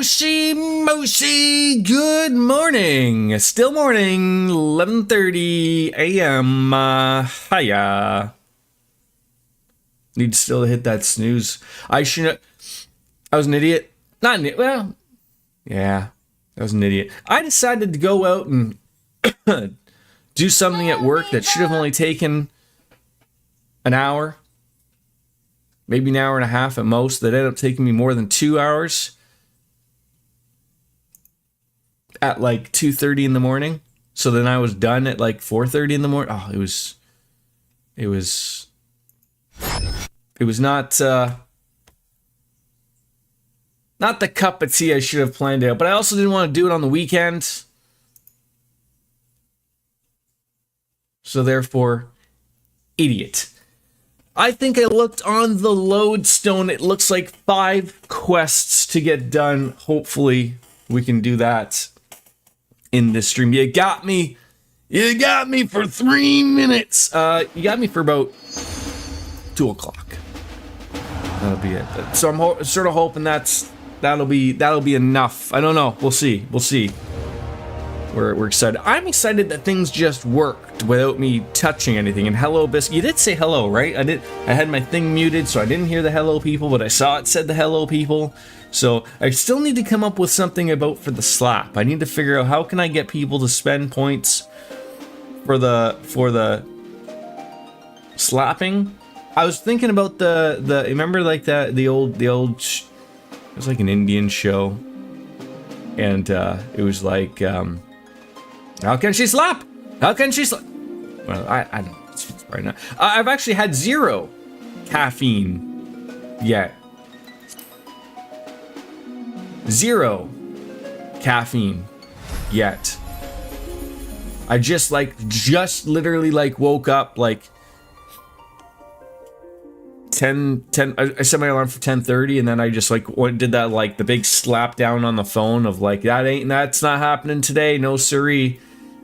Moshi, good morning. Still morning, 11:30 a.m. Hiya. Need still to hit that snooze. I was an idiot. Not an idiot. Well, yeah, I was an idiot. I decided to go out and do something at work that should have only taken an hour. Maybe an hour and a half at most. That ended up taking me more than 2 hours. At like 2:30 in the morning. So then I was done at like 4:30 in the morning. Oh, it was not not the cup of tea I should have planned out. But I also didn't want to do it on the weekend. So therefore, idiot. I think I looked on the lodestone. It looks like 5 quests to get done. Hopefully we can do that in this stream. You got me for 3 minutes. You got me for about 2 o'clock. That'll be it. So I'm sort of hoping that'll be enough. I don't know. We'll see. We're excited. I'm excited that things just worked without me touching anything. And hello, Biscuit. You did say hello, right? I had my thing muted, so I didn't hear the hello people, but I saw it said the hello people. So I still need to come up with something for the slap. I need to figure out how can I get people to spend points for the slapping. I was thinking about the remember like the old it was like an Indian show, and it was like how can she slap? How can she slap? Well, I don't know. It's right now. I've actually had 0 caffeine yet. 0 caffeine yet. I just literally woke up like 10 I set my alarm for 10:30, and then I just did that the big slap down on the phone of that's not happening today, no siree.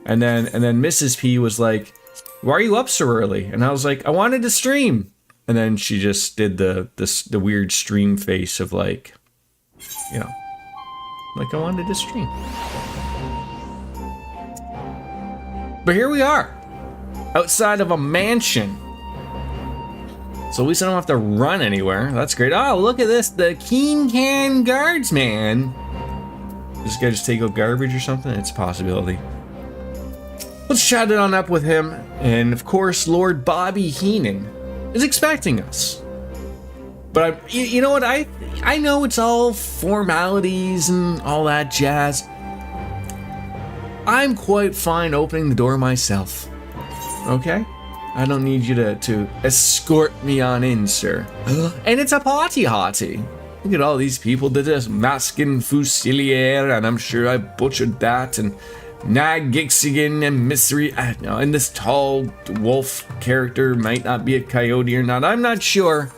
And then Mrs. P was like, why are you up so early? And I was like, I wanted to stream. And then she just did the weird stream face of I wanted to stream. But here we are, outside of a mansion. So at least I don't have to run anywhere. That's great. Oh, look at this, the Keen Can Guardsman. This guy just take out garbage or something? It's a possibility. Let's chat it on up with him. And of course, Lord Bobby Heenan is expecting us. But you know what? I know it's all formalities and all that jazz. I'm quite fine opening the door myself. Okay? I don't need you to escort me on in, sir. And it's a party hottie. Look at all these people that is Maskin Fusilier, and I'm sure I butchered that, and Nag Gixigan and Mystery. And this tall wolf character might not be a coyote or not. I'm not sure.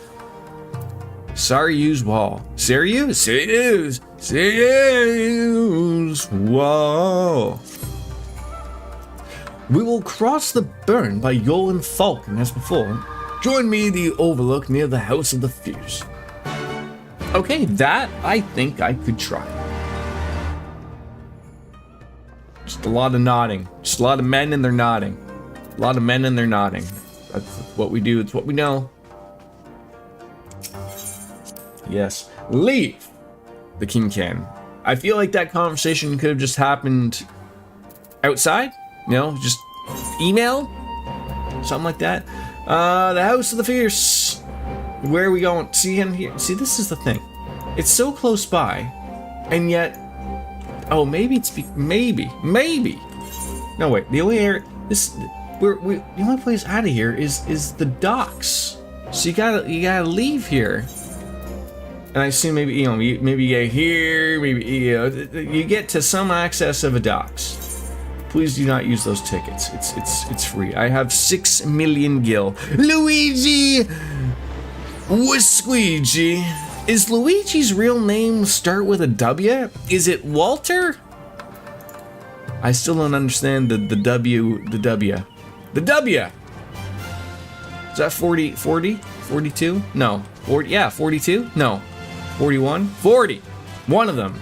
Saryu's Wall. Saryu's Wall. We will cross the burn by Yol and Falcon as before. Join me the overlook near the House of the Fierce. Okay, that I think I could try. Just a lot of nodding. Just a lot of men and they're nodding. A lot of men and they're nodding. That's what we do. It's what we know. Yes. Leave the King Can. I feel like that conversation could have just happened outside. You know, just email, something like that. The House of the Fierce. Where are we going? See him here? See, this is the thing. It's so close by, and yet, oh, maybe it's maybe. No, wait. The only area the only place out of here is the docks. So you gotta leave here. And I assume maybe maybe you get here, maybe you get to some access of a docks. Please do not use those tickets. It's free. I have 6 million gil. Luigi Squeegee. Is Luigi's real name start with a W? Is it Walter? I still don't understand the W. The W. Is that 40? 42? No. 40? Yeah, 42? No. 41? 40. One of them.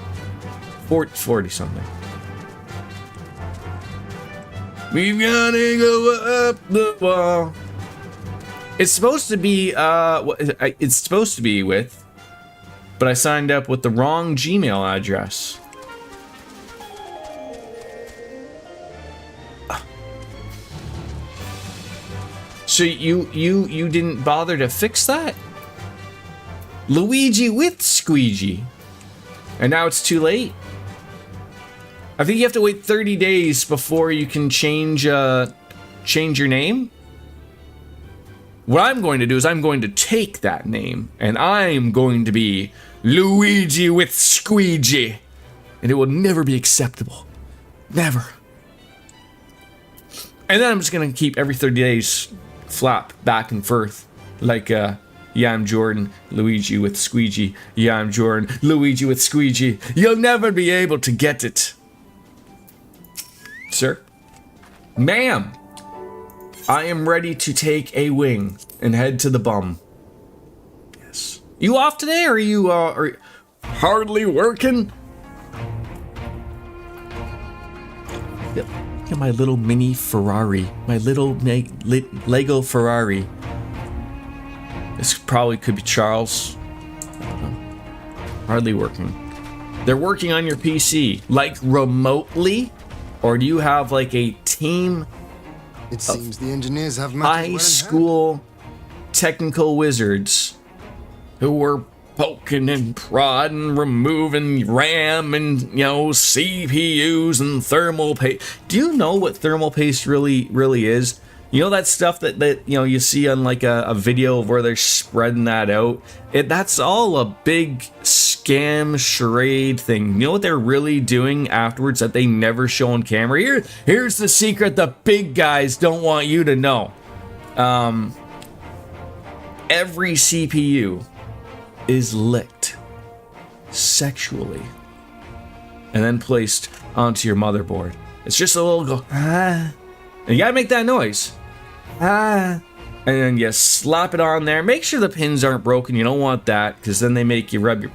40 something. We've gotta go up the wall. It's supposed to be, it's supposed to be with, but I signed up with the wrong Gmail address. So you didn't bother to fix that? Luigi with squeegee. And now it's too late? I think you have to wait 30 days before you can change your name. What I'm going to do is I'm going to take that name and I'm going to be Luigi with squeegee. And it will never be acceptable. Never. And then I'm just going to keep every 30 days flap back and forth like yeah, I'm Jordan, Luigi with squeegee. Yeah, I'm Jordan, Luigi with squeegee. You'll never be able to get it. Sir? Ma'am, I am ready to take a wing and head to the bum. Yes. You off today, or are you hardly working? Look at my little mini Ferrari. My little Lego Ferrari. This probably could be Charles. I don't know. Hardly working. They're working on your PC, like remotely? Or do you have like a team? It seems the engineers have high school technical wizards who were poking and prodding, removing RAM and, you know, CPUs and thermal paste. Do you know what thermal paste really is? You know that stuff that you know you see on like a video of where they're spreading that out? That's all a big scam charade thing. You know what they're really doing afterwards that they never show on camera? Here's the secret the big guys don't want you to know. Every CPU is licked sexually and then placed onto your motherboard. It's just a little go, ah. And you gotta make that noise. Ah. And then you slap it on there. Make sure the pins aren't broken. You don't want that, because then they make you rub your...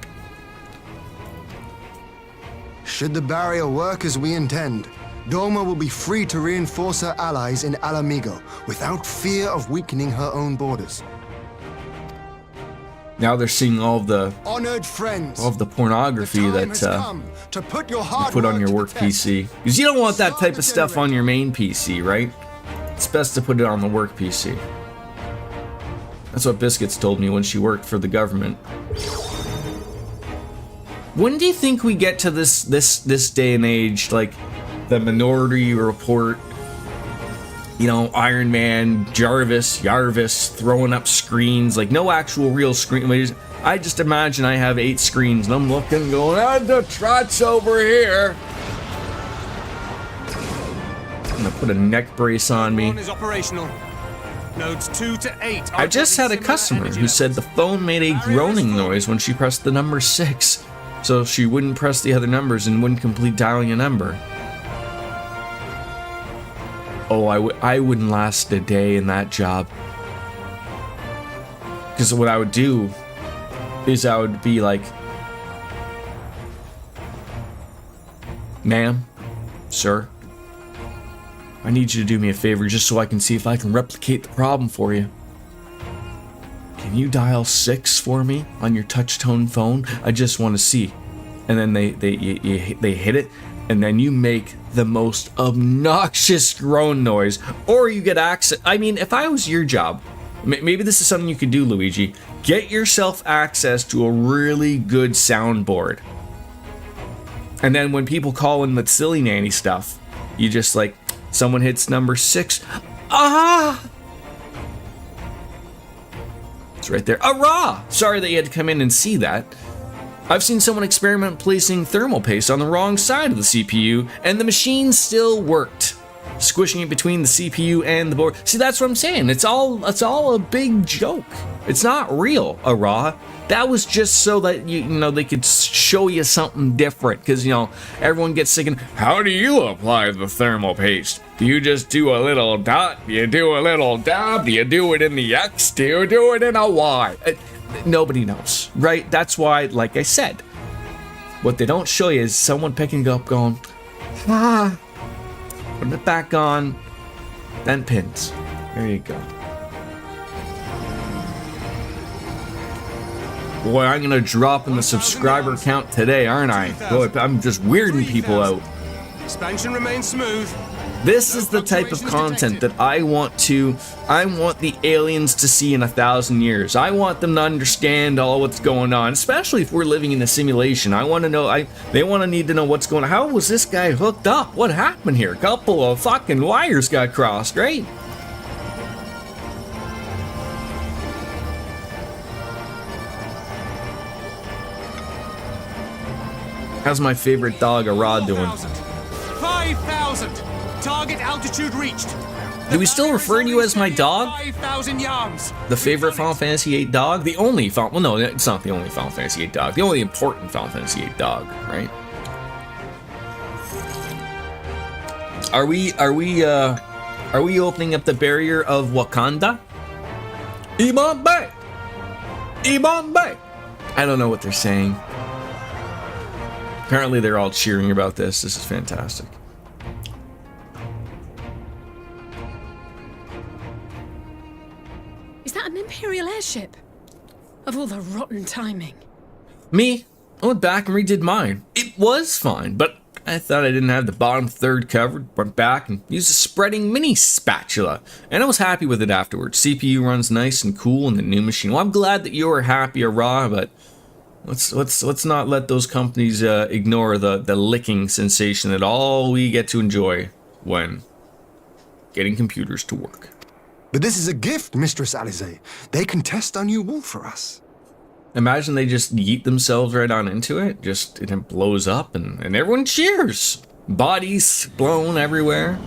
Should the barrier work as we intend, Doma will be free to reinforce her allies in Alamigo without fear of weakening her own borders. Now they're seeing all of the honored friends, all of the pornography that to put your you put on your work PC. Because you don't want that type of stuff on your main PC, right? It's best to put it on the work PC. That's what Biscuits told me when she worked for the government. When do you think we get to this day and age, like the Minority Report? You know, Iron Man, Jarvis throwing up screens, like no actual real screen. I just imagine I have 8 screens and I'm looking, going, the trot's over here. I'm gonna put a neck brace on me. Is operational. Nodes 2 to 8. I just had a customer who said the phone made a groaning noise when she pressed the number 6, so she wouldn't press the other numbers and wouldn't complete dialing a number. Oh, I wouldn't last a day in that job. Because what I would do is I would be like, ma'am, sir, I need you to do me a favor just so I can see if I can replicate the problem for you. Can you dial 6 for me on your touch-tone phone? I just want to see. And then they hit it, and then you make the most obnoxious groan noise, or you get access. I mean, if I was your job, maybe this is something you could do, Luigi. Get yourself access to a really good soundboard. And then when people call in the silly nanny stuff, you just like, someone hits number 6. Ah! It's right there. Arrah! Sorry that you had to come in and see that. I've seen someone experiment placing thermal paste on the wrong side of the CPU, and the machine still worked. Squishing it between the CPU and the board. See, that's what I'm saying. It's all a big joke. It's not real, Arrah. That was just so that you know they could show you something different, because you know everyone gets sick. And how do you apply the thermal paste? Do you just do a little dot? Do you do a little dab? Do you do it in the X? Do you do it in a Y? Nobody knows, right? That's why, like I said, What they don't show you is someone picking it up going, ah, putting it back on, then pins. There you go. Boy, I'm gonna drop in the subscriber count today, aren't I? Boy, I'm just weirding people out. Expansion remains smooth. This is the type of content that I want the aliens to see in 1,000 years. I want them to understand all what's going on, especially if we're living in a simulation. I want to know, they want to need to know what's going on. How was this guy hooked up? What happened here? A couple of fucking wires got crossed, right? How's my favorite dog, Arad, doing? 5,000! Target altitude reached. Do we still refer to you as my dog? 5,000 yards. The favorite Final Fantasy VIII dog? The only Final... Well, no, it's not the only Final Fantasy VIII dog. The only important Final Fantasy VIII dog, right? Are we opening up the barrier of Wakanda? Iman Bay! Iman Bay! I don't know what they're saying. Apparently they're all cheering about this. This is fantastic. Is that an Imperial airship? Of all the rotten timing. Me, I went back and redid mine. It was fine, but I thought I didn't have the bottom third covered. Went back and used a spreading mini spatula, and I was happy with it afterwards. CPU runs nice and cool in the new machine. Well, I'm glad that you are happy, Ra, but let's not let those companies ignore the licking sensation that all we get to enjoy when getting computers to work. But this is a gift, Mistress Alize. They can test our new wool for us. Imagine they just yeet themselves right on into it. Just, it blows up and everyone cheers. Bodies blown everywhere.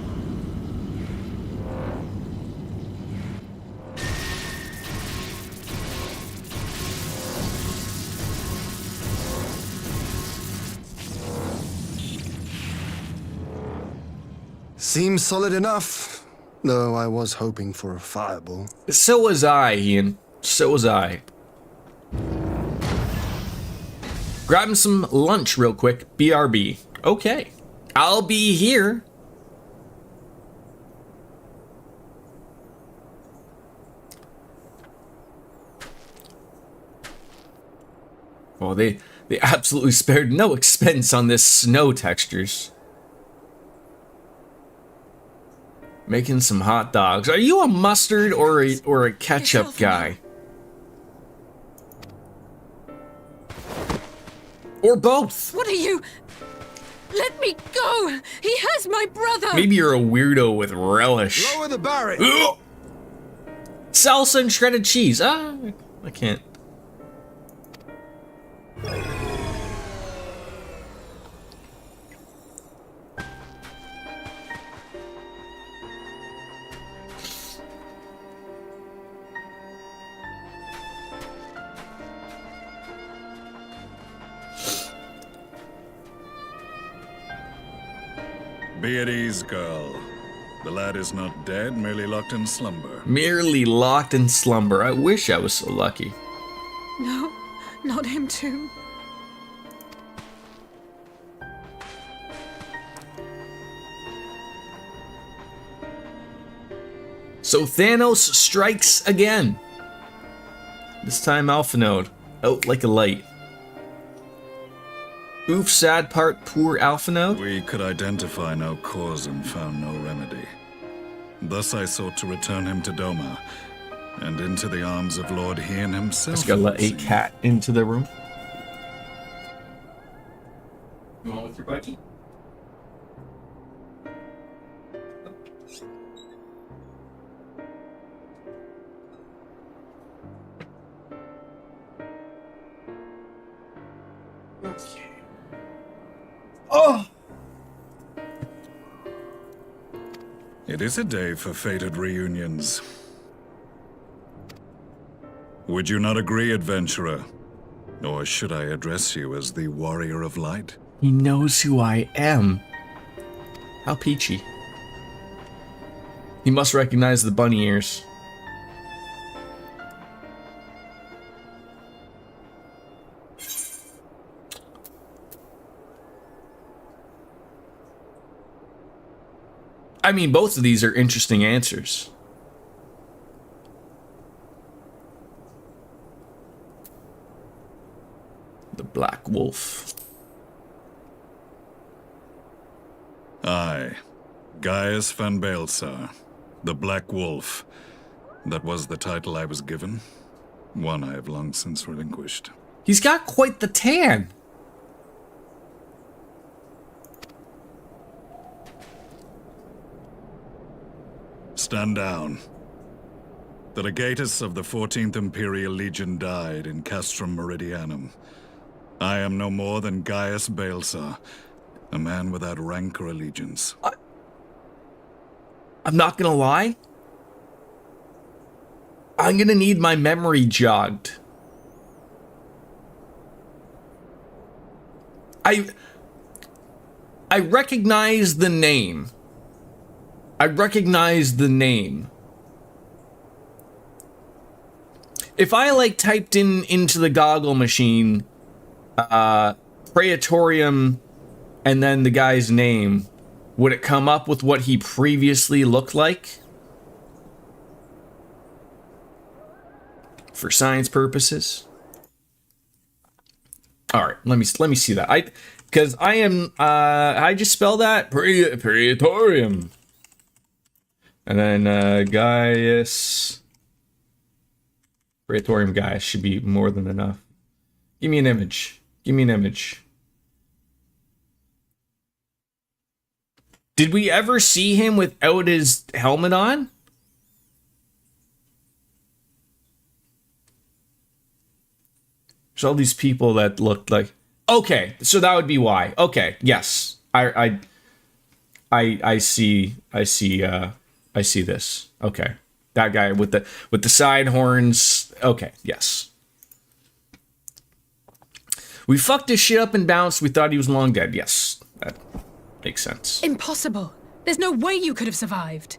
Seems solid enough, though I was hoping for a fireball. So was I, Ian. So was I. Grabbing some lunch real quick. BRB. Okay. I'll be here. Well, they absolutely spared no expense on this snow textures. Making some hot dogs. Are you a mustard or a ketchup guy? Or both. What are you? Let me go! He has my brother! Maybe you're a weirdo with relish. Lower the barrier! Ugh. Salsa and shredded cheese. Ah, I can't. Be at ease, girl. The lad is not dead, merely locked in slumber. Merely locked in slumber. I wish I was so lucky. No, not him too. So Thanos strikes again. This time Alpha Node. Out like a light. Oof, sad part, poor Alpha Node. We could identify no cause and found no remedy. Thus I sought to return him to Doma, and into the arms of Lord Hien himself. Just gotta let a cat into the room. You want with your budgie? Okay. Oh! It is a day for fated reunions. Would you not agree, adventurer? Or should I address you as the Warrior of Light? He knows who I am. How peachy. He must recognize the bunny ears. I mean, both of these are interesting answers. The Black Wolf. Aye. Gaius van Baelsar, the Black Wolf. That was the title I was given. One I have long since relinquished. He's got quite the tan. Stand down. The legatus of the 14th Imperial Legion died in Castrum Meridianum. I am no more than Gaius Baelsar, a man without rank or allegiance. I'm not gonna lie. I'm gonna need my memory jogged. I recognize the name. If I like typed into the goggle machine, Praetorium, and then the guy's name, would it come up with what he previously looked like? For science purposes. All right, let me see that. I just spell that Praetorium, and then Gaius. Praetorium Gaius should be more than enough. Give me an image. Did we ever see him without his helmet on? There's all these people that looked like... Okay, so that would be why. Okay, yes. I see this. Okay. That guy with the side horns. Okay, yes. We fucked his shit up and bounced. We thought he was long dead. Yes, that makes sense. Impossible. There's no way you could have survived.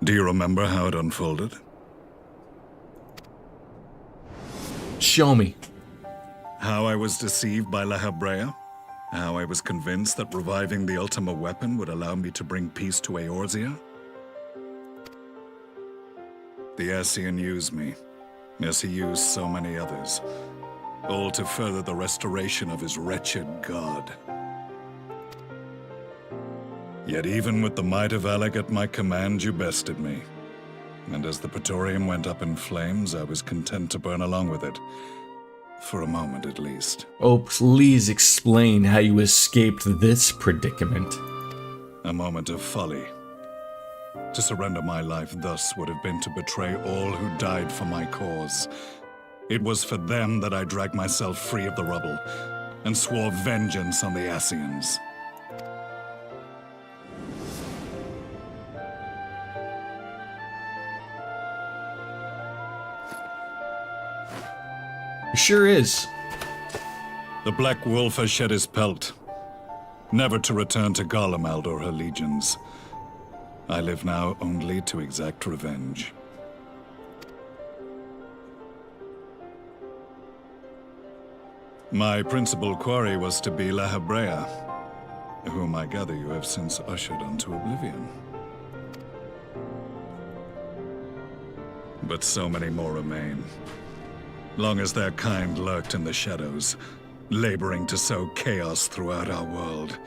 Do you remember how it unfolded? Show me. How I was deceived by La Habrea? How I was convinced that reviving the Ultima weapon would allow me to bring peace to Eorzea? The Ascian used me, as he used so many others, all to further the restoration of his wretched god. Yet even with the might of Alec at my command, you bested me. And as the Praetorium went up in flames, I was content to burn along with it. For a moment, at least. Oh, please explain how you escaped this predicament. A moment of folly. To surrender my life thus would have been to betray all who died for my cause. It was for them that I dragged myself free of the rubble, and swore vengeance on the Ascians. It sure is. The Black Wolf has shed his pelt, never to return to Garlemald or her legions. I live now only to exact revenge. My principal quarry was to be La Habrea, whom I gather you have since ushered onto oblivion. But so many more remain. Long as their kind lurked in the shadows, laboring to sow chaos throughout our world,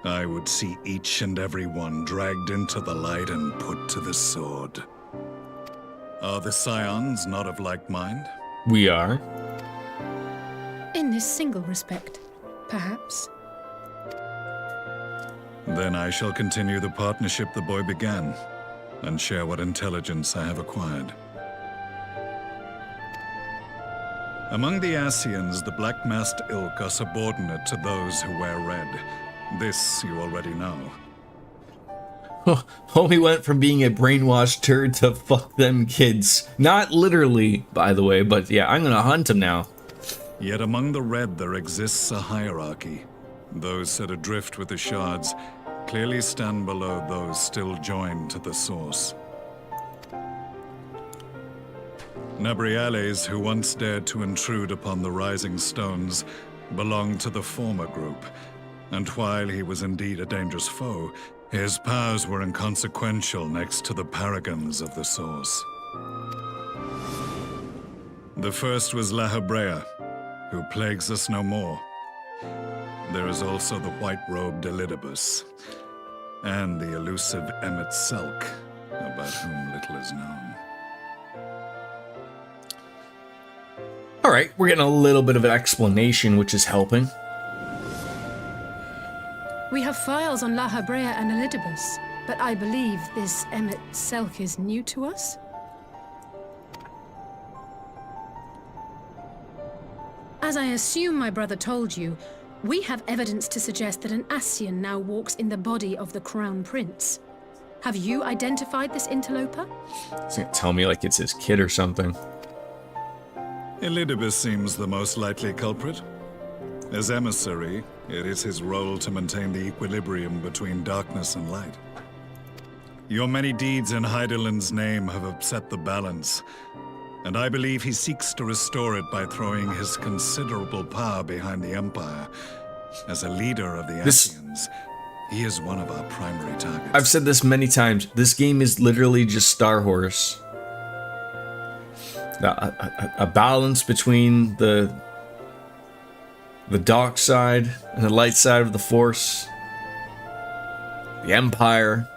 I would see each and every one dragged into the light and put to the sword. Are the Scions not of like mind? We are. In this single respect, perhaps. Then I shall continue the partnership the boy began, and share what intelligence I have acquired. Among the Ascians, the Black-Masked Ilk are subordinate to those who wear red. This you already know. Homie went from being a brainwashed turd to fuck them kids. Not literally, by the way, but yeah, I'm gonna hunt him now. Yet among the red there exists a hierarchy. Those set adrift with the shards clearly stand below those still joined to the source. Nabriales, who once dared to intrude upon the Rising Stones, belonged to the former group, And while he was indeed a dangerous foe, his powers were inconsequential next to the paragons of the Source. The first was La Hebrea, who plagues us no more. There is also the white-robed Elidibus, and the elusive Emmet Selk, about whom little is known. All right, we're getting a little bit of an explanation, which is helping. We have files on La Hebrea and Elidibus, but I believe this Emmet Selk is new to us? As I assume my brother told you, we have evidence to suggest that an Ascian now walks in the body of the Crown Prince. Have you identified this interloper? He's gonna tell me like it's his kid or something. Elidibus seems the most likely culprit. As emissary, it is his role to maintain the equilibrium between darkness and light. Your many deeds in Hydaelyn's name have upset the balance, and I believe he seeks to restore it by throwing his considerable power behind the Empire. As a leader of the Ascians, he is one of our primary targets. I've said this many times. This game is literally just Star Wars. A balance between the dark side and the light side of the Force. The Empire.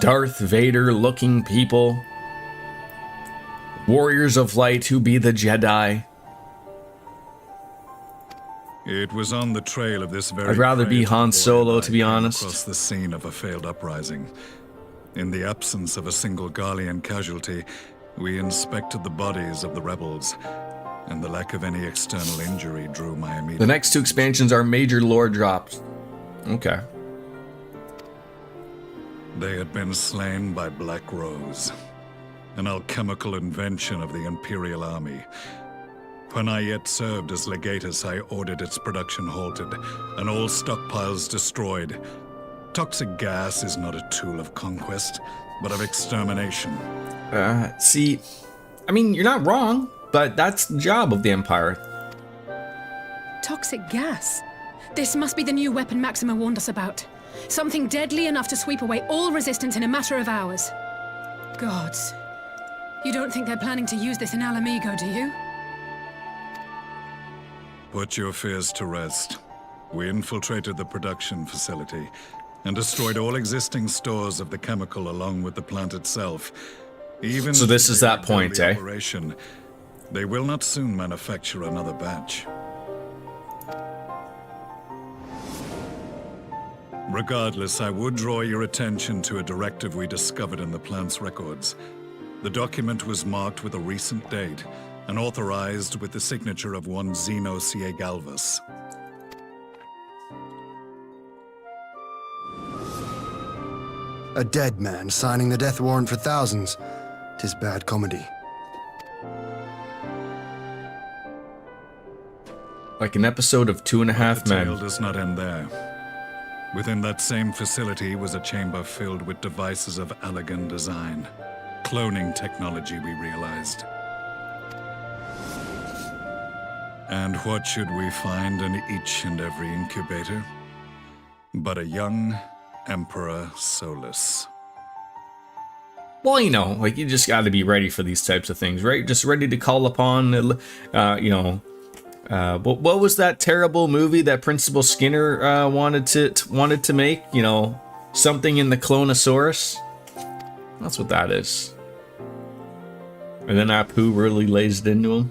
Darth Vader looking people. Warriors of light who be the Jedi. It was on the trail of this very I'd rather be creative Han boy Solo, that to be I came honest. across the scene of a failed uprising. In the absence of a single Garlean casualty, we inspected the bodies of the rebels, and the lack of any external injury drew my immediate... The next two expansions are major lore drops. Okay. They had been slain by Black Rose, an alchemical invention of the Imperial Army. When I yet served as legatus, I ordered its production halted, and all stockpiles destroyed. Toxic gas is not a tool of conquest, but of extermination. See, I mean, you're not wrong, but that's the job of the Empire. Toxic gas? This must be the new weapon Maxima warned us about. Something deadly enough to sweep away all resistance in a matter of hours. Gods. You don't think they're planning to use this in Alamigo, do you? Put your fears to rest. We infiltrated the production facility and destroyed all existing stores of the chemical along with the plant itself. Even So this is that during point, the eh? operation, they will not soon manufacture another batch. Regardless, I would draw your attention to a directive we discovered in the plant's records. The document was marked with a recent date and authorized with the signature of one Zeno C.A. Galvus. A dead man signing the death warrant for thousands. 'Tis bad comedy. Like an episode of Two and a Half The tale Men. does not end there. Within that same facility was a chamber filled with devices of elegant design. Cloning technology, we realized. And what should we find in each and every incubator? But a young Emperor Solus. Well, you know, like you just got to be ready for these types of things, right? Just ready to call upon, you know. What was that terrible movie that Principal Skinner wanted to make? You know, something in the Clonosaurus. That's what that is. And then Apu really lays it into him.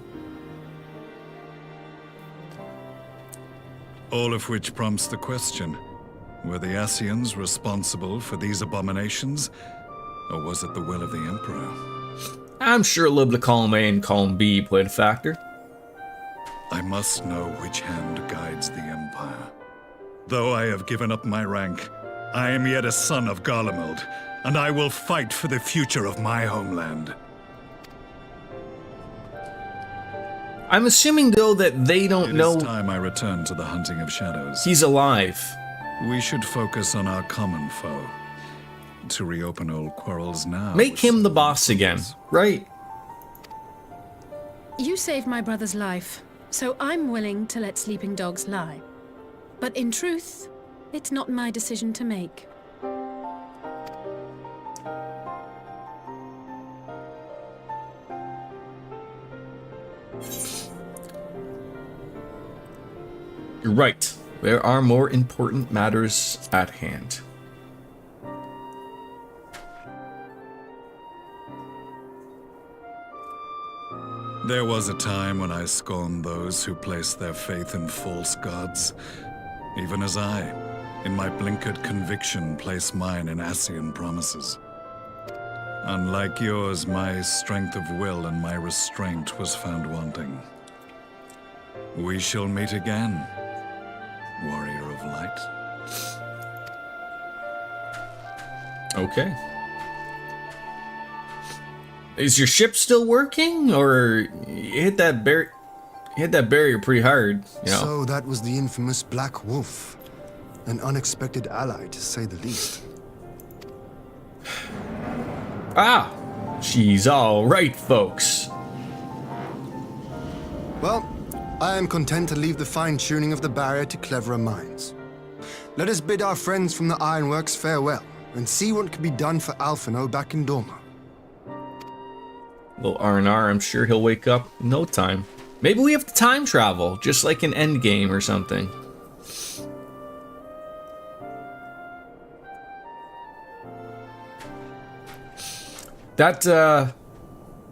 All of which prompts the question, were the Ascians responsible for these abominations? Or was it the will of the Emperor? I'm sure a little bit of column A and column B played a factor. I must know which hand guides the Empire. Though I have given up my rank, I am yet a son of Garlemald, and I will fight for the future of my homeland. I'm assuming, though, that they don't It know is time I return to the hunting of shadows. he's alive. We should focus on our common foe. To reopen old quarrels now. Make him the boss again, right? You saved my brother's life, so I'm willing to let sleeping dogs lie. But in truth, It's not my decision to make. You're right. There are more important matters at hand. There was a time when I scorned those who placed their faith in false gods, even as I, in my blinkered conviction, place mine in Ascian promises. Unlike yours, my strength of will and my restraint was found wanting. We shall meet again, warrior of light. Okay. Is your ship still working, or you hit that barrier pretty hard, you know? So that was the infamous Black Wolf. An unexpected ally, to say the least. Ah, she's all right, folks. Well, I am content to leave the fine-tuning of the barrier to cleverer minds. Let us bid our friends from the Ironworks farewell, and see what can be done for Alphino back in Dorma. Little R&R, I'm sure he'll wake up in no time. Maybe we have to time travel, just like an Endgame or something. That,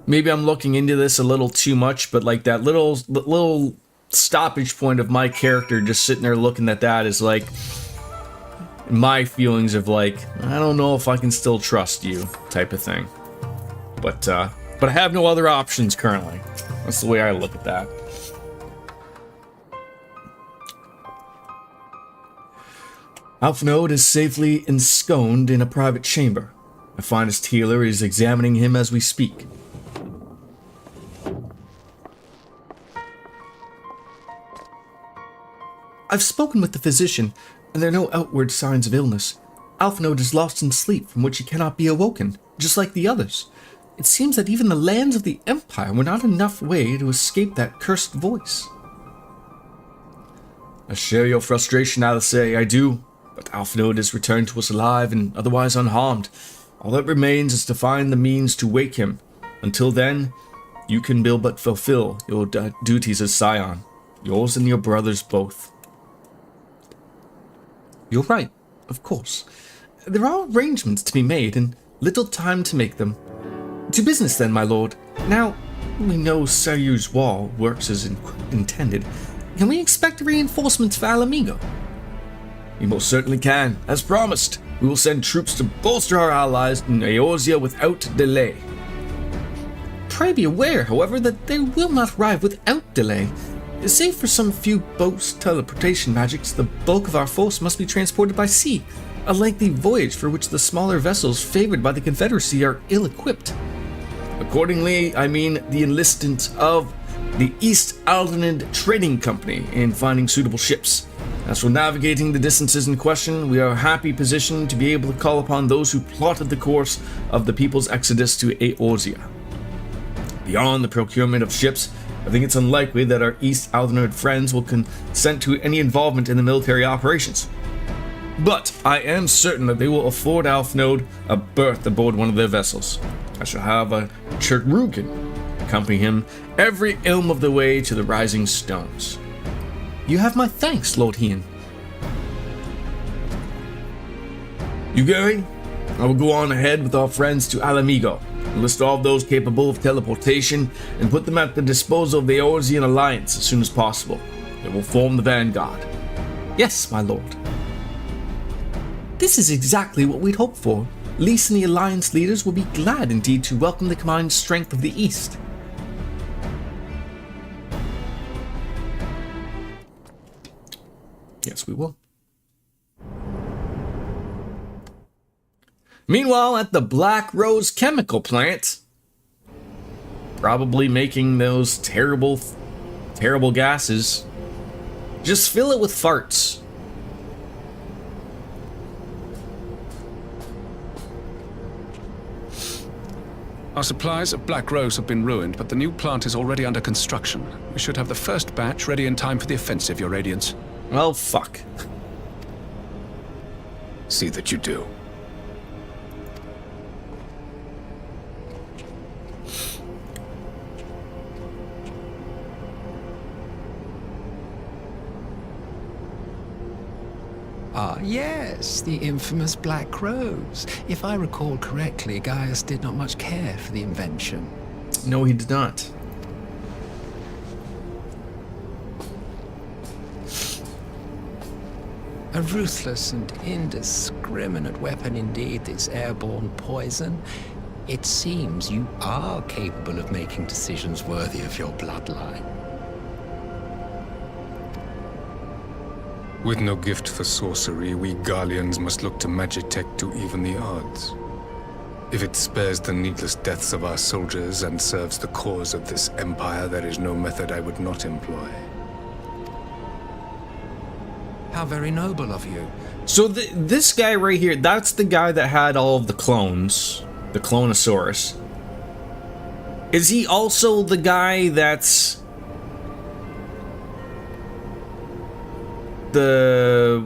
maybe I'm looking into this a little too much, but like that little stoppage point of my character just sitting there looking at that is like my feelings of like, I don't know if I can still trust you type of thing. But I have no other options currently. That's the way I look at that. Alphnode is safely ensconced in a private chamber. My finest healer is examining him as we speak. I've spoken with the physician, and there are no outward signs of illness. Alphnode is lost in sleep from which he cannot be awoken, just like the others. It seems that even the lands of the Empire were not enough way to escape that cursed voice. I share your frustration, Alice, I do, but Alphnode is returned to us alive and otherwise unharmed. All that remains is to find the means to wake him. Until then, you can but fulfill your duties as Scion, yours and your brothers both. You're right, of course. There are arrangements to be made, and little time to make them. To business then, my lord. Now, we know Saryu's wall works as intended. Can we expect reinforcements for Alamigo? We most certainly can. As promised, we will send troops to bolster our allies in Eorzea without delay. Pray be aware, however, that they will not arrive without delay. Save for some few boats' teleportation magics, the bulk of our force must be transported by sea, a lengthy voyage for which the smaller vessels favored by the Confederacy are ill-equipped. Accordingly, I mean the enlistment of the East Aldenid Trading Company in finding suitable ships. As for navigating the distances in question, we are happy positioned to be able to call upon those who plotted the course of the people's exodus to Eorzea. Beyond the procurement of ships, I think it's unlikely that our East Aldenid friends will consent to any involvement in the military operations. But I am certain that they will afford Alphnode a berth aboard one of their vessels. I shall have a Cherrugan accompany him every ilm of the way to the Rising Stones. You have my thanks, Lord Hien. You going? I will go on ahead with our friends to Alamigo, enlist all of those capable of teleportation, and put them at the disposal of the Eorzean Alliance as soon as possible. They will form the vanguard. Yes, my lord. This is exactly what we'd hoped for. Lys and the Alliance leaders will be glad indeed to welcome the combined strength of the East. Yes, we will. Meanwhile, at the Black Rose Chemical Plant, probably making those terrible gases. Just fill it with farts. Our supplies of Black Rose have been ruined, but the new plant is already under construction. We should have the first batch ready in time for the offensive, Your Radiance. Well, fuck. See that you do. Ah, yes, the infamous Black Rose. If I recall correctly, Gaius did not much care for the invention. No, he did not. A ruthless and indiscriminate weapon indeed, this airborne poison. It seems you are capable of making decisions worthy of your bloodline. With no gift for sorcery, we Garleans must look to Magitech to even the odds. If it spares the needless deaths of our soldiers and serves the cause of this empire, there is no method I would not employ. How very noble of you. So this guy right here, that's the guy that had all of the clones, the Clonosaurus. Is he also the guy that's they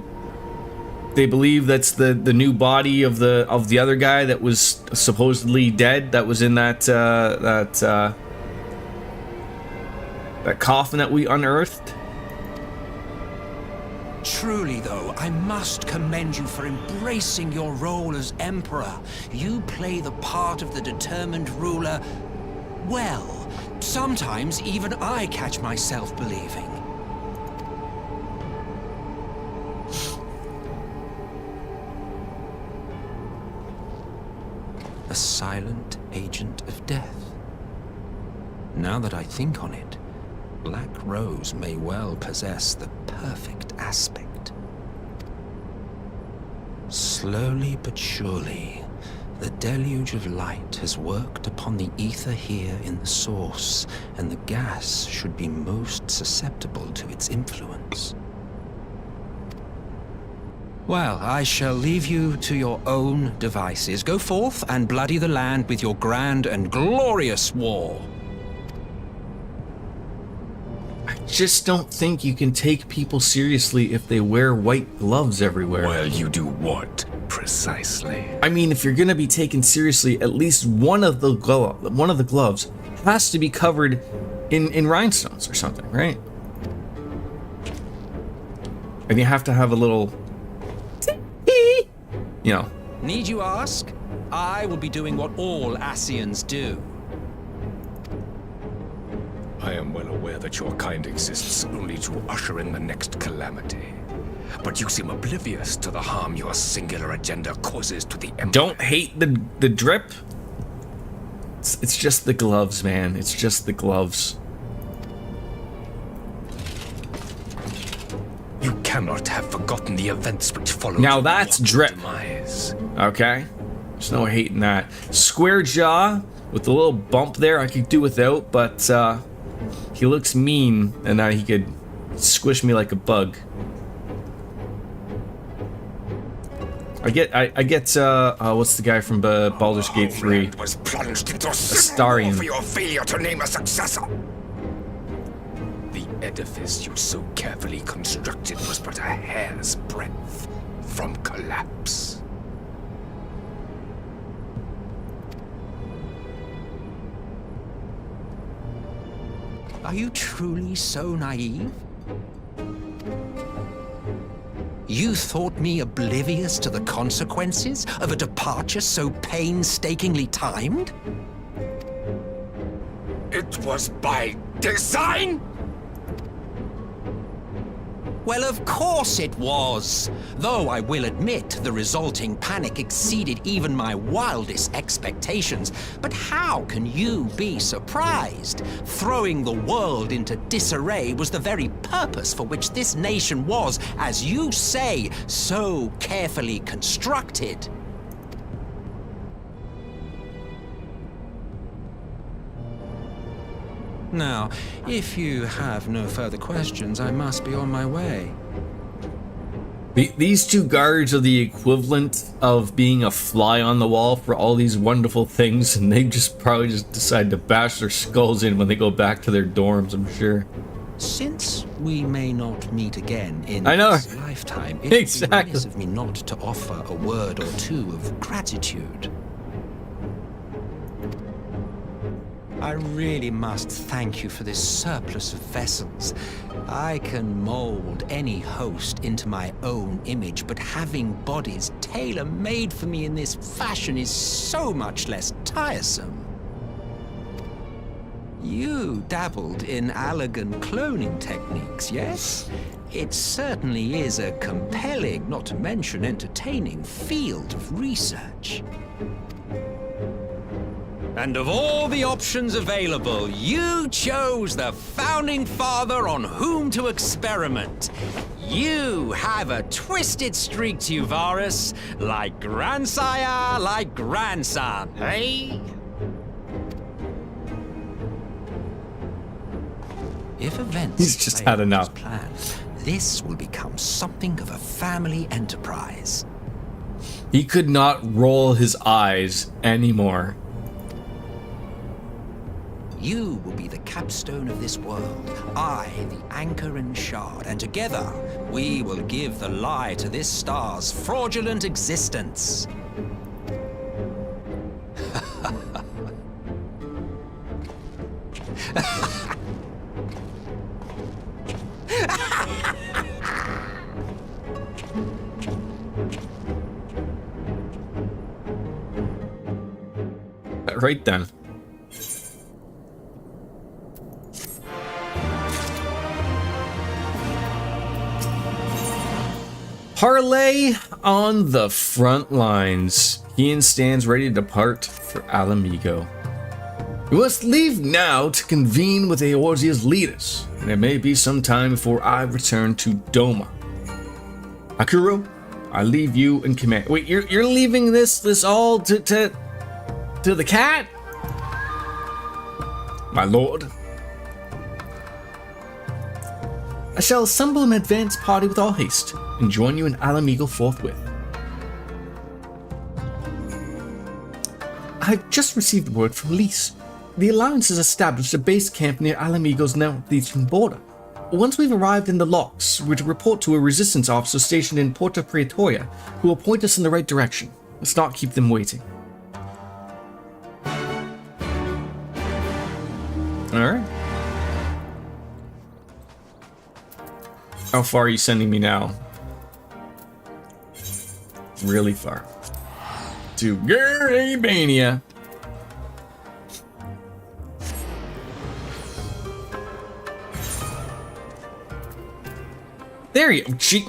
believe that's the new body of the other guy that was supposedly dead, that was in that coffin that we unearthed? Truly, though, I must commend you for embracing your role as Emperor. You play the part of the determined ruler well. Sometimes even I catch myself believing. A silent agent of death. Now that I think on it, Black Rose may well possess the perfect aspect. Slowly but surely, the deluge of light has worked upon the ether here in the source, and the gas should be most susceptible to its influence. Well, I shall leave you to your own devices. Go forth and bloody the land with your grand and glorious war. I just don't think you can take people seriously if they wear white gloves everywhere. Well, you do what, precisely? I mean, if you're gonna be taken seriously, at least one of the gloves has to be covered in rhinestones or something, right? And you have to have a little, you know. Need you ask? I will be doing what all Asians do. I am well aware that your kind exists only to usher in the next calamity. But you seem oblivious to the harm your singular agenda causes to the Empire. Don't hate the drip. It's just the gloves, man. It's just the gloves. You cannot have forgotten the events which followed. Now that's drip. Demise. Okay? There's no hating that. Square jaw with the little bump there I could do without, but he looks mean and he could squish me like a bug. I get what's the guy from Baldur's Gate 3? Was plunged into Astarion. for your failure to name a successor. The edifice you so carefully constructed was but a hair's breadth from collapse. Are you truly so naive? You thought me oblivious to the consequences of a departure so painstakingly timed? It was by design? Well, of course it was. Though I will admit the resulting panic exceeded even my wildest expectations. But how can you be surprised? Throwing the world into disarray was the very purpose for which this nation was, as you say, so carefully constructed. Now, if you have no further questions, I must be on my way. These two guards are the equivalent of being a fly on the wall for all these wonderful things, and they probably just decide to bash their skulls in when they go back to their dorms, I'm sure. Since We may not meet again in I know. this lifetime. It would be Exactly. remiss of me not to offer a word or two of gratitude. I really must thank you for this surplus of vessels. I can mold any host into my own image, but having bodies tailor-made for me in this fashion is so much less tiresome. You dabbled in Allagan cloning techniques, yes? It certainly is a compelling, not to mention entertaining, field of research. And of all the options available, you chose the founding father on whom to experiment. You have a twisted streak to you, Varus, like grandsire, like grandson, hey? If events He's just play had out enough. as planned, this will become something of a family enterprise. He could not roll his eyes anymore. You will be the capstone of this world, I the anchor and shard, and together we will give the lie to this star's fraudulent existence. Right then. Parlay on the front lines. Ian stands ready to depart for Alamigo. We must leave now to convene with Eorzea's leaders, and it may be some time before I return to Doma. Akuro, I leave you in command. Wait, you're leaving this all to the cat? My lord. I shall assemble an advance party with all haste and join you in Alamigo forthwith. I've just received word from Lys. The Alliance has established a base camp near Alamigo's northeastern border. Once we've arrived in the locks, we're to report to a resistance officer stationed in Porta Praetoria, who will point us in the right direction. Let's not keep them waiting. Alright. How far are you sending me now? Really far. To Garabania. There you go.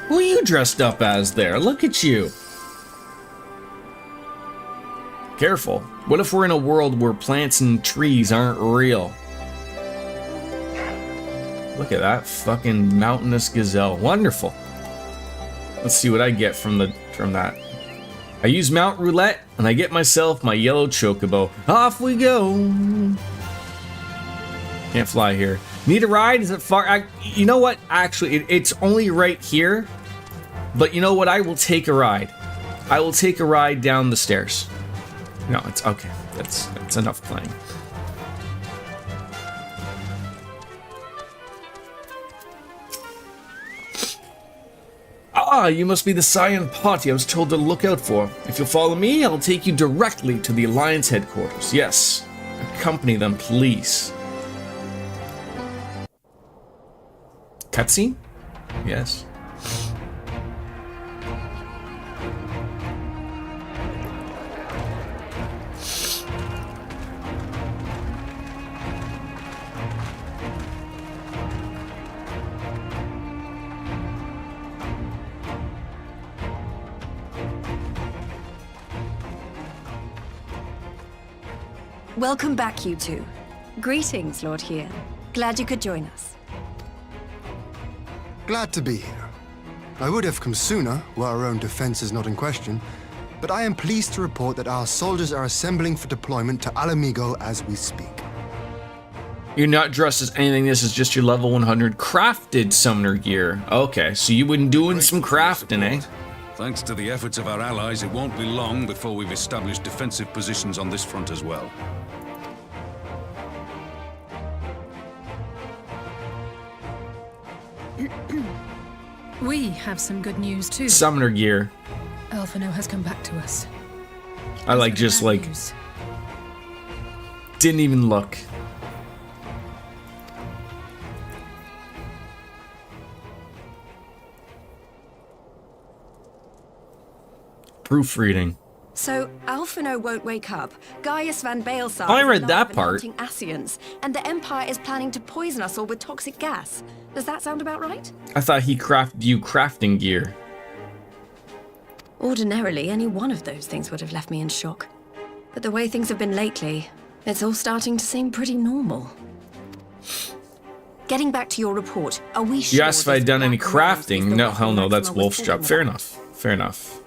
Who are you dressed up as there? Look at you. Careful. What if we're in a world where plants and trees aren't real? Look at that fucking mountainous gazelle. Wonderful. Let's see what I get from that. I use Mount Roulette and I get myself my yellow chocobo. Off we go. Can't fly here. Need a ride? Is it far? You know what? Actually, it's only right here. But you know what? I will take a ride. I will take a ride down the stairs. No, it's okay. That's enough playing. Ah, you must be the Scion party I was told to look out for. If you'll follow me, I'll take you directly to the Alliance headquarters. Yes, accompany them, please. Cutscene? Yes. Welcome back, you two. Greetings, Lord Here. Glad you could join us. Glad to be here. I would have come sooner, were our own defense is not in question, but I am pleased to report that our soldiers are assembling for deployment to Alamigo as we speak. You're not dressed as anything, this is just your level 100 crafted summoner gear. Okay, so you've been doing some crafting, eh? Thanks to the efforts of our allies, it won't be long before we've established defensive positions on this front as well. We have some good news too. Summoner gear. Alphino has come back to us. I like just like didn't even look. Proofreading. So, Alphino won't wake up. Gaius Van Baelsar I read that part. Ascians, and the Empire is planning to poison us all with toxic gas. Does that sound about right? I thought he crafted you crafting gear. Ordinarily, any one of those things would have left me in shock. But the way things have been lately, it's all starting to seem pretty normal. Getting back to your report, are we sure... You asked if I'd done any crafting. No, hell no, that's Wolf's job. Fair enough. Fair enough.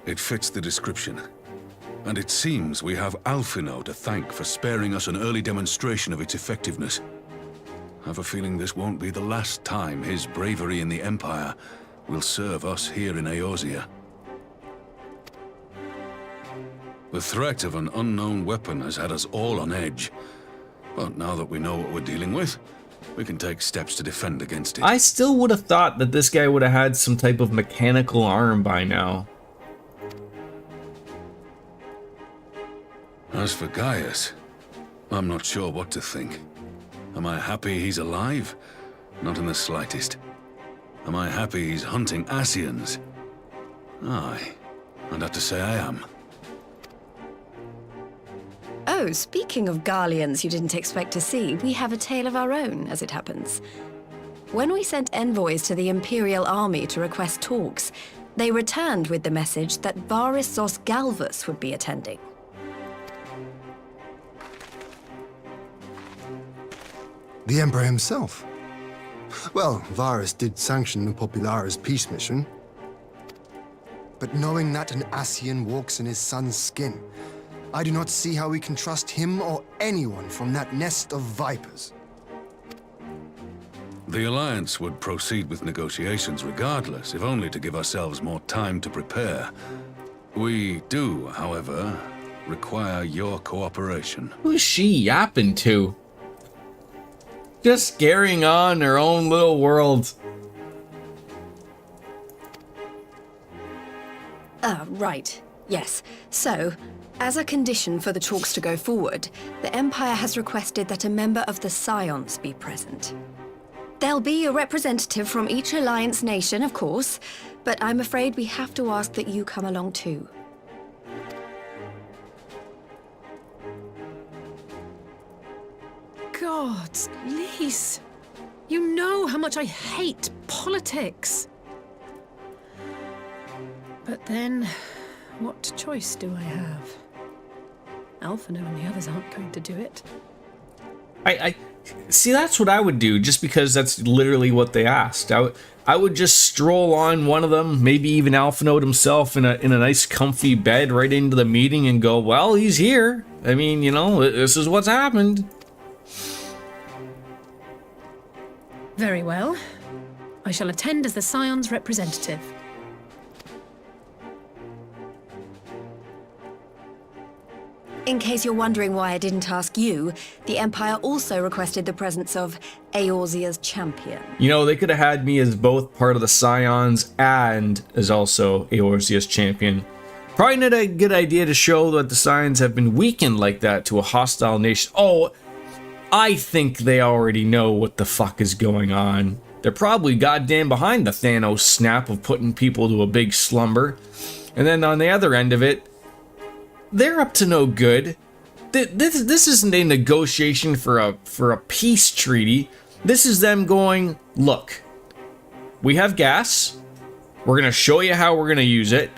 It fits the description. And it seems we have Alphino to thank for sparing us an early demonstration of its effectiveness. I have a feeling this won't be the last time his bravery in the Empire will serve us here in Eorzea. The threat of an unknown weapon has had us all on edge. But now that we know what we're dealing with, we can take steps to defend against it. I still would have thought that this guy would have had some type of mechanical arm by now. As for Gaius, I'm not sure what to think. Am I happy he's alive? Not in the slightest. Am I happy he's hunting Ascians? Aye, I'd have to say I am. Oh, speaking of Garleans you didn't expect to see, we have a tale of our own, as it happens. When we sent envoys to the Imperial Army to request talks, they returned with the message that Varys Zos Galvus would be attending. The Emperor himself. Well, Varys did sanction the Popularis peace mission. But knowing that an Ascian walks in his son's skin, I do not see how we can trust him or anyone from that nest of vipers. The Alliance would proceed with negotiations regardless, if only to give ourselves more time to prepare. We do, however, require your cooperation. Who's she yapping to? Just carrying on her own little world. Right. Yes. So, as a condition for the talks to go forward, the Empire has requested that a member of the Scions be present. There'll be a representative from each Alliance nation, of course, but I'm afraid we have to ask that you come along too. Gods, Lise, you know how much I hate politics. But then, what choice do I have? Alphino and the others aren't going to do it. I see, that's what I would do, just because that's literally what they asked. I would just stroll on one of them, maybe even Alphino himself in a nice comfy bed right into the meeting and go, well, he's here. I mean, you know, this is what's happened. Very well. I shall attend as the Scion's representative. In case you're wondering why I didn't ask you, the Empire also requested the presence of Eorzea's champion. You know, they could have had me as both part of the Scions and as also Eorzea's champion. Probably not a good idea to show that the Scions have been weakened like that to a hostile nation. Oh, I think they already know what the fuck is going on. They're probably goddamn behind the Thanos snap of putting people to a big slumber. And then on the other end of it, they're up to no good. This isn't a negotiation for a peace treaty. This is them going, look, we have gas. We're going to show you how we're going to use it.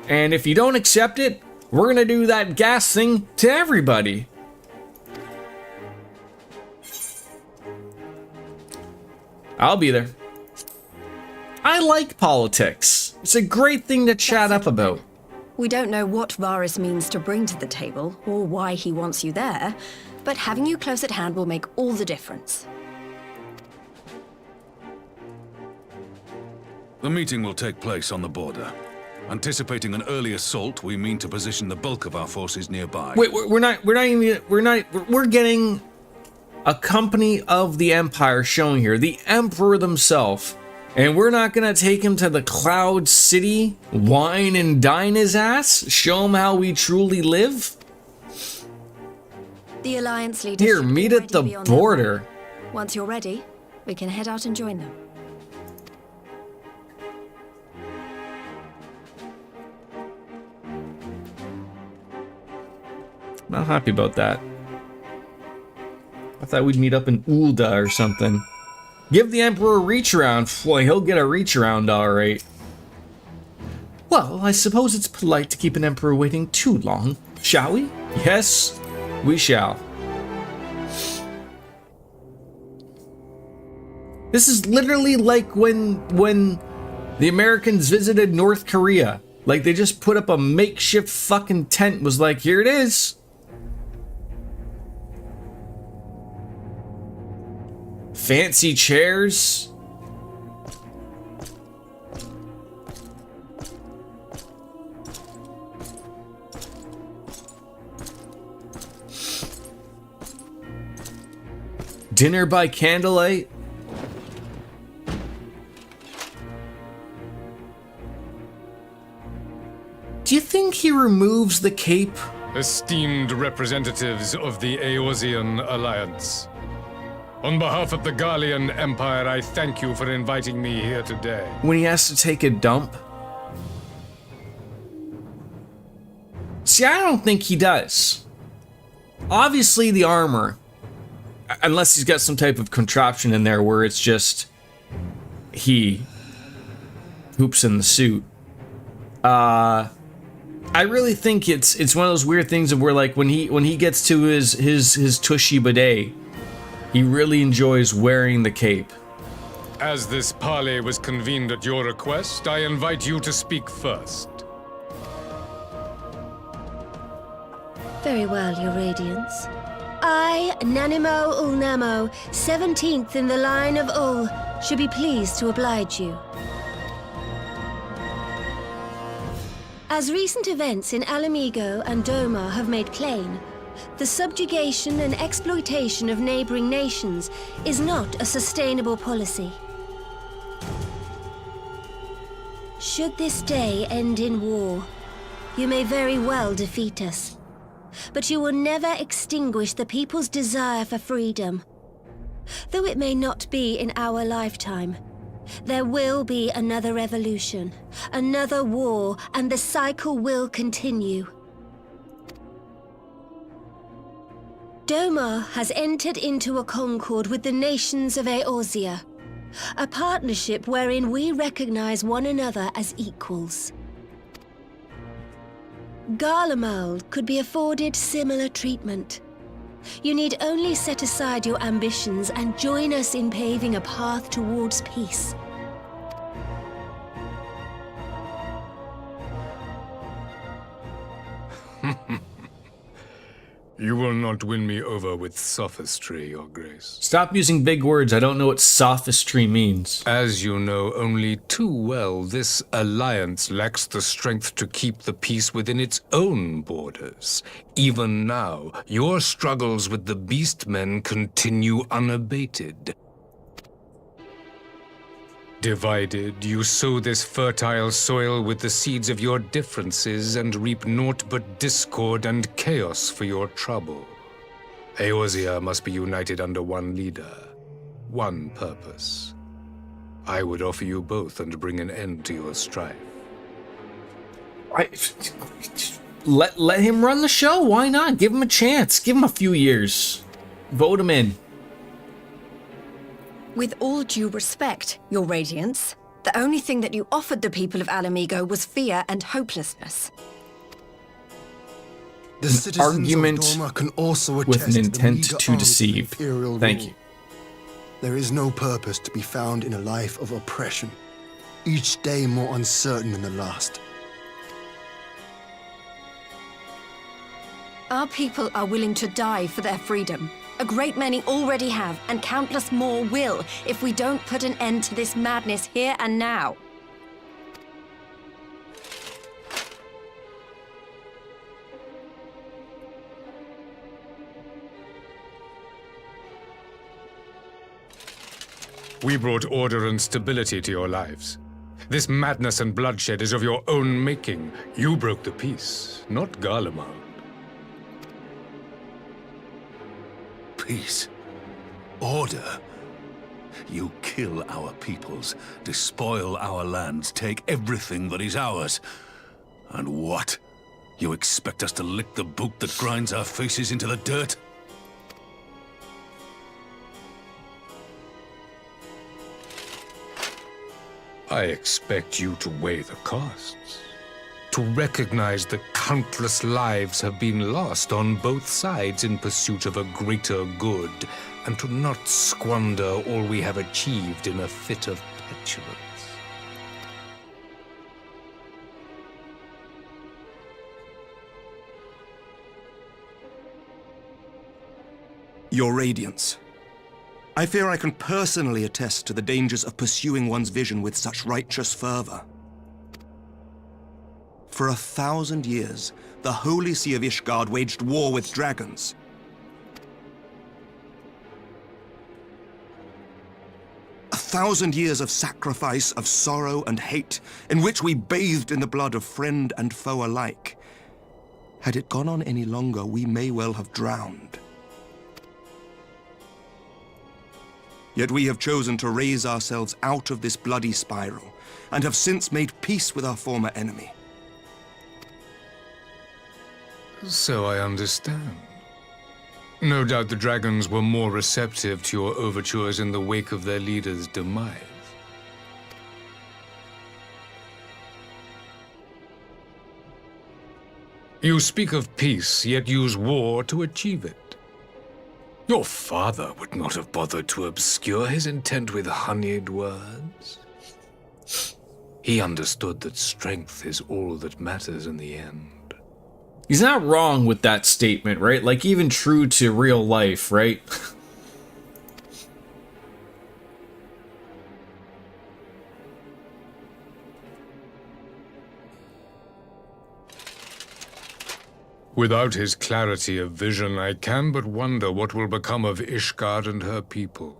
And if you don't accept it, we're going to do that gas thing to everybody. I'll be there. I like politics. It's a great thing to chat up about. We don't know what Varys means to bring to the table, or why he wants you there, but having you close at hand will make all the difference. The meeting will take place on the border. Anticipating an early assault, we mean to position the bulk of our forces nearby. Wait, we're getting a company of the Empire shown here, the Emperor himself, and we're not gonna take him to the Cloud City, wine and dine his ass, show him how we truly live? The Alliance leaders Here, should meet at already the be on their way. border. Once you're ready, we can head out and join them. Not happy about that. I thought we'd meet up in Ulda or something. Give the Emperor a reach around. Boy, he'll get a reach around, alright. Well, I suppose it's polite to keep an Emperor waiting too long. Shall we? Yes, we shall. This is literally like when the Americans visited North Korea. Like, they just put up a makeshift fucking tent, was like, here it is. Fancy chairs. Dinner by candlelight. Do you think he removes the cape? Esteemed representatives of the Eorzean Alliance, on behalf of the Gallian Empire, I thank you for inviting me here today. When he has to take a dump? See, I don't think he does. Obviously, the armor, unless he's got some type of contraption in there where it's just he hoops in the suit. I really think it's one of those weird things of where, like, when he gets to his tushy bidet, he really enjoys wearing the cape. As this parley was convened at your request, I invite you to speak first. Very well, Your Radiance. I, Nanimo Ulnamo, 17th in the line of Ul, should be pleased to oblige you. As recent events in Alamigo and Doma have made plain, the subjugation and exploitation of neighboring nations is not a sustainable policy. Should this day end in war, you may very well defeat us. But you will never extinguish the people's desire for freedom. Though it may not be in our lifetime, there will be another revolution, another war, and the cycle will continue. Doma has entered into a concord with the nations of Eorzea, a partnership wherein we recognize one another as equals. Garlemald could be afforded similar treatment. You need only set aside your ambitions and join us in paving a path towards peace. You will not win me over with sophistry, Your Grace. Stop using big words. I don't know what sophistry means. As you know only too well, this alliance lacks the strength to keep the peace within its own borders. Even now, your struggles with the Beastmen continue unabated. Divided, you sow this fertile soil with the seeds of your differences and reap naught but discord and chaos for your trouble. Eorzea must be united under one leader, one purpose. I would offer you both and bring an end to your strife. Let him run the show. Why not? Give him a chance. Give him a few years. Vote him in. With all due respect, Your Radiance, the only thing that you offered the people of Alamigo was fear and hopelessness. The citizens argument of Doma can also with attest an to the intent meager to arms of deceive. imperial Thank rule. you. There is no purpose to be found in a life of oppression, each day more uncertain than the last. Our people are willing to die for their freedom. A great many already have, and countless more will, if we don't put an end to this madness here and now. We brought order and stability to your lives. This madness and bloodshed is of your own making. You broke the peace, not Garlemald. Peace. Order. You kill our peoples, despoil our lands, take everything that is ours. And what? You expect us to lick the boot that grinds our faces into the dirt? I expect you to weigh the costs. To recognize that countless lives have been lost on both sides in pursuit of a greater good, and to not squander all we have achieved in a fit of petulance. Your Radiance. I fear I can personally attest to the dangers of pursuing one's vision with such righteous fervor. For 1,000 years, the Holy See of Ishgard waged war with dragons. A 1,000 years of sacrifice, of sorrow and hate, in which we bathed in the blood of friend and foe alike. Had it gone on any longer, we may well have drowned. Yet we have chosen to raise ourselves out of this bloody spiral, and have since made peace with our former enemy. So I understand. No doubt the dragons were more receptive to your overtures in the wake of their leader's demise. You speak of peace, yet use war to achieve it. Your father would not have bothered to obscure his intent with honeyed words. He understood that strength is all that matters in the end. He's not wrong with that statement, right? Like, even true to real life, right? Without his clarity of vision, I can but wonder what will become of Ishgard and her people.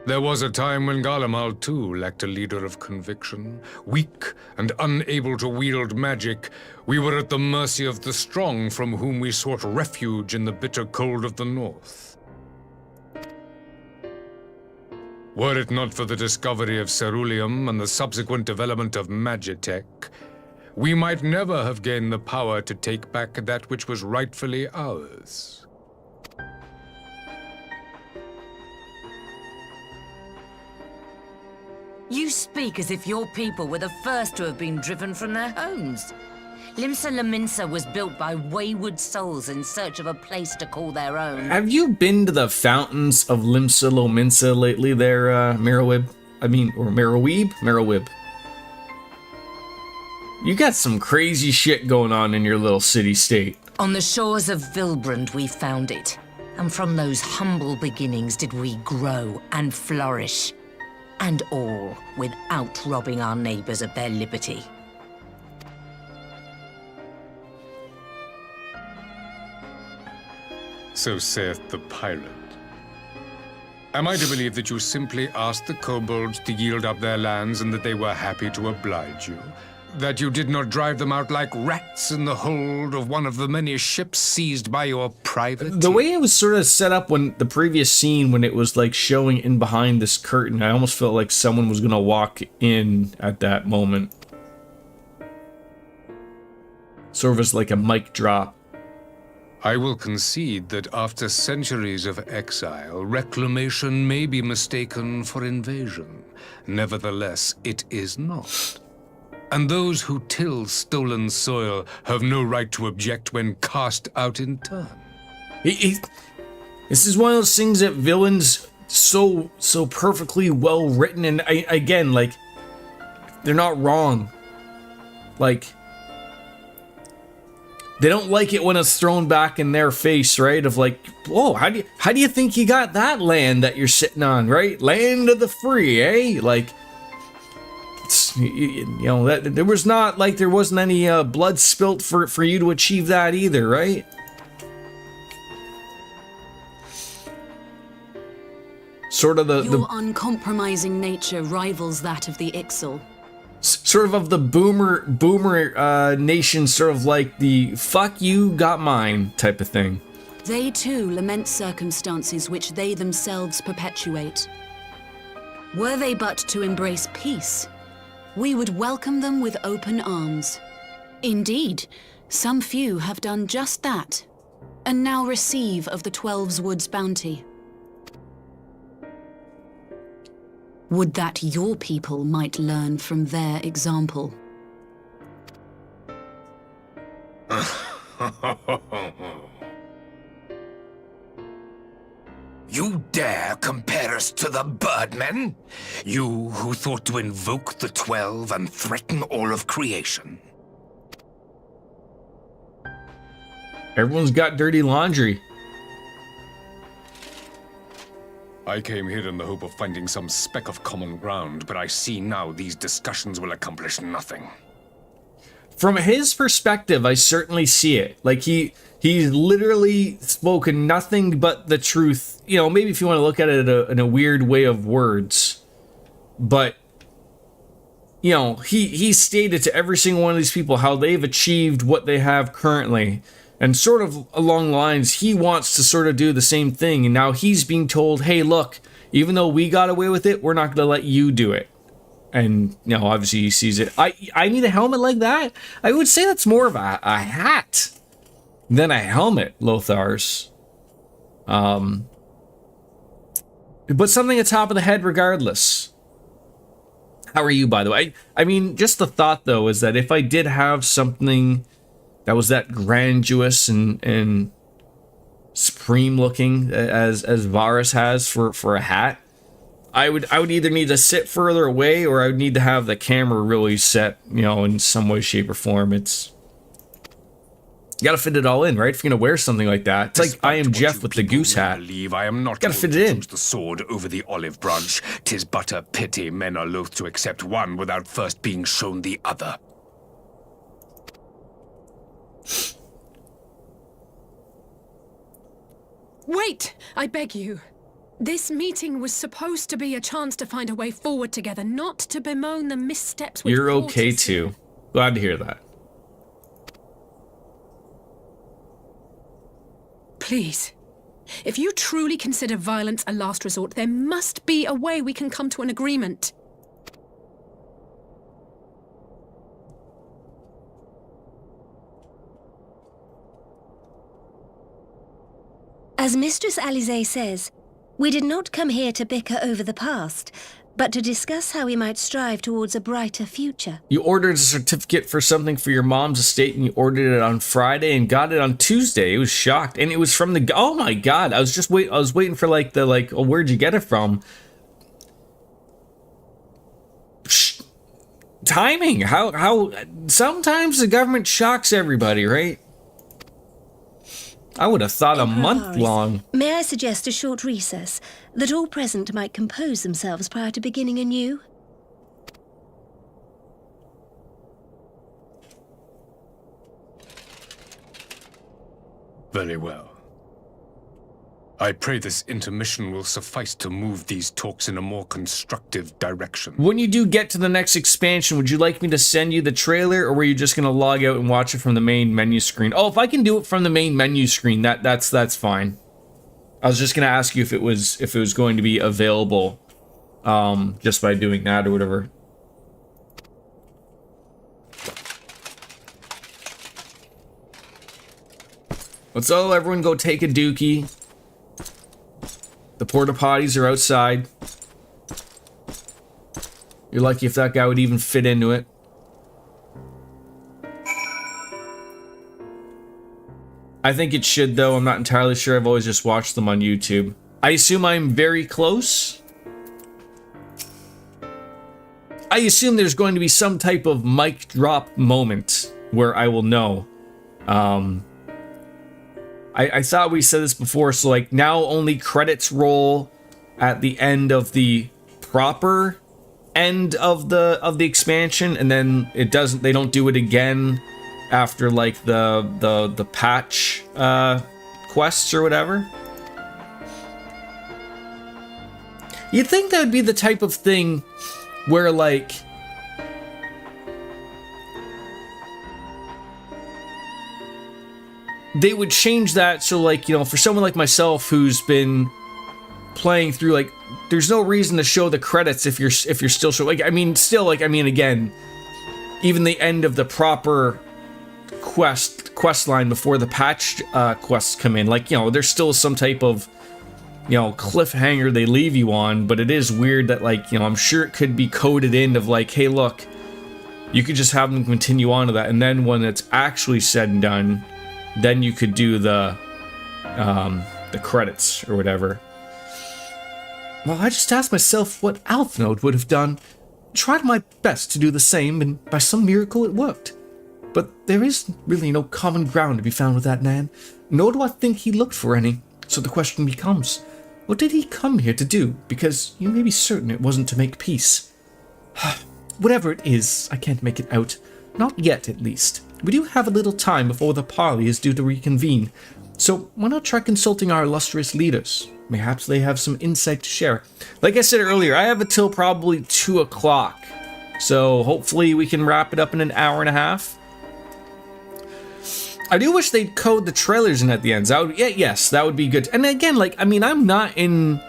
There was a time when Garlemald too lacked a leader of conviction. Weak and unable to wield magic, we were at the mercy of the strong, from whom we sought refuge in the bitter cold of the north. Were it not for the discovery of ceruleum and the subsequent development of magitech, we might never have gained the power to take back that which was rightfully ours. You speak as if your people were the first to have been driven from their homes. Limsa Lominsa was built by wayward souls in search of a place to call their own. Have you been to the fountains of Limsa Lominsa lately there, Marrowwib? Or Marrowweeb? Marrowwib. You got some crazy shit going on in your little city-state. On the shores of Vilbrand we found it. And from those humble beginnings did we grow and flourish. And all without robbing our neighbors of their liberty. So saith the pirate. Am I to believe that you simply asked the kobolds to yield up their lands and that they were happy to oblige you? That you did not drive them out like rats in the hold of one of the many ships seized by your private? The way it was sort of set up when the previous scene, when it was like showing in behind this curtain, I almost felt like someone was gonna walk in at that moment. Sort of as like a mic drop. I will concede that after centuries of exile, reclamation may be mistaken for invasion. Nevertheless, it is not. And those who till stolen soil have no right to object when cast out in turn. This is one of those things that villains so perfectly well written, and again, like, they're not wrong. Like, they don't like it when it's thrown back in their face, right? Of like, whoa, how do you think you got that land that you're sitting on, right? Land of the free, eh? Like, it's, you know, that there was not like there wasn't any blood spilt for you to achieve that either, right? sort of Your uncompromising nature rivals that of the Ixal. Sort of the boomer nation, sort of like the fuck you got mine type of thing. They too lament circumstances which they themselves perpetuate. Were they but to embrace peace, we would welcome them with open arms. Indeed, some few have done just that, and now receive of the 12's Wood's bounty. Would that your people might learn from their example. You dare compare us to the Birdmen? You who thought to invoke the 12 and threaten all of creation? Everyone's got dirty laundry. I came here in the hope of finding some speck of common ground, but I see now these discussions will accomplish nothing. From his perspective, I certainly see it. Like, he's literally spoken nothing but the truth. You know, maybe if you want to look at it in a weird way of words. But, you know, he stated to every single one of these people how they've achieved what they have currently. And sort of along the lines, he wants to sort of do the same thing. And now he's being told, hey, look, even though we got away with it, we're not going to let you do it. And, you know, obviously he sees it. I need a helmet like that? I would say that's more of a hat than a helmet, Lothar's. But something atop of the head regardless. How are you, by the way? I mean, just the thought, though, is that if I did have something that was that grandiose and supreme looking as Varus has for a hat, I would either need to sit further away or I would need to have the camera really set, you know, in some way, shape, or form. It's you gotta fit it all in, right? If you're gonna wear something like that, it's like I am Jeff with the goose hat. I am not gotta fit it in. The sword over the olive branch. 'Tis but a pity men are loath to accept one without first being shown the other. Wait! I beg you. This meeting was supposed to be a chance to find a way forward together, not to bemoan the missteps which You're brought okay us too. Glad to hear that. Please. If you truly consider violence a last resort, there must be a way we can come to an agreement. As Mistress Alize says, we did not come here to bicker over the past, but to discuss how we might strive towards a brighter future. You ordered a certificate for something for your mom's estate and you ordered it on Friday and got it on Tuesday. It was shocked. And it was from the... Oh my god. I was waiting for oh, where'd you get it from? Timing. How sometimes the government shocks everybody, right? I would have thought a month long. May I suggest a short recess, that all present might compose themselves prior to beginning anew? Very well. I pray this intermission will suffice to move these talks in a more constructive direction. When you do get to the next expansion, would you like me to send you the trailer, or were you just going to log out and watch it from the main menu screen? Oh, if I can do it from the main menu screen, that's fine. I was just going to ask you if it was going to be available just by doing that or whatever. Let's all everyone go take a dookie. The porta potties are outside. You're lucky if that guy would even fit into it. I think it should, though. I'm not entirely sure. I've always just watched them on YouTube. I assume I'm very close. I assume there's going to be some type of mic drop moment where I will know. I thought we said this before, so like now only credits roll at the end of the proper end of the expansion, and then they don't do it again after like the patch quests or whatever. You'd think that would be the type of thing where, like, they would change that so, like, you know, for someone like myself who's been playing through, like, there's no reason to show the credits if you're still showing, like, I mean, still, like, I mean, again, even the end of the proper quest line before the patch quests come in, like, you know, there's still some type of, you know, cliffhanger they leave you on, but it is weird that, like, you know, I'm sure it could be coded in of, like, hey, look, you could just have them continue on to that, and then when it's actually said and done, then you could do the credits or whatever. Well, I just asked myself what Alphnode would have done. Tried my best to do the same, and by some miracle it worked. But there is really no common ground to be found with that man, nor do I think he looked for any. So the question becomes, what did he come here to do? Because you may be certain it wasn't to make peace. Whatever it is, I can't make it out. Not yet, at least. We do have a little time before the parley is due to reconvene, so why not try consulting our illustrious leaders? Perhaps they have some insight to share. Like I said earlier, I have until probably 2 o'clock, so hopefully we can wrap it up in an hour and a half. I do wish they'd code the trailers in at the ends. Yes, that would be good. And again, like, I mean, I'm not in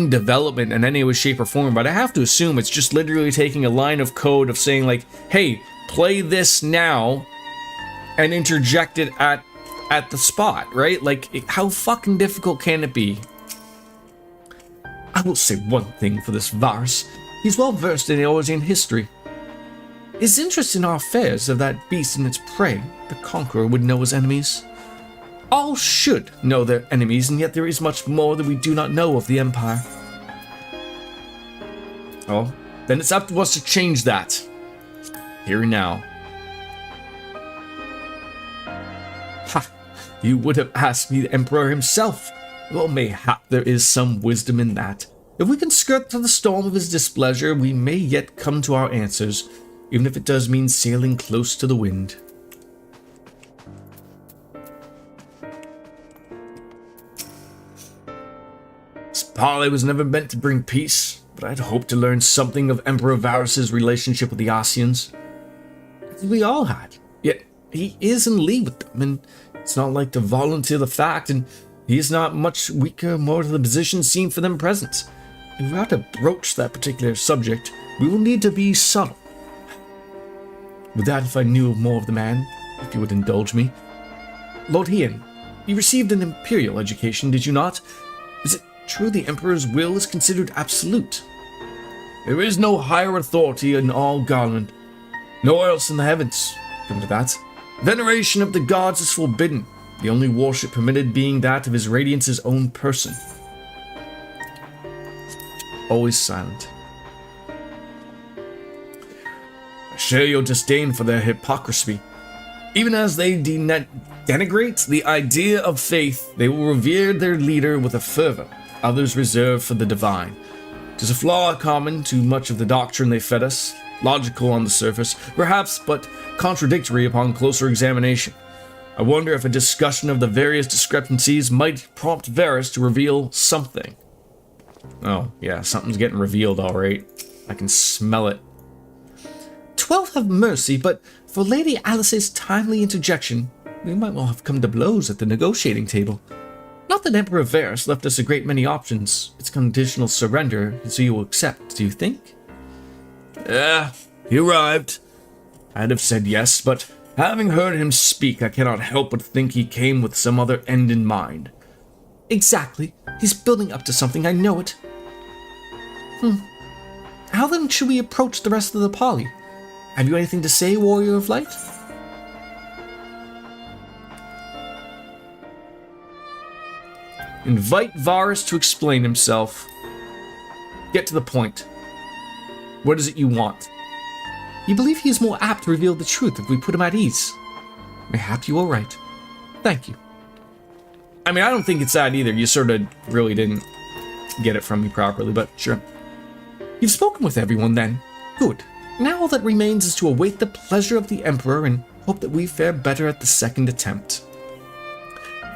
development in any way, shape, or form, but I have to assume it's just literally taking a line of code of saying, like, hey, play this now, and interject it at the spot, right? Like, how fucking difficult can it be? I will say one thing for this Varus. He's well versed in Eorzean history. His interest in our affairs of that beast and its prey, the Conqueror would know his enemies. All should know their enemies, and yet there is much more that we do not know of the Empire. Oh, then it's up to us to change that. Here and now. Ha! You would have asked me the Emperor himself. Well, mayhap there is some wisdom in that. If we can skirt through the storm of his displeasure, we may yet come to our answers, even if it does mean sailing close to the wind. This parley was never meant to bring peace, but I'd hoped to learn something of Emperor Varus's relationship with the Ascians. We all had, yet he is in league with them, and it's not like to volunteer the fact, and he is not much weaker, more to the position seen for them present. If we are to broach that particular subject, we will need to be subtle. With that, if I knew more of the man, if you would indulge me. Lord Hien, you received an imperial education, did you not? Is it true the Emperor's will is considered absolute? There is no higher authority in all Garland, nor else in the heavens. Come to that. Veneration of the gods is forbidden, the only worship permitted being that of His Radiance's own person. Always silent. I share your disdain for their hypocrisy. Even as they denigrate the idea of faith, they will revere their leader with a fervor others reserve for the divine. 'Tis a flaw common to much of the doctrine they fed us, logical on the surface, perhaps, but contradictory upon closer examination. I wonder if a discussion of the various discrepancies might prompt Varus to reveal something. Oh, yeah, something's getting revealed, all right. I can smell it. 12 have mercy, but for Lady Alice's timely interjection, we might well have come to blows at the negotiating table. Not that Emperor Varus left us a great many options. It's conditional surrender, so you will accept, do you think? He arrived. I'd have said yes, but having heard him speak, I cannot help but think he came with some other end in mind. Exactly. He's building up to something, I know it. How then should we approach the rest of the parley? Have you anything to say, Warrior of Light? Invite Varus to explain himself. Get to the point. What is it you want? You believe he is more apt to reveal the truth if we put him at ease. Mayhap you are right. Thank you. I mean, I don't think it's that either. You sort of really didn't get it from me properly, but sure. You've spoken with everyone then. Good. Now all that remains is to await the pleasure of the Emperor and hope that we fare better at the second attempt.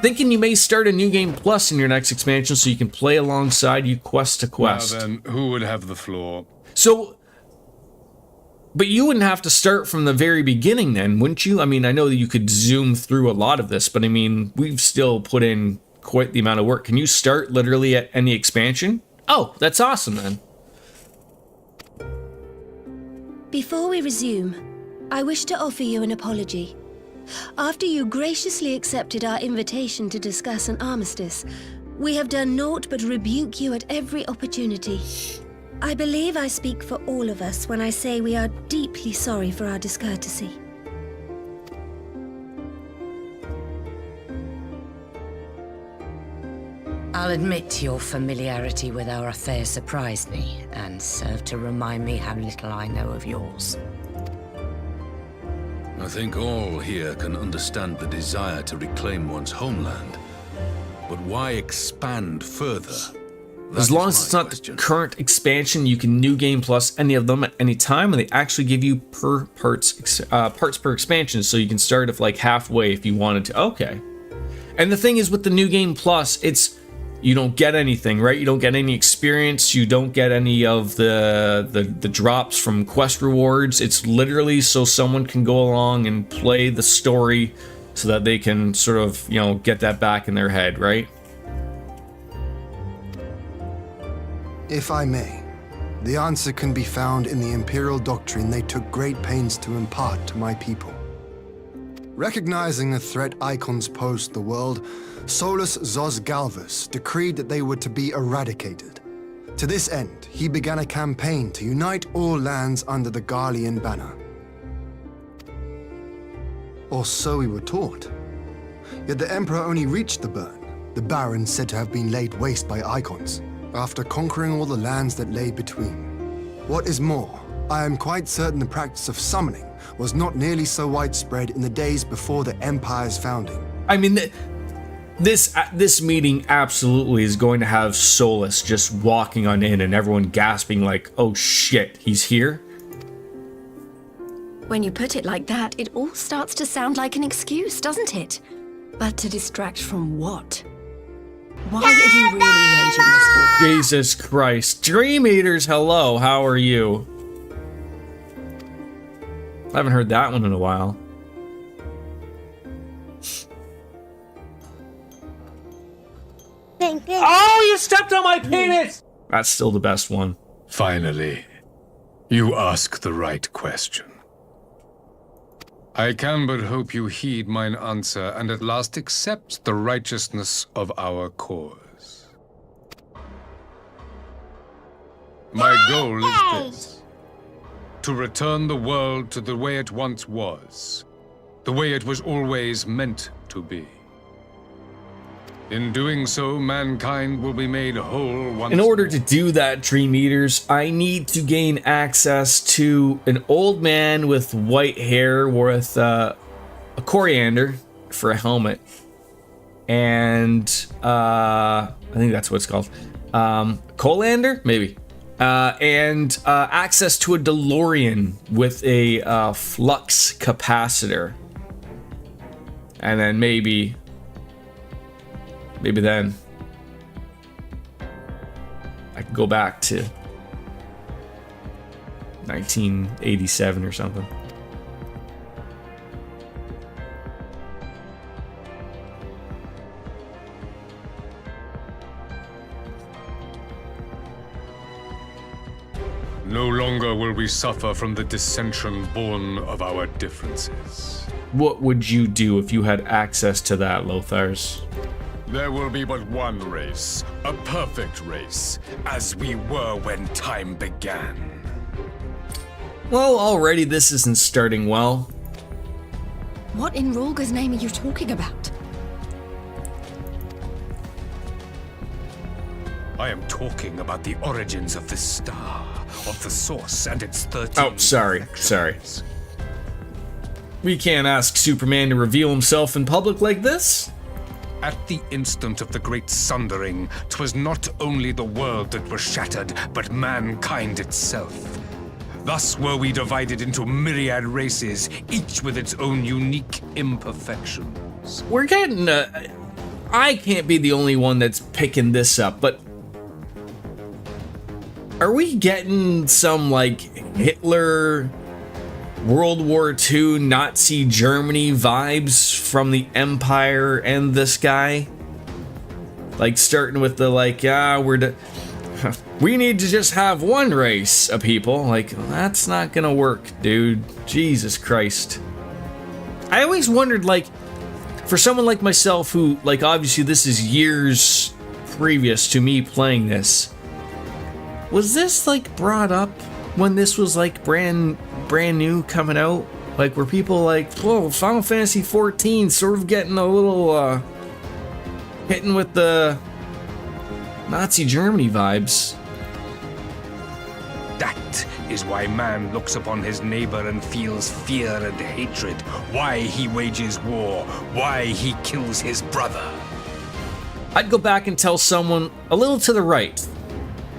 thinking you may start a New Game Plus in your next expansion so you can play alongside you quest to quest. Now then, who would have the floor? So, but you wouldn't have to start from the very beginning then, wouldn't you? I mean, I know that you could zoom through a lot of this, but I mean, we've still put in quite the amount of work. Can you start literally at any expansion? Oh, that's awesome then. Before we resume, I wish to offer you an apology. After you graciously accepted our invitation to discuss an armistice, we have done naught but rebuke you at every opportunity. I believe I speak for all of us when I say we are deeply sorry for our discourtesy. I'll admit your familiarity with our affair surprised me, and served to remind me how little I know of yours. I think all here can understand the desire to reclaim one's homeland. But why expand further? As long as it's not the current expansion, you can New Game Plus any of them at any time, and they actually give you parts per expansion, so you can start at like halfway if you wanted to. Okay. And the thing is with the New Game Plus, you don't get anything, right? You don't get any experience. You don't get any of the drops from quest rewards. It's literally so someone can go along and play the story so that they can sort of, get that back in their head, right? If I may, the answer can be found in the Imperial doctrine they took great pains to impart to my people. Recognizing the threat icons posed to the world, Solus Zos Galvus decreed that they were to be eradicated. To this end, he began a campaign to unite all lands under the Garlean banner. Or so we were taught. Yet the Emperor only reached the burn, the barrens said to have been laid waste by icons, after conquering all the lands that lay between. What is more, I am quite certain the practice of summoning was not nearly so widespread in the days before the Empire's founding. I mean, this meeting absolutely is going to have Solus just walking on in and everyone gasping like, oh shit, he's here? When you put it like that, it all starts to sound like an excuse, doesn't it? But to distract from what? Why are you really waging this war? Jesus Christ. Dream Eaters, hello, how are you? I haven't heard that one in a while. Oh, you stepped on my penis! That's still the best one. Finally, you ask the right question. I can but hope you heed mine answer and at last accept the righteousness of our cause. My goal is this: to return the world to the way it once was, the way it was always meant to be. In doing so, mankind will be made whole once. In order to do that, Dream Eaters, I need to gain access to an old man with white hair with a coriander for a helmet. And I think that's what it's called. Colander? Maybe. And access to a DeLorean with a flux capacitor. And then maybe then I can go back to 1987 or something. No longer will we suffer from the dissension born of our differences. What would you do if you had access to that, Lothars? There will be but one race, a perfect race, as we were when time began. Well, already this isn't starting well. What in Rulga's name are you talking about? I am talking about the origins of this star, of the source and its 13... Oh, sorry. We can't ask Superman to reveal himself in public like this. At the instant of the great sundering, 'twas not only the world that was shattered, but mankind itself. Thus were we divided into myriad races, each with its own unique imperfections. We're getting I can't be the only one that's picking this up, but are we getting some like Hitler, World War II, Nazi Germany vibes from the Empire and this guy? Like starting with the like, we need to just have one race of people. Like, that's not gonna work, dude. Jesus Christ. I always wondered, like, for someone like myself who, like, obviously this is years previous to me playing this, was this, like, brought up when this was, like, brand new coming out? Like, were people like, whoa, Final Fantasy XIV sort of getting a little, hitting with the Nazi Germany vibes? That is why man looks upon his neighbor and feels fear and hatred. Why he wages war. Why he kills his brother. I'd go back and tell someone a little to the right.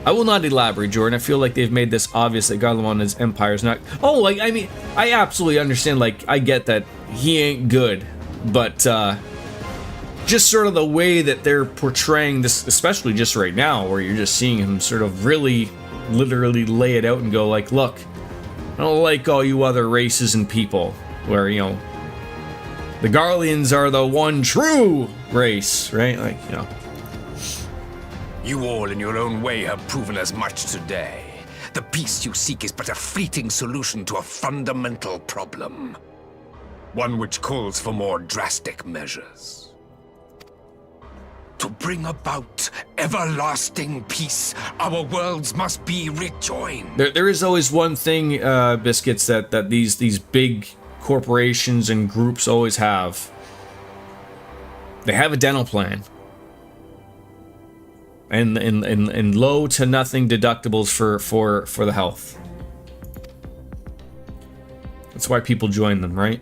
I will not elaborate, Jordan. I feel like they've made this obvious that Garlemald's empire is not... Oh, like, I mean, I absolutely understand, like, I get that he ain't good. But, just sort of the way that they're portraying this, especially just right now, where you're just seeing him sort of really, literally lay it out and go like, look, I don't like all you other races and people, where, you know, the Garleans are the one true race, right? Like, you know. You all in your own way have proven as much today. The peace you seek is but a fleeting solution to a fundamental problem. One which calls for more drastic measures. To bring about everlasting peace, our worlds must be rejoined. There is always one thing, Biscuits, that these big corporations and groups always have. They have a dental plan. And low to nothing deductibles for the health. That's why people join them, right?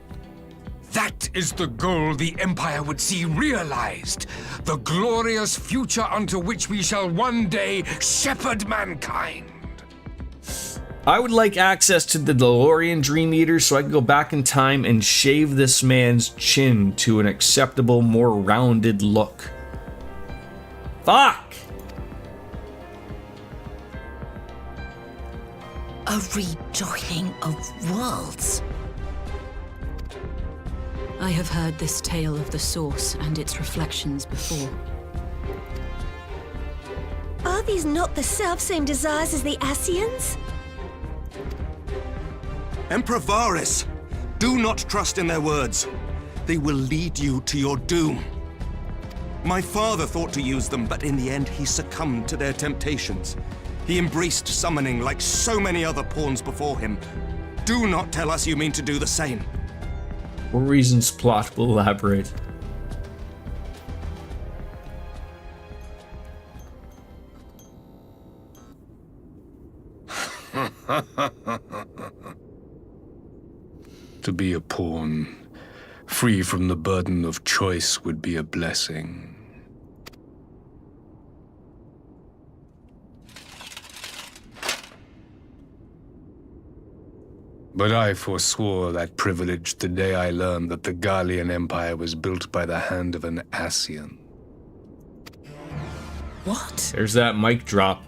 That is the goal the Empire would see realized. The glorious future unto which we shall one day shepherd mankind. I would like access to the DeLorean Dream Eater so I can go back in time and shave this man's chin to an acceptable, more rounded look. Fuck! A rejoining of worlds. I have heard this tale of the Source and its reflections before. Are these not the self-same desires as the Ascians? Emperor Varus, do not trust in their words. They will lead you to your doom. My father thought to use them, but in the end he succumbed to their temptations. He embraced summoning like so many other pawns before him. Do not tell us you mean to do the same. For reasons plot will elaborate. To be a pawn, free from the burden of choice, would be a blessing. But I forswore that privilege the day I learned that the Garlean Empire was built by the hand of an Ascian. What? There's that mic drop.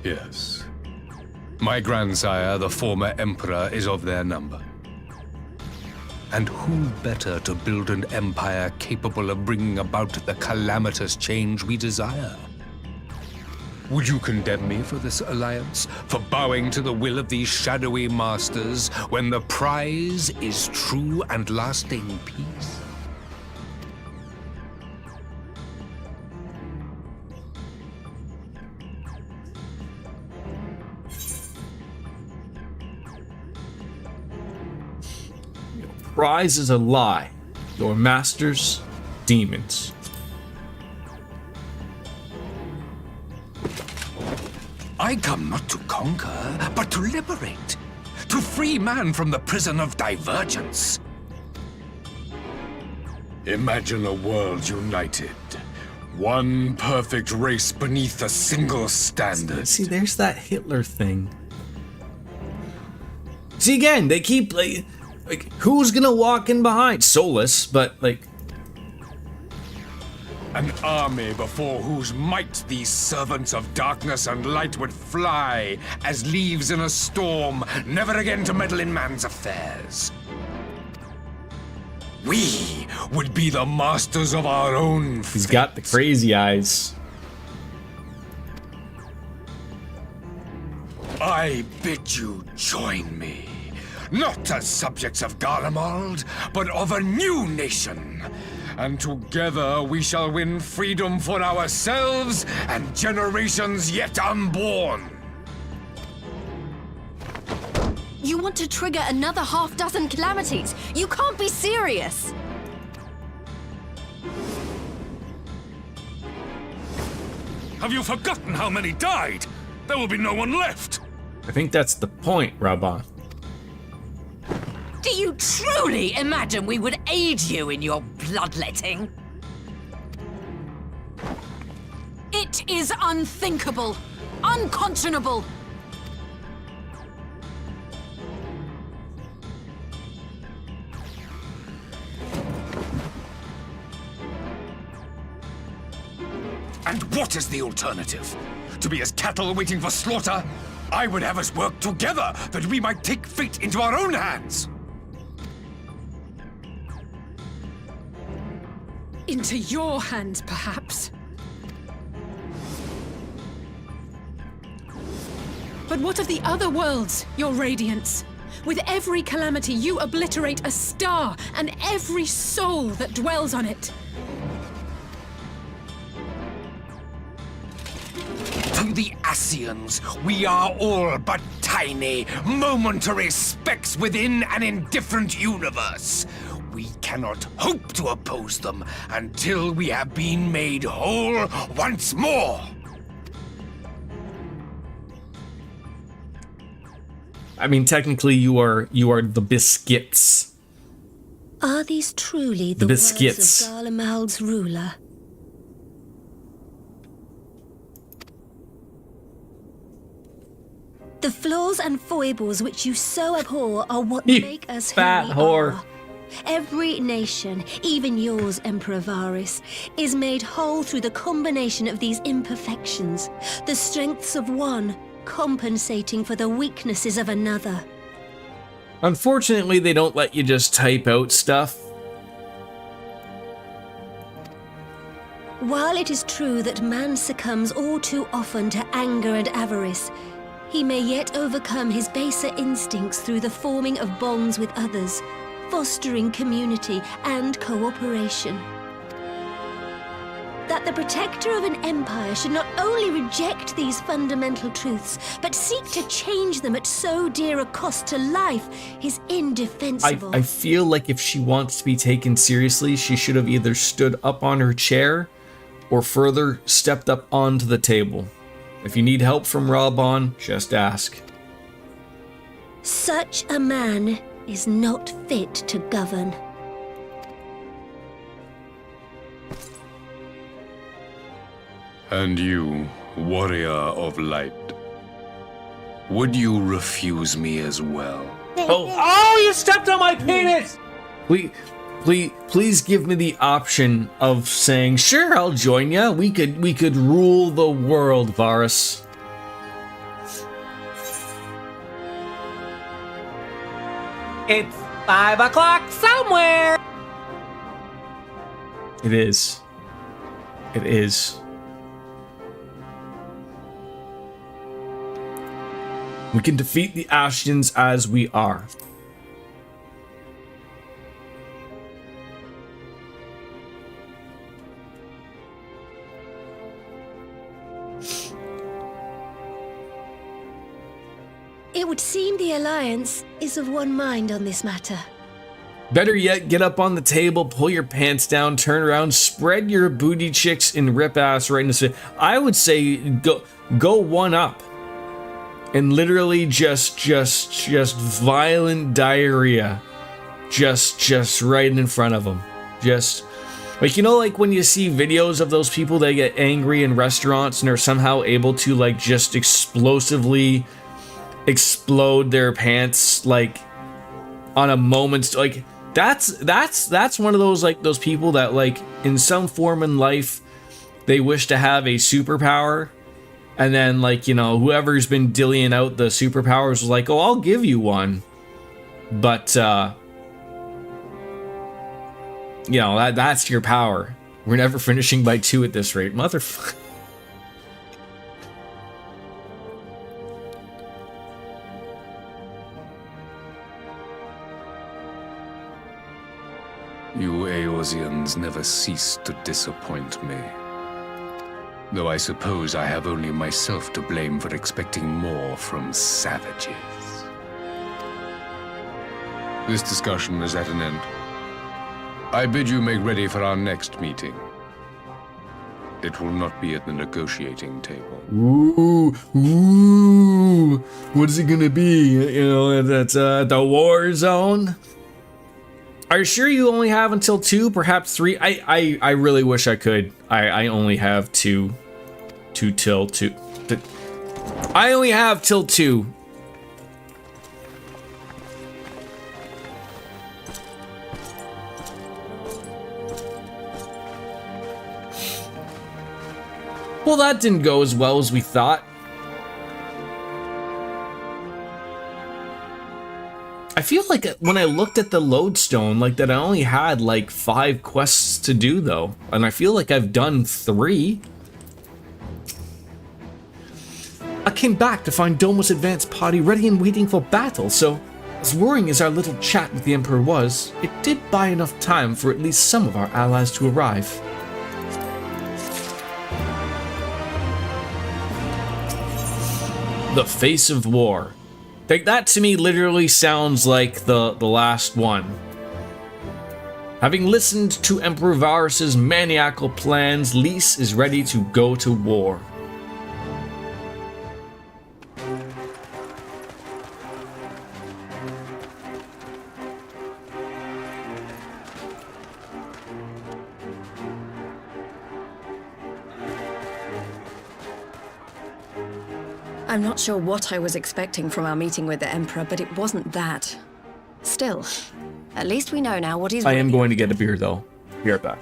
Yes. My grandsire, the former emperor, is of their number. And who better to build an empire capable of bringing about the calamitous change we desire? Would you condemn me for this alliance? For bowing to the will of these shadowy masters, when the prize is true and lasting peace? Prize is a lie. Your masters, demons. I come not to conquer, but to liberate. To free man from the prison of divergence. Imagine a world united. One perfect race beneath a single standard. See, there's that Hitler thing. See, again, they keep, like who's gonna walk in behind? Soulless, but, like... An army before whose might these servants of darkness and light would fly as leaves in a storm, never again to meddle in man's affairs. We would be the masters of our own fate. He's got the crazy eyes. I bid you join me, not as subjects of Garlemald, but of a new nation. And together we shall win freedom for ourselves and generations yet unborn. You want to trigger another half-dozen calamities? You can't be serious! Have you forgotten how many died? There will be no one left. I think that's the point, Rabban. Do you truly imagine we would aid you in your bloodletting? It is unthinkable, unconscionable. And what is the alternative? To be as cattle waiting for slaughter? I would have us work together that we might take fate into our own hands. Into your hands, perhaps. But what of the other worlds, your radiance? With every calamity, you obliterate a star and every soul that dwells on it. To the Ascians, we are all but tiny, momentary specks within an indifferent universe. We cannot hope to oppose them until we have been made whole once more. I mean, technically, you are the biscuits. Are these truly the biscuits words of Garlemald's ruler? The flaws and foibles which you so abhor are what You make us fat who we whore. are. Every nation, even yours, Emperor Varys, is made whole through the combination of these imperfections, the strengths of one compensating for the weaknesses of another. Unfortunately, they don't let you just type out stuff. While it is true that man succumbs all too often to anger and avarice, he may yet overcome his baser instincts through the forming of bonds with others, fostering community and cooperation. That the protector of an empire should not only reject these fundamental truths, but seek to change them at so dear a cost to life is indefensible. I feel like if she wants to be taken seriously, she should have either stood up on her chair or further stepped up onto the table. If you need help from Rabban, just ask. Such a man is not fit to govern. And you, warrior of light, would you refuse me as well? Oh, you stepped on my penis! Please give me the option of saying, sure, I'll join ya. We could rule the world, Varys. It's 5 o'clock somewhere! It is. It is. We can defeat the Ascians as we are. It would seem the Alliance is of one mind on this matter. Better yet, get up on the table, pull your pants down, turn around, spread your booty cheeks, and rip ass right in the face. I would say go one up. And literally just violent diarrhea. Just right in front of them. Just like, you know, like when you see videos of those people that get angry in restaurants and are somehow able to like just explosively explode their pants like on a moment's like that's one of those like those people that like in some form in life they wish to have a superpower, and then like, you know, whoever's been dillying out the superpowers was like, oh, I'll give you one, but you know, that's your power. We're never finishing by 2 at this rate, motherfucker. You Eorzeans never cease to disappoint me. Though I suppose I have only myself to blame for expecting more from savages. This discussion is at an end. I bid you make ready for our next meeting. It will not be at the negotiating table. Ooh, what is it gonna be? You know, that's the war zone. Are you sure you only have until 2, perhaps 3? I really wish I could. I only have 2 till 2. I only have till 2. Well, that didn't go as well as we thought. I feel like when I looked at the lodestone, like that I only had like 5 quests to do though. And I feel like I've done 3. I came back to find Doma's advanced party ready and waiting for battle, so as worrying as our little chat with the Emperor was, it did buy enough time for at least some of our allies to arrive. The face of war. Like, that to me literally sounds like the last one. Having listened to Emperor Varus's maniacal plans, Lys is ready to go to war. I'm not sure what I was expecting from our meeting with the Emperor, but it wasn't that. Still, at least we know now what he's... I am going to get a beer though. Be right back.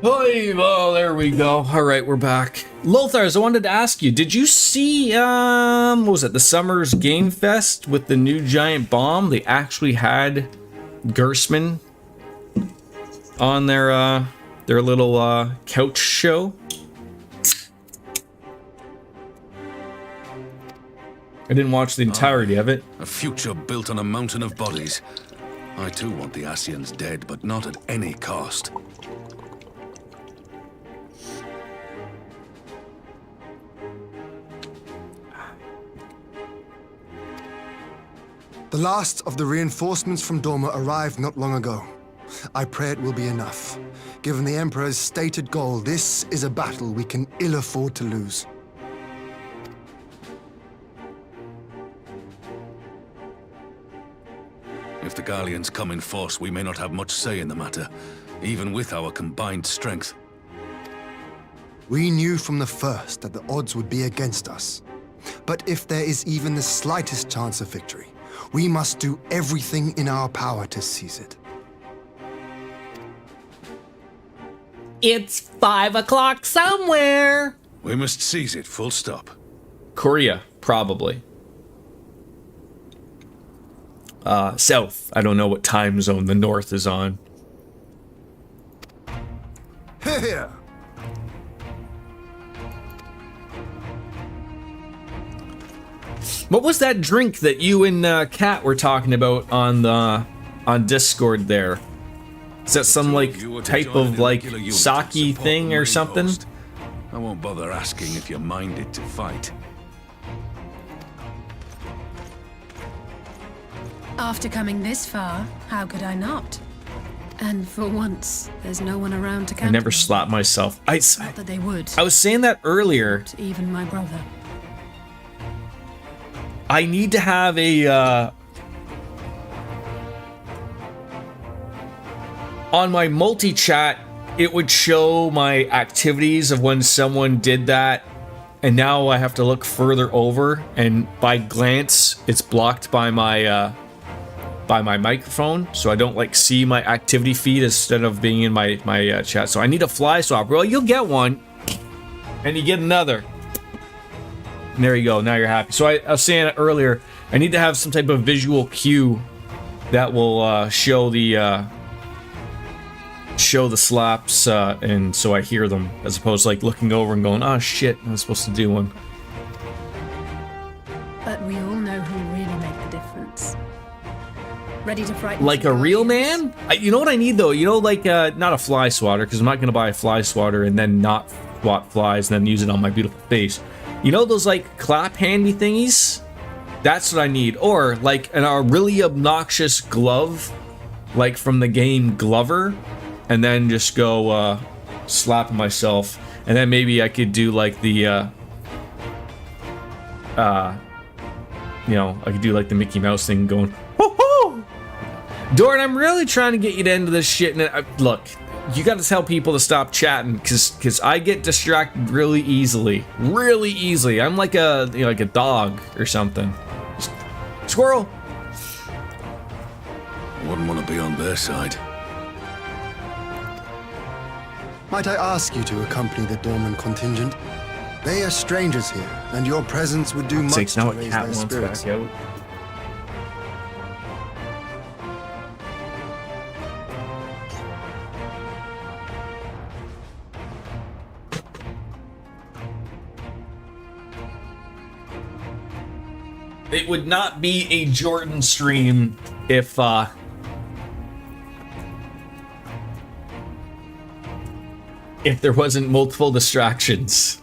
Hey, well, there we go. All right, we're back. Lothars, I wanted to ask you, did you see, what was it, the Summer's Game Fest with the new giant bomb? They actually had Gersman on their little, couch show. I didn't watch the entirety of it. A future built on a mountain of bodies. I too want the Ascians dead, but not at any cost. The last of the reinforcements from Doma arrived not long ago. I pray it will be enough. Given the Emperor's stated goal, this is a battle we can ill afford to lose. If the Gallians come in force, we may not have much say in the matter, even with our combined strength. We knew from the first that the odds would be against us. But if there is even the slightest chance of victory, We must do everything in our power to seize it. It's 5 o'clock somewhere. We must seize it, full stop. Korea, probably. South. I don't know what time zone the north is on. Here! What was that drink that you and Kat were talking about on Discord there? Is that some like type of like sake thing or something? I won't bother asking if you're minded to fight. After coming this far, how could I not? And for once, there's no one around to I count. never slapped myself. Not that they would. I was saying that earlier. Not even my brother. I need to have a on my multi-chat, it would show my activities of when someone did that, and now I have to look further over, and by glance, it's blocked by my microphone, so I don't like see my activity feed instead of being in my chat. So I need a fly swap. Well, you'll get one, and you get another. And there you go. Now you're happy. So I was saying earlier, I need to have some type of visual cue that will show the slaps, and so I hear them, as opposed to like looking over and going, "Oh shit, I was supposed to do one." But we all know who really make the difference. Ready to frighten Like a real man? You know what I need though? You know, like not a fly swatter, because I'm not gonna buy a fly swatter and then not swat flies and then use it on my beautiful face. You know those like clap handy thingies? That's what I need. Or like a really obnoxious glove, like from the game Glover, and then just go slap myself. And then maybe I could do like the you know, I could do like the Mickey Mouse thing going, woohoo! Doran, I'm really trying to get you to end this shit. And look, you got to tell people to stop chatting, because I get distracted really easily. Really easily. I'm like a, you know, like a dog or something. Just, squirrel! I wouldn't want to be on their side. Might I ask you to accompany the Dorman contingent? They are strangers here, and your presence would do much to raise their spirits. Back out. It would not be a Jordan stream if there wasn't multiple distractions.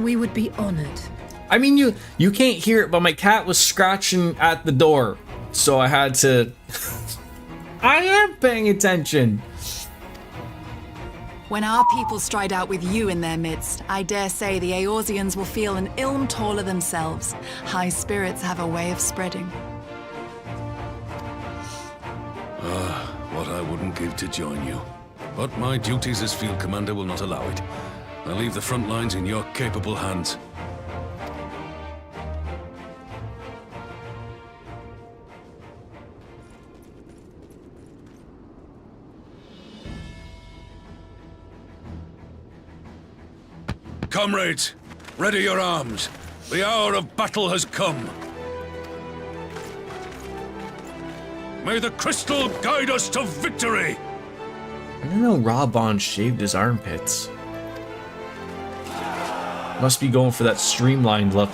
We would be honored. I mean, you can't hear it, but my cat was scratching at the door, so I had to. I am paying attention. When our people stride out with you in their midst, I dare say the Eorzeans will feel an ilm taller themselves. High spirits have a way of spreading. What I wouldn't give to join you. But my duties as field commander will not allow it. I leave the front lines in your capable hands. Comrades, ready your arms. The hour of battle has come. May the crystal guide us to victory! I didn't know Rob Bond shaved his armpits. Must be going for that streamlined look.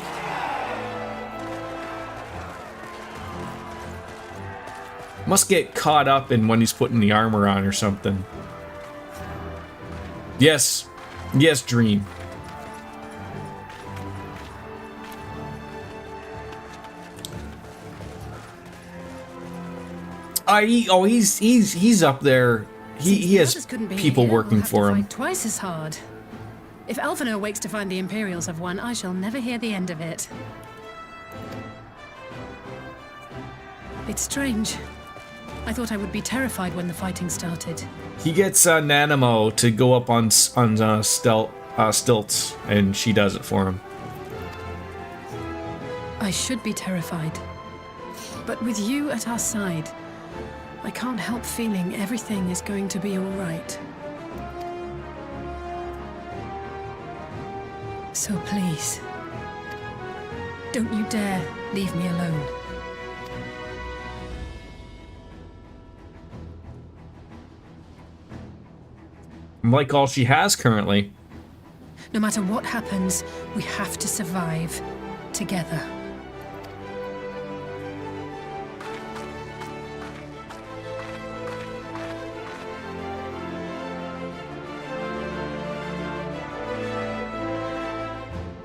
Must get caught up in when he's putting the armor on or something. Yes. Yes, Dream. He's up there. He has people working for him. Twice as hard. If Alphinaud wakes to find the Imperials have won, I shall never hear the end of it. It's strange. I thought I would be terrified when the fighting started. He gets Nanamo to go up on stealth stilts, and she does it for him. I should be terrified. But with you at our side, I can't help feeling everything is going to be all right. So please, don't you dare leave me alone. Like all she has currently. No matter what happens, we have to survive together.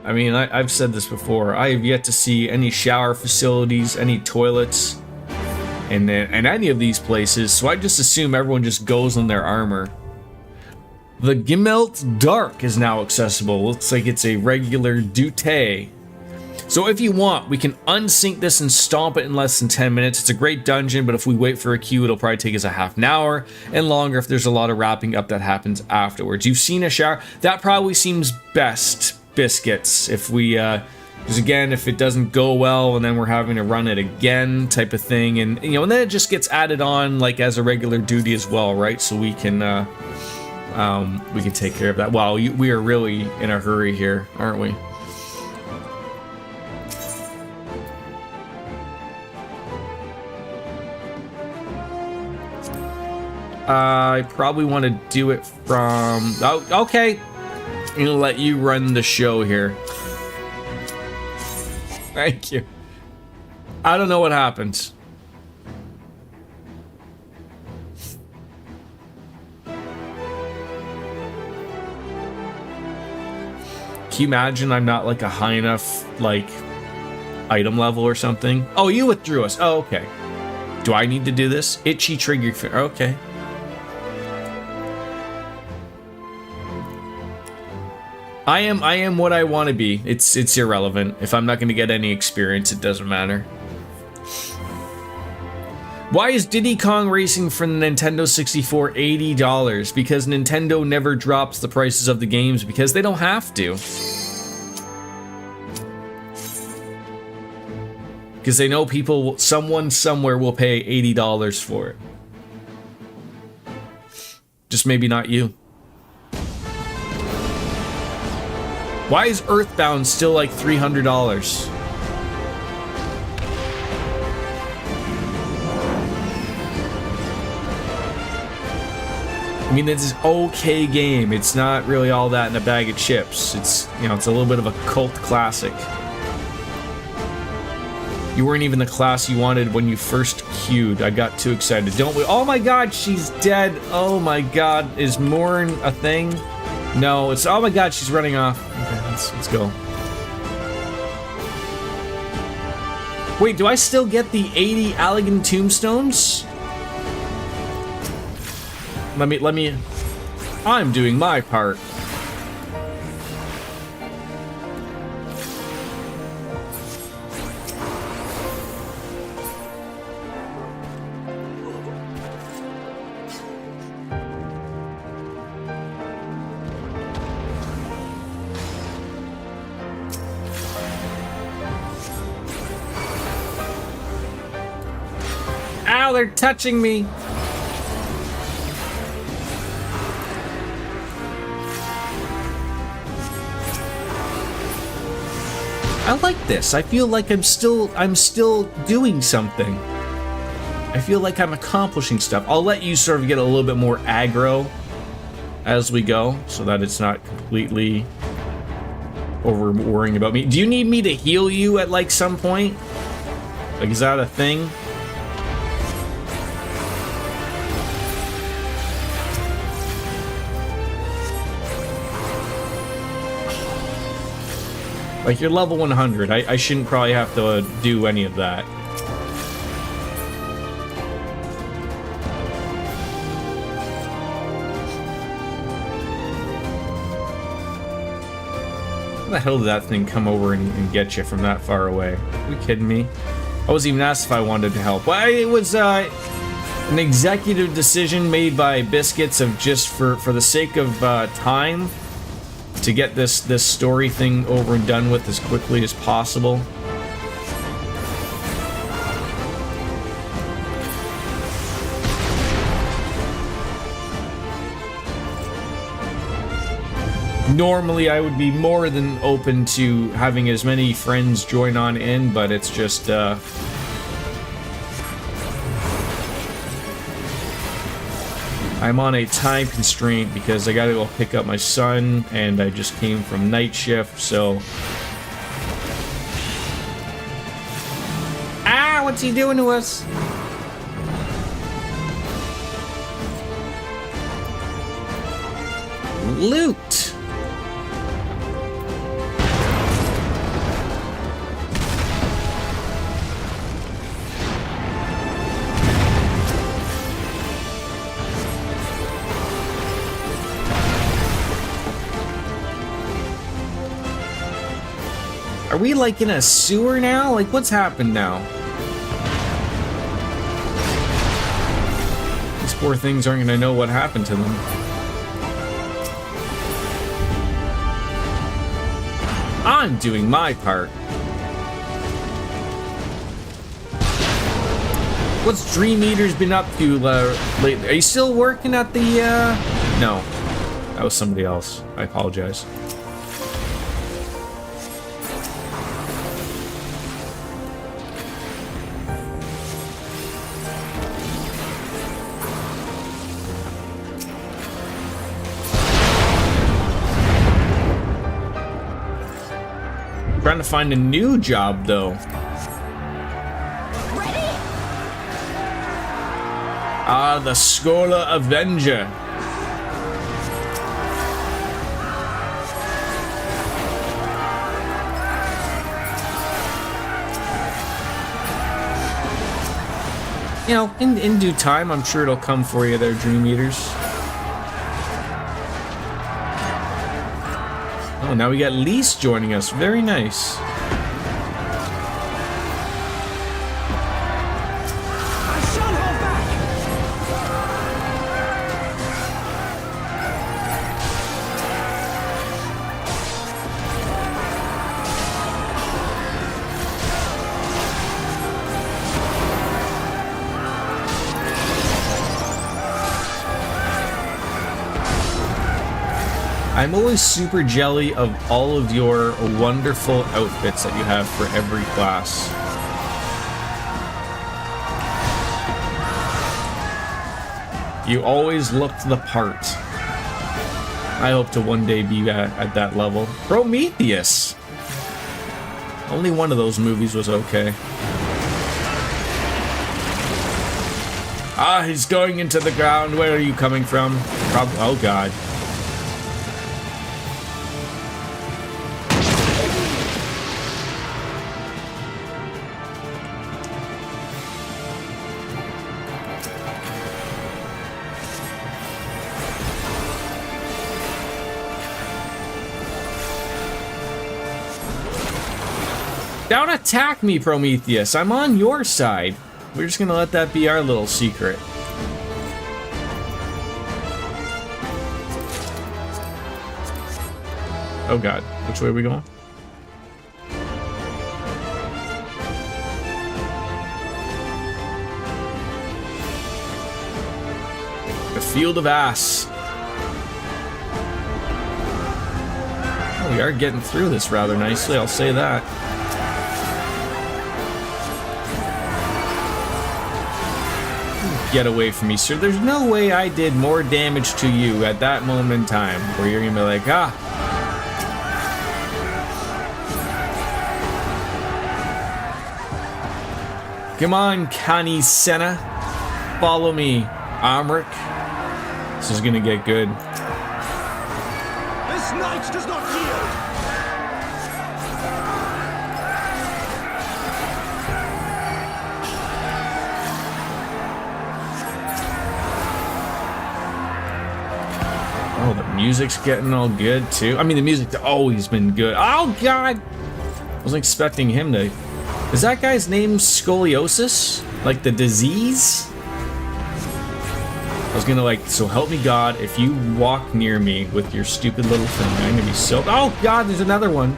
I mean, I've said this before. I have yet to see any shower facilities, any toilets, in any of these places, so I just assume everyone just goes in their armor. The Gemelt Dark is now accessible. Looks like it's a regular Dute. So if you want, we can unsync this and stomp it in less than 10 minutes. It's a great dungeon, but if we wait for a queue, it'll probably take us a half an hour, and longer if there's a lot of wrapping up that happens afterwards. You've seen a shower. That probably seems best, Biscuits, if we, because again, if it doesn't go well and then we're having to run it again type of thing, and, you know, and then it just gets added on, like, as a regular duty as well, right? So we can take care of that. Wow, we are really in a hurry here, aren't we? I probably want to do it from... Oh, okay. I'm gonna let you run the show here. Thank you. I don't know what happens. Can you imagine I'm not like a high enough, like, item level or something? Oh, you withdrew us. Oh, okay. Do I need to do this? Itchy trigger. Okay. I am what I want to be. It's irrelevant. If I'm not going to get any experience, it doesn't matter. Why is Diddy Kong Racing for the Nintendo 64 $80? Because Nintendo never drops the prices of the games because they don't have to. Because they know people, someone somewhere will pay $80 for it. Just maybe not you. Why is Earthbound still like $300? I mean, it's an okay game. It's not really all that in a bag of chips. It's, you know, it's a little bit of a cult classic. You weren't even the class you wanted when you first queued. I got too excited. Don't we? Oh my god, she's dead. Oh my god, is Morn a thing? No, it's, oh my god, she's running off. Okay, let's go. Wait, do I still get the 80 Allegan tombstones? Let me, I'm doing my part. Ow, they're touching me. I like this. I feel like I'm still doing something. I feel like I'm accomplishing stuff. I'll let you sort of get a little bit more aggro as we go, so that it's not completely over worrying about me. Do you need me to heal you at like some point? Like, is that a thing? Like, you're level 100. I shouldn't probably have to do any of that. How the hell did that thing come over and get you from that far away? Are you kidding me? I wasn't even asked if I wanted to help. Well, it was an executive decision made by Biscuits of just for the sake of time. to get this story thing over and done with as quickly as possible. Normally, I would be more than open to having as many friends join on in, but it's just, I'm on a time constraint because I gotta go pick up my son, and I just came from night shift, so... Ah, what's he doing to us? Loot! Are we like in a sewer now? Like what's happened now? These poor things aren't gonna know what happened to them. I'm doing my part. What's Dream Eater's been up to lately? Are you still working at the, No. That was somebody else. I apologize. Trying to find a new job, though. Ah, the Scholar Avenger. You know, in due time, I'm sure it'll come for you there, Dream Eaters. Oh, now we got Lise joining us. Very nice. I'm always super jelly of all of your wonderful outfits that you have for every class. You always look the part. I hope to one day be at that level. Prometheus! Only one of those movies was okay. Ah, he's going into the ground. Where are you coming from? Oh god. Don't attack me, Prometheus. I'm on your side. We're just gonna let that be our little secret. Oh god, which way are we going? The Field of Ass. Oh, we are getting through this rather nicely, I'll say that. Get away from me, sir. There's no way I did more damage to you at that moment in time where you're gonna be like, ah. Come on, Connie Senna. Follow me, Amric. This is gonna get good. This knight does not yield! Oh, the music's getting all good, too. I mean, the music's always been good. Oh, God! I wasn't expecting him to... Is that guy's name Scoliosis? Like the disease? I was gonna like, so help me God, if you walk near me with your stupid little thing, I'm gonna be so... Oh God, there's another one.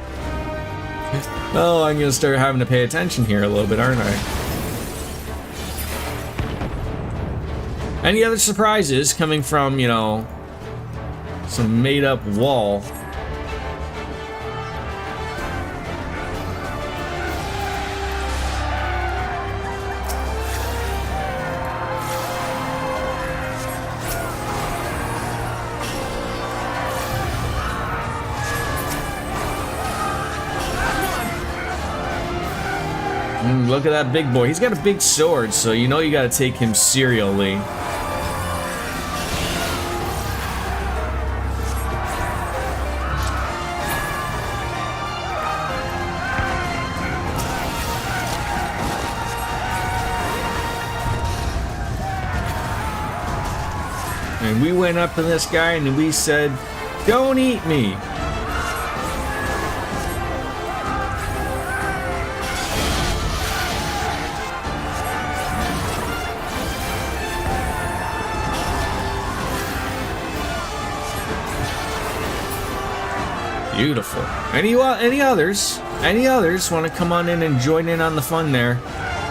Oh, I'm gonna start having to pay attention here a little bit, aren't I? Any other surprises coming from, you know, some made-up wall? Look at that big boy. He's got a big sword, so you know you gotta take him serially. And we went up to this guy and we said, "Don't eat me." Beautiful. Any others? Any others want to come on in and join in on the fun there?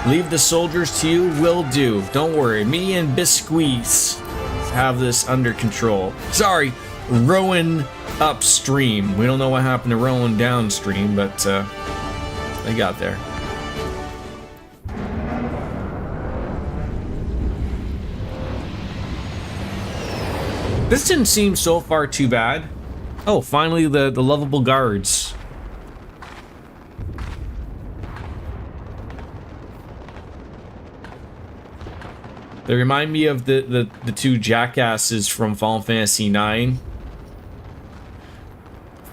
Leave the soldiers to you. Will do. Don't worry. Me and Biscuits have this under control. Sorry, Rowan upstream. We don't know what happened to Rowan downstream, but they got there. This didn't seem so far too bad. Oh, finally the lovable guards. They remind me of the two jackasses from Final Fantasy IX.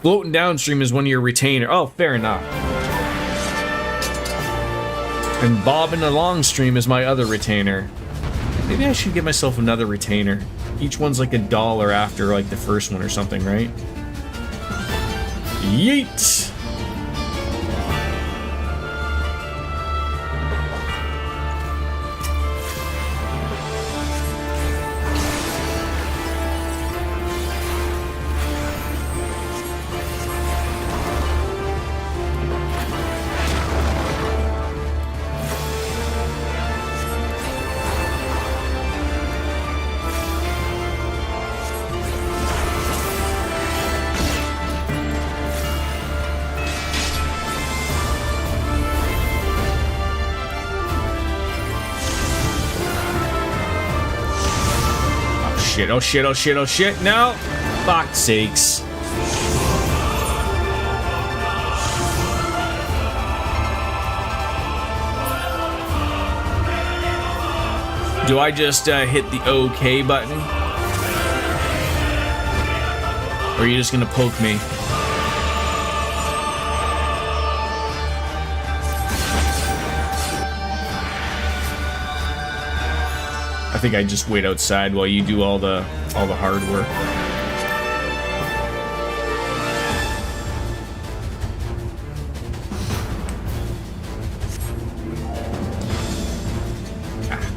Floating downstream is one of your retainer. Oh, fair enough. And bobbing alongstream is my other retainer. Maybe I should get myself another retainer. Each one's like $1 after like the first one or something, right? Yeet! Oh shit, oh shit, oh shit, no! Fuck's sakes. Do I just hit the OK button? Or are you just gonna poke me? I think I just wait outside while you do all the hard work.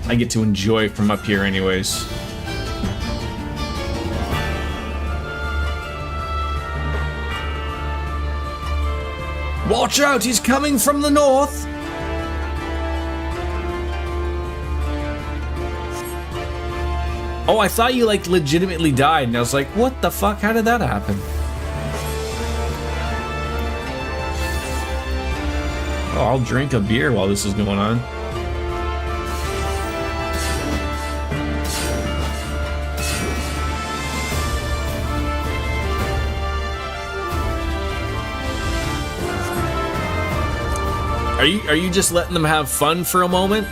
I get to enjoy from up here anyways. Watch out, he's coming from the north! Oh, I thought you, like, legitimately died, and I was like, what the fuck? How did that happen? Oh, I'll drink a beer while this is going on. Are you just letting them have fun for a moment?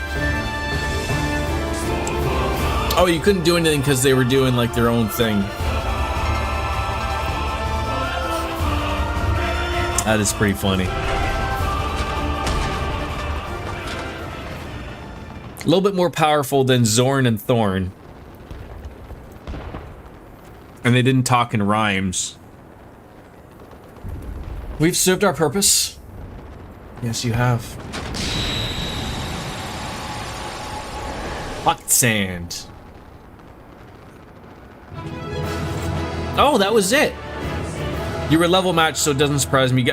Oh, you couldn't do anything because they were doing like their own thing. That is pretty funny. A little bit more powerful than Zorn and Thorn. And they didn't talk in rhymes. We've served our purpose. Yes, you have. Hot sand. Oh, that was it. You were level matched, so it doesn't surprise me.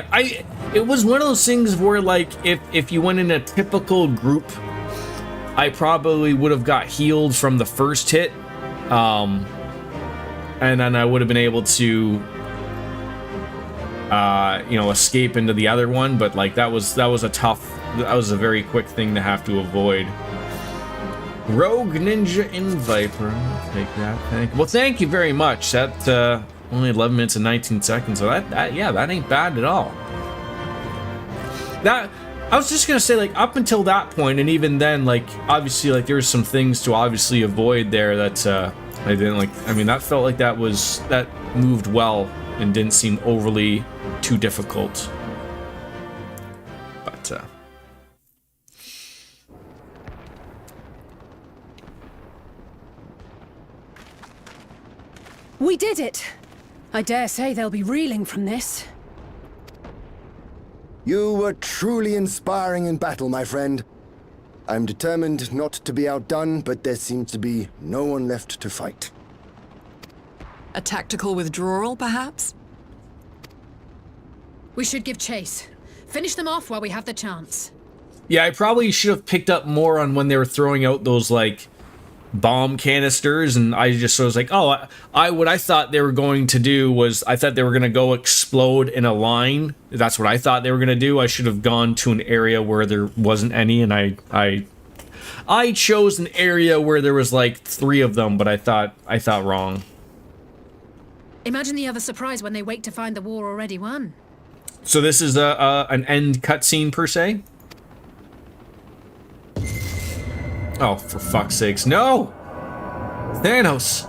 It was one of those things where, like, if you went in a typical group, I probably would have got healed from the first hit, and then I would have been able to, you know, escape into the other one. But like that was a very quick thing to have to avoid. Rogue Ninja and Viper, take that. Thank you very much. That only 11 minutes and 19 seconds. So that ain't bad at all. That, I was just gonna say, like, up until that point, and even then, like, obviously, like, there was some things to obviously avoid there that I didn't like. I mean, that felt like that moved well and didn't seem overly too difficult. But we did it! I dare say they'll be reeling from this. You were truly inspiring in battle, my friend. I'm determined not to be outdone, but there seems to be no one left to fight. A tactical withdrawal, perhaps? We should give chase. Finish them off while we have the chance. yeah, I probably should have picked up more on when they were throwing out those, like, bomb canisters, and I just was like, oh, what I thought they were going to do was, I thought they were going to go explode in a line. That's what I thought they were going to do. I should have gone to an area where there wasn't any, and I chose an area where there was like 3 of them, but I thought wrong. Imagine the other surprise when they wake to find the war already won. So this is an end cutscene per se? Oh, for fuck's sakes, no! Thanos!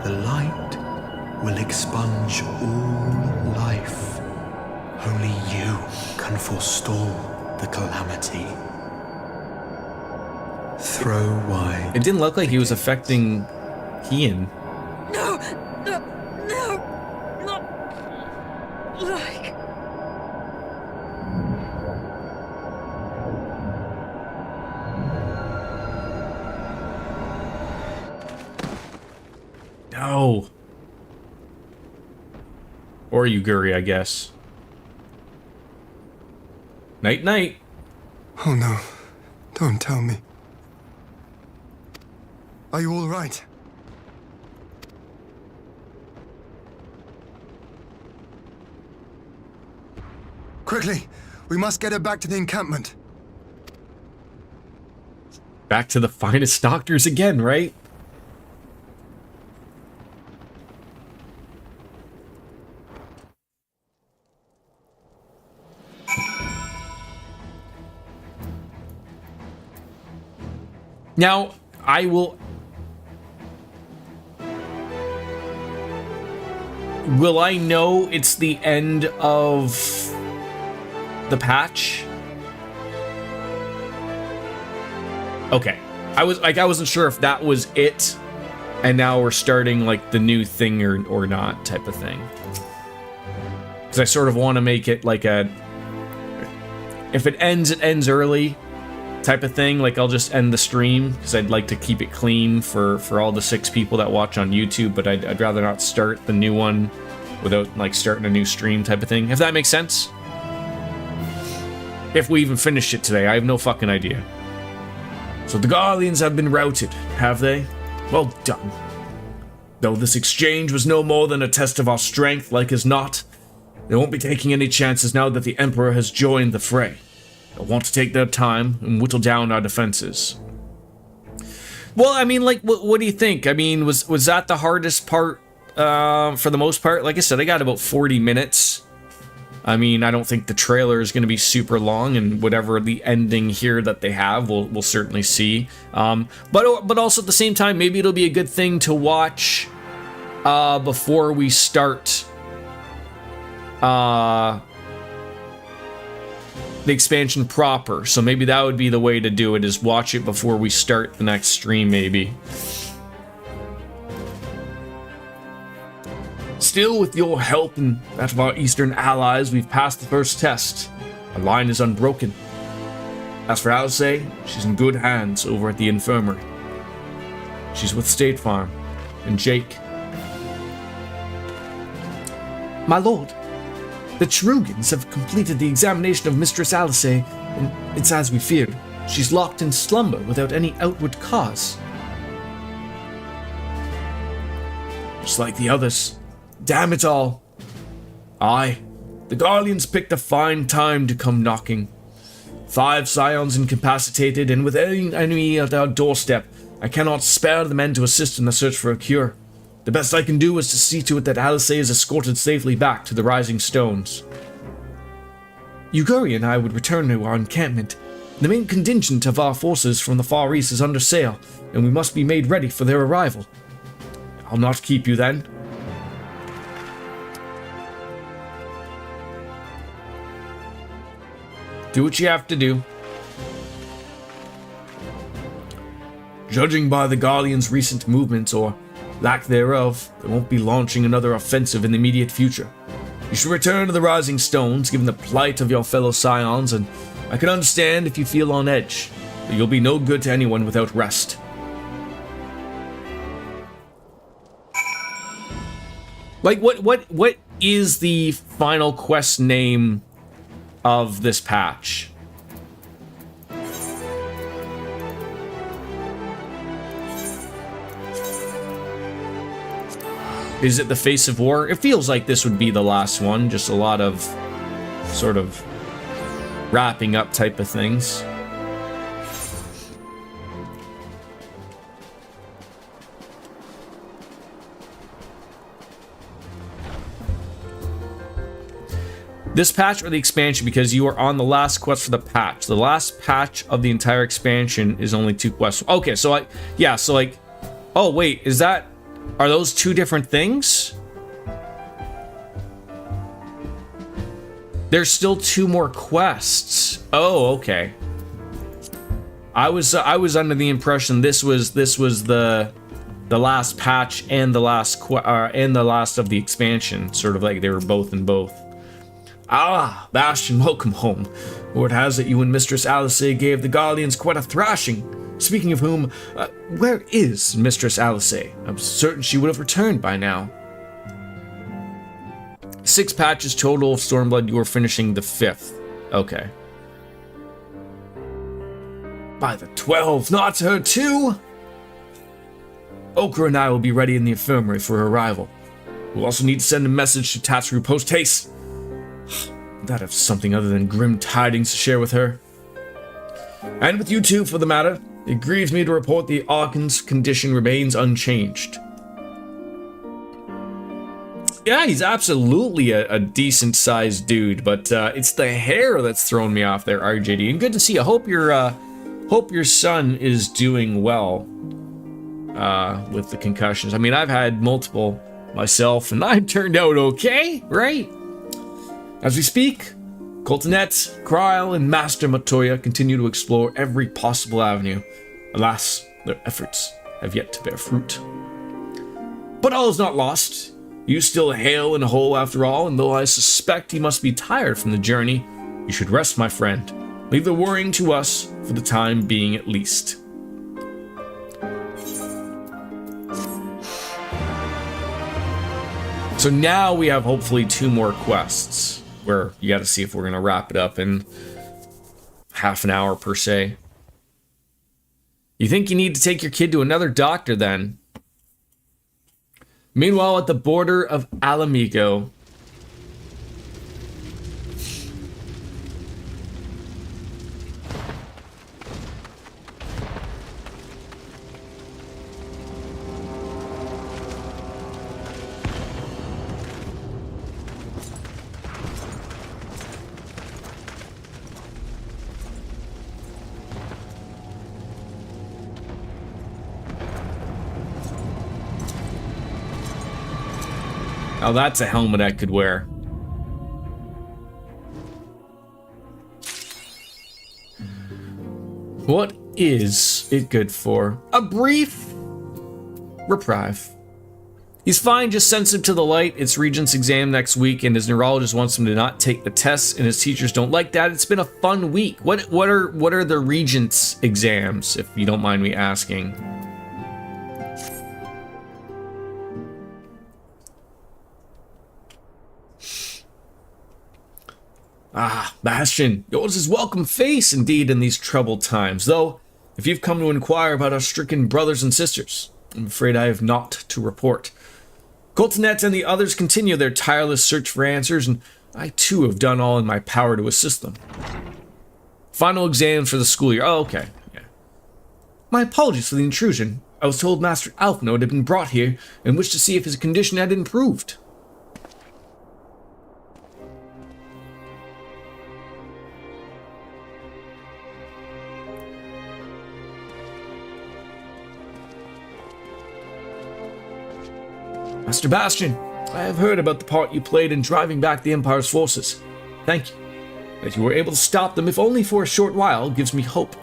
The light will expunge all life. Only you can forestall the calamity. Throw wide. It didn't look like he was affecting Ian. No! Not like... No. Or Yuguri, I guess. Night night. Oh no. Don't tell me. Are you all right? Quickly! We must get her back to the encampment. Back to the finest doctors again, right? Now, will I know it's the end of the patch? Okay. I wasn't sure if that was it, and now we're starting like the new thing or not type of thing. Because I sort of want to make it like if it ends early type of thing. Like, I'll just end the stream because I'd like to keep it clean for all the 6 people that watch on YouTube, but I'd rather not start the new one without like starting a new stream type of thing, if that makes sense. If we even finish it today, I have no fucking idea. So the Guardians have been routed, have they? Well done. Though this exchange was no more than a test of our strength, like as not, they won't be taking any chances now that the Emperor has joined the fray. They'll want to take their time and whittle down our defenses. Well, I mean, like, what do you think? I mean, was that the hardest part for the most part? Like I said, I got about 40 minutes. I mean, I don't think the trailer is going to be super long, and whatever the ending here that they have, we'll certainly see. But also at the same time, maybe it'll be a good thing to watch before we start the expansion proper. So maybe that would be the way to do it, is watch it before we start the next stream, maybe. Still, with your help and that of our Eastern allies, we've passed the first test. Our line is unbroken. As for Alcé, she's in good hands over at the infirmary. She's with State Farm and Jake. My lord, the Cherugans have completed the examination of Mistress Alice, and it's as we feared. She's locked in slumber without any outward cause. Just like the others. Damn it all. Aye, the Guardians picked a fine time to come knocking. 5 scions incapacitated, and with any enemy at our doorstep, I cannot spare the men to assist in the search for a cure. The best I can do is to see to it that Alice is escorted safely back to the Rising Stones. Yuguri and I would return to our encampment. The main contingent of our forces from the Far East is under sail, and we must be made ready for their arrival. I'll not keep you then. Do what you have to do. Judging by the Guardians' recent movements, or lack thereof, they won't be launching another offensive in the immediate future. You should return to the Rising Stones, given the plight of your fellow scions, and I can understand if you feel on edge, but you'll be no good to anyone without rest. Like, what is the final quest name of this patch? Is it the Face of War? It feels like this would be the last one, just a lot of sort of wrapping up type of things. This patch or the expansion, because you are on the last quest for the patch. The last patch of the entire expansion is only 2 quests. Okay, so oh wait, are those 2 different things? There's still 2 more quests. Oh, okay. I was under the impression this was the last patch and the last of the expansion, sort of like they were both in both. Ah, Bastion, welcome home. Word has it you and Mistress Alice gave the Guardians quite a thrashing. Speaking of whom, where is Mistress Alice? I'm certain she would have returned by now. 6 patches total of Storrmblood. You are finishing the 5th. Okay. By the 12th, not her too! Okra and I will be ready in the infirmary for her arrival. We'll also need to send a message to Tatsuru post-haste. That have something other than grim tidings to share with her. And with you too, for the matter. It grieves me to report the Archon's condition remains unchanged. Yeah, he's absolutely a decent-sized dude, but it's the hair that's throwing me off there, RJD. And good to see you. Hope your son is doing well with the concussions. I mean, I've had multiple myself, and I've turned out okay, right? As we speak, Coltonette, Kryl, and Master Matoya continue to explore every possible avenue. Alas, their efforts have yet to bear fruit. But all is not lost. You still hail and whole after all, and though I suspect you must be tired from the journey, you should rest, my friend. Leave the worrying to us, for the time being at least. So now we have hopefully 2 more quests, where you gotta see if we're gonna wrap it up in half an hour per se. You think you need to take your kid to another doctor then? Meanwhile, at the border of Alamigo, oh, that's a helmet I could wear. What is it good for? A brief reprieve. He's fine, just sensitive to the light. It's Regent's exam next week, and his neurologist wants him to not take the tests, and his teachers don't like that. It's been a fun week. What are the Regent's exams, if you don't mind me asking? Ah, Bastion, yours is welcome face indeed in these troubled times, though if you've come to inquire about our stricken brothers and sisters, I'm afraid I have naught to report. Coltonet and the others continue their tireless search for answers, and I too have done all in my power to assist them. Final exams for the school year. Oh, okay. Yeah. My apologies for the intrusion. I was told Master Alfnode had been brought here and wished to see if his condition had improved. Master Bastion, I have heard about the part you played in driving back the Empire's forces. Thank you. That you were able to stop them, if only for a short while, gives me hope.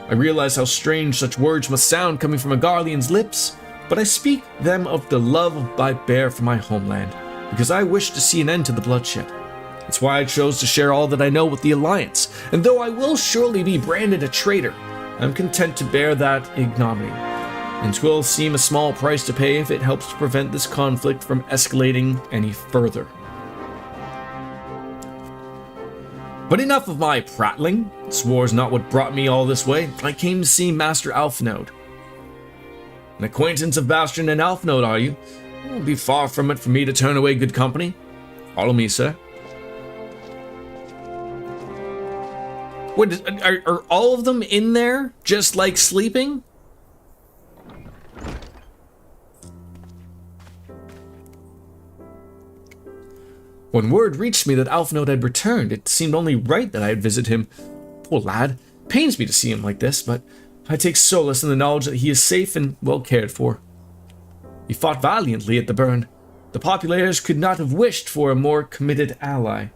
I realize how strange such words must sound coming from a Garlean's lips, but I speak them of the love I bear for my homeland, because I wish to see an end to the bloodshed. It's why I chose to share all that I know with the Alliance, and though I will surely be branded a traitor, I'm content to bear that ignominy. And 'twill seem a small price to pay if it helps to prevent this conflict from escalating any further. But enough of my prattling. This war's not what brought me all this way. I came to see Master Alfnode. An acquaintance of Bastion and Alfnode, are you? It won't be far from it for me to turn away good company. Follow me, sir. What, are all of them in there just like sleeping? When word reached me that Alfnode had returned, it seemed only right that I had visit him. Poor lad, pains me to see him like this, but I take solace in the knowledge that he is safe and well cared for. He fought valiantly at the burn. The Populares could not have wished for a more committed ally.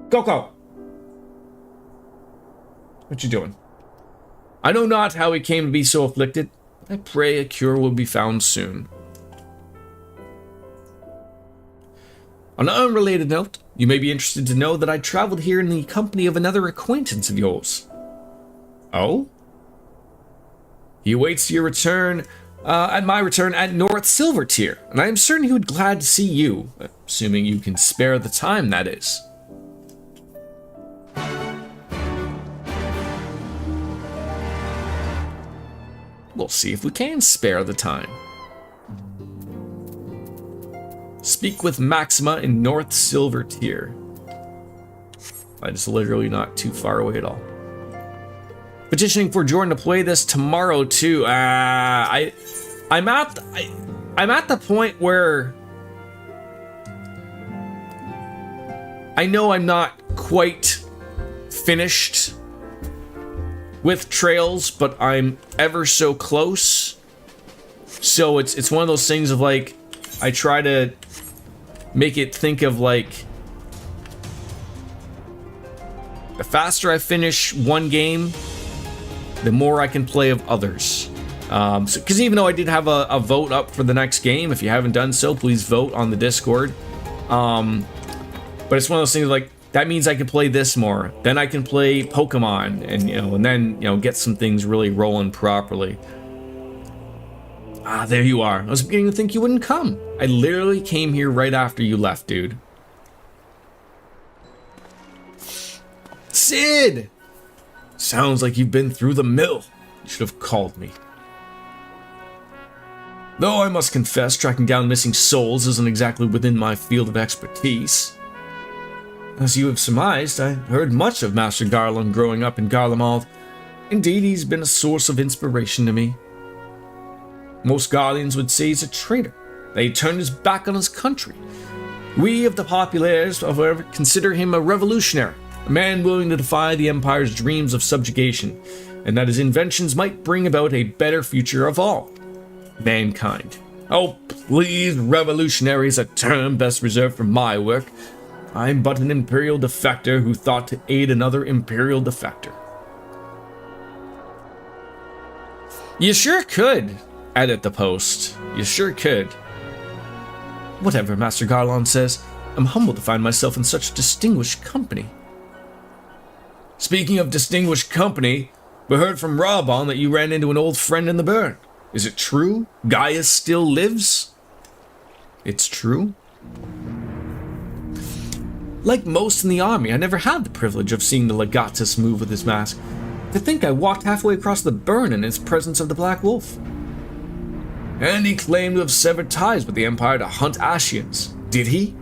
Coco! What you doing? I know not how he came to be so afflicted, but I pray a cure will be found soon. On an unrelated note, you may be interested to know that I traveled here in the company of another acquaintance of yours. Oh? He awaits your return, at my return at North Silvertier, and I am certain he would glad to see you, assuming you can spare the time, that is. We'll see if we can spare the time. Speak with Maxima in North Silvertier. That is literally not too far away at all. Petitioning for Jordan to play this tomorrow too. I'm at the point where I know I'm not quite finished with Trails, but I'm ever so close. So it's one of those things of like, I try to make it think of like, the faster I finish one game, the more I can play of others. Because even though I did have a vote up for the next game, if you haven't done so, please vote on the Discord. But it's one of those things like, that means I can play this more. Then I can play Pokemon, and then get some things really rolling properly. Ah, there you are. I was beginning to think you wouldn't come. I literally came here right after you left, dude. Sid! Sounds like you've been through the mill. You should have called me. Though I must confess, tracking down missing souls isn't exactly within my field of expertise. As you have surmised, I heard much of Master Garland growing up in Garlemald. Indeed, he's been a source of inspiration to me. Most Guardians would say he's a traitor, that he turned his back on his country. We of the Populares, however, consider him a revolutionary, a man willing to defy the Empire's dreams of subjugation, and that his inventions might bring about a better future of all mankind. Oh, please, revolutionary is a term best reserved for my work. I'm but an Imperial defector who thought to aid another Imperial defector. You sure could edit the post. You sure could. Whatever Master Garland says, I'm humbled to find myself in such distinguished company. Speaking of distinguished company, we heard from Robon that you ran into an old friend in the burn. Is it true? Gaius still lives? It's true. Like most in the army, I never had the privilege of seeing the legatus move with his mask. To think I walked halfway across the burn in his presence of the Black Wolf. And he claimed to have severed ties with the Empire to hunt Ascians. Did he?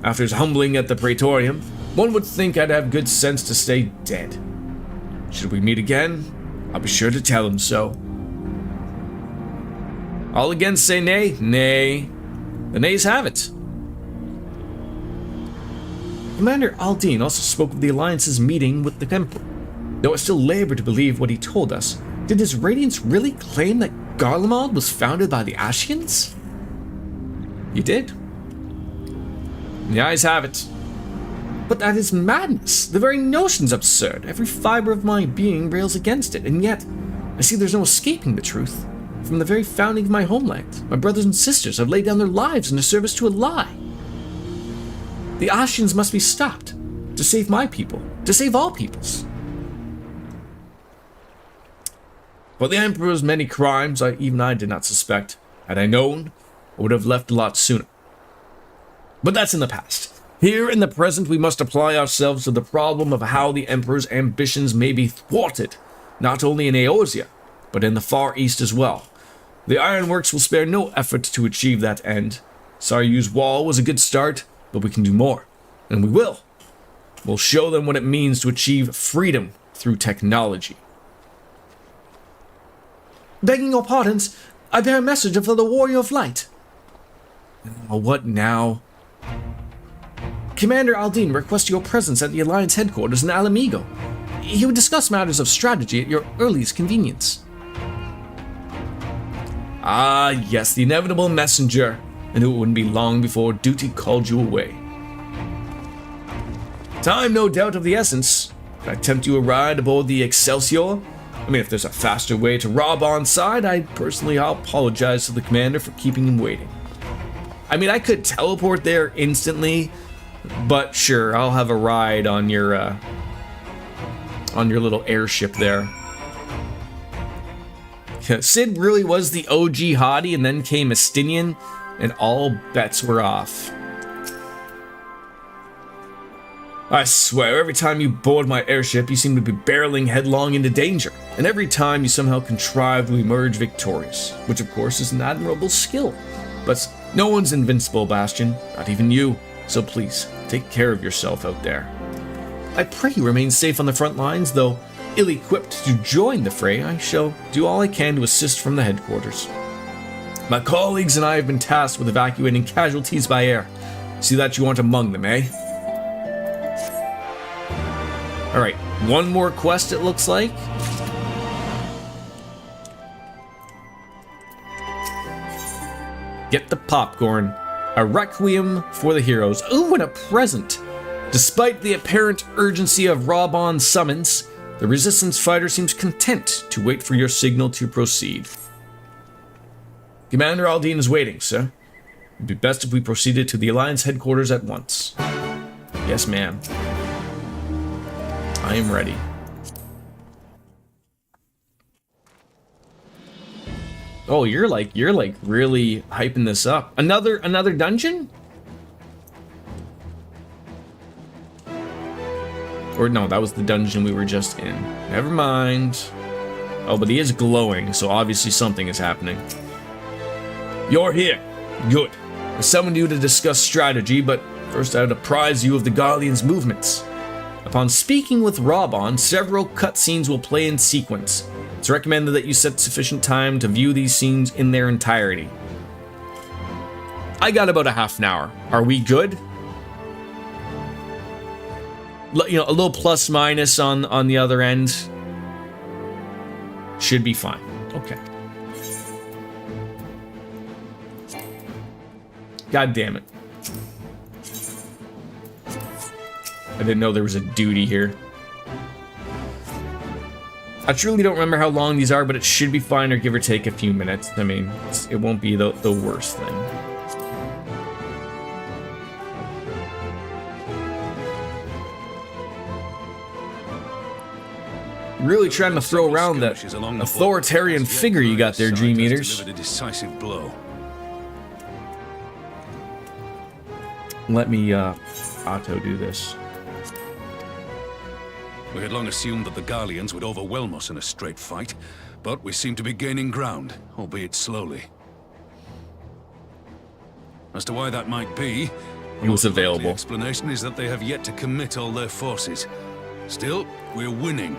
After his humbling at the Praetorium, one would think I'd have good sense to stay dead. Should we meet again, I'll be sure to tell him so. All against say nay? Nay. The nays have it. Commander Aldine also spoke of the Alliance's meeting with the Emperor. Though I still labor to believe what he told us, did his Radiance really claim that Garlemald was founded by the Ascians? He did. The eyes have it. But that is madness. The very notion's absurd. Every fiber of my being rails against it, and yet I see there's no escaping the truth. From the very founding of my homeland, my brothers and sisters have laid down their lives in the service to a lie. The Ascians must be stopped, to save my people, to save all peoples. For the Emperor's many crimes, even I did not suspect. Had I known, I would have left a lot sooner. But that's in the past. Here in the present, we must apply ourselves to the problem of how the Emperor's ambitions may be thwarted, not only in Eorzea, but in the Far East as well. The Ironworks will spare no effort to achieve that end. Saryu's wall was a good start, but we can do more, and we will. We'll show them what it means to achieve freedom through technology. Begging your pardons, I bear a message for the Warrior of Light. Oh, what now? Commander Aldine requests your presence at the Alliance headquarters in Alamigo. He would discuss matters of strategy at your earliest convenience. Ah, yes, the inevitable messenger. And it wouldn't be long before duty called you away. Time, no doubt, of the essence. Can I tempt you a ride aboard the Excelsior? I mean, if there's a faster way to rob on side, I'll apologize to the commander for keeping him waiting. I mean, I could teleport there instantly, but sure, I'll have a ride on your little airship there. Sid really was the OG hottie, and then came Estinian, and all bets were off. I swear, every time you board my airship, you seem to be barreling headlong into danger, and every time you somehow contrive to emerge victorious, which of course is an admirable skill. But no one's invincible, Bastion, not even you, so please, take care of yourself out there. I pray you remain safe on the front lines, though ill-equipped to join the fray, I shall do all I can to assist from the headquarters. My colleagues and I have been tasked with evacuating casualties by air. See that you aren't among them, eh? Alright, one more quest it looks like. Get the popcorn. A requiem for the heroes. Ooh, and a present! Despite the apparent urgency of Raubon's summons, the Resistance fighter seems content to wait for your signal to proceed. Commander Aldine is waiting, sir. It'd be best if we proceeded to the Alliance headquarters at once. Yes, ma'am. I am ready. Oh, you're like really hyping this up. Another dungeon? Or no, that was the dungeon we were just in. Never mind. Oh, but he is glowing, so obviously something is happening. You're here. Good. I summoned you to discuss strategy, but first I would apprise you of the Garlean's movements. Upon speaking with Raubon, several cutscenes will play in sequence. It's recommended that you set sufficient time to view these scenes in their entirety. I got about a half an hour. Are we good? You know, a little plus minus on the other end. Should be fine. Okay. God damn it. I didn't know there was a duty here. I truly don't remember how long these are, but it should be fine, or give or take a few minutes. I mean, it won't be the worst thing. Really trying to throw around that authoritarian figure you got there, Dream Eaters. Delivered a decisive blow. Let me auto do this. We had long assumed that the Garleans would overwhelm us in a straight fight, but we seem to be gaining ground, albeit slowly. As to why that might be, He was available. The explanation is that they have yet to commit all their forces. Still, we're winning,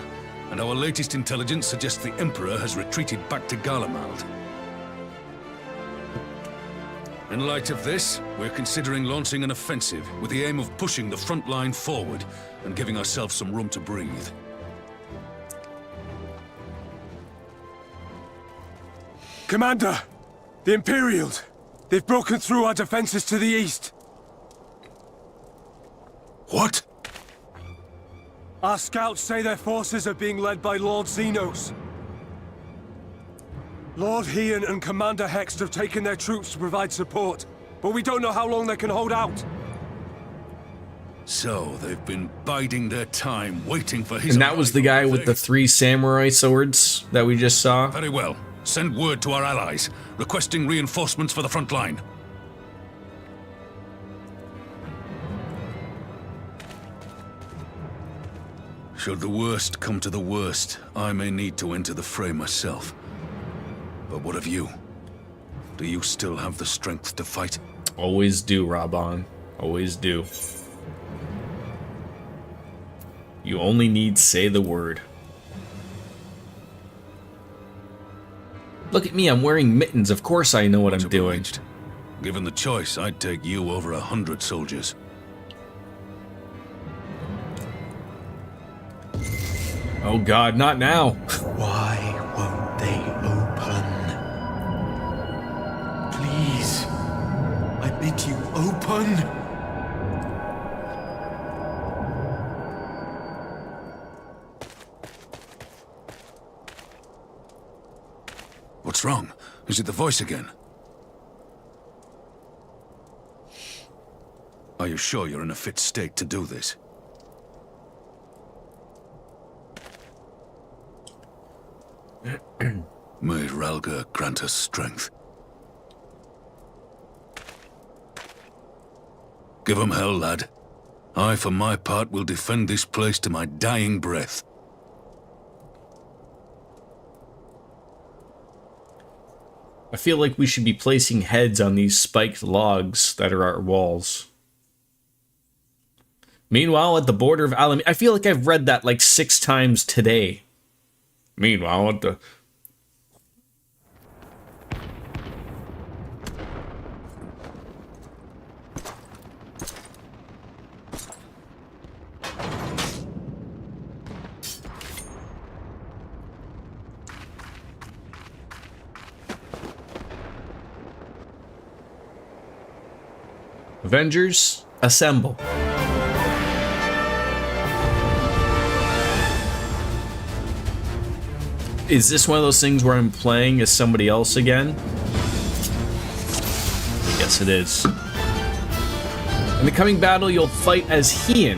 and our latest intelligence suggests the Emperor has retreated back to Garlemald. In light of this, we're considering launching an offensive with the aim of pushing the front line forward and giving ourselves some room to breathe. Commander! The Imperials! They've broken through our defenses to the east! What? Our scouts say their forces are being led by Lord Xenos. Lord Heian and Commander Hext have taken their troops to provide support, but we don't know how long they can hold out. So, they've been biding their time, waiting for his... And that was the guy with the 3 samurai swords that we just saw? Very well. Send word to our allies, requesting reinforcements for the front line. Should the worst come to the worst, I may need to enter the fray myself. But what of you? Do you still have the strength to fight? Always do, Raban. Always do. You only need say the word. Look at me, I'm wearing mittens. Of course I know what I'm doing. Given the choice, I'd take you over 100 soldiers. Oh God, not now. Why won't they open? Please, I bid you open. What's wrong? Is it the voice again? Are you sure you're in a fit state to do this? May Ralga grant us strength. Give 'em hell, lad. I, for my part, will defend this place to my dying breath. I feel like we should be placing heads on these spiked logs that are our walls. Meanwhile, at the border of Alam, I feel like I've read that like 6 times today. Meanwhile, at the... Avengers, assemble. Is this one of those things where I'm playing as somebody else again? Yes, it is. In the coming battle, you'll fight as Heian.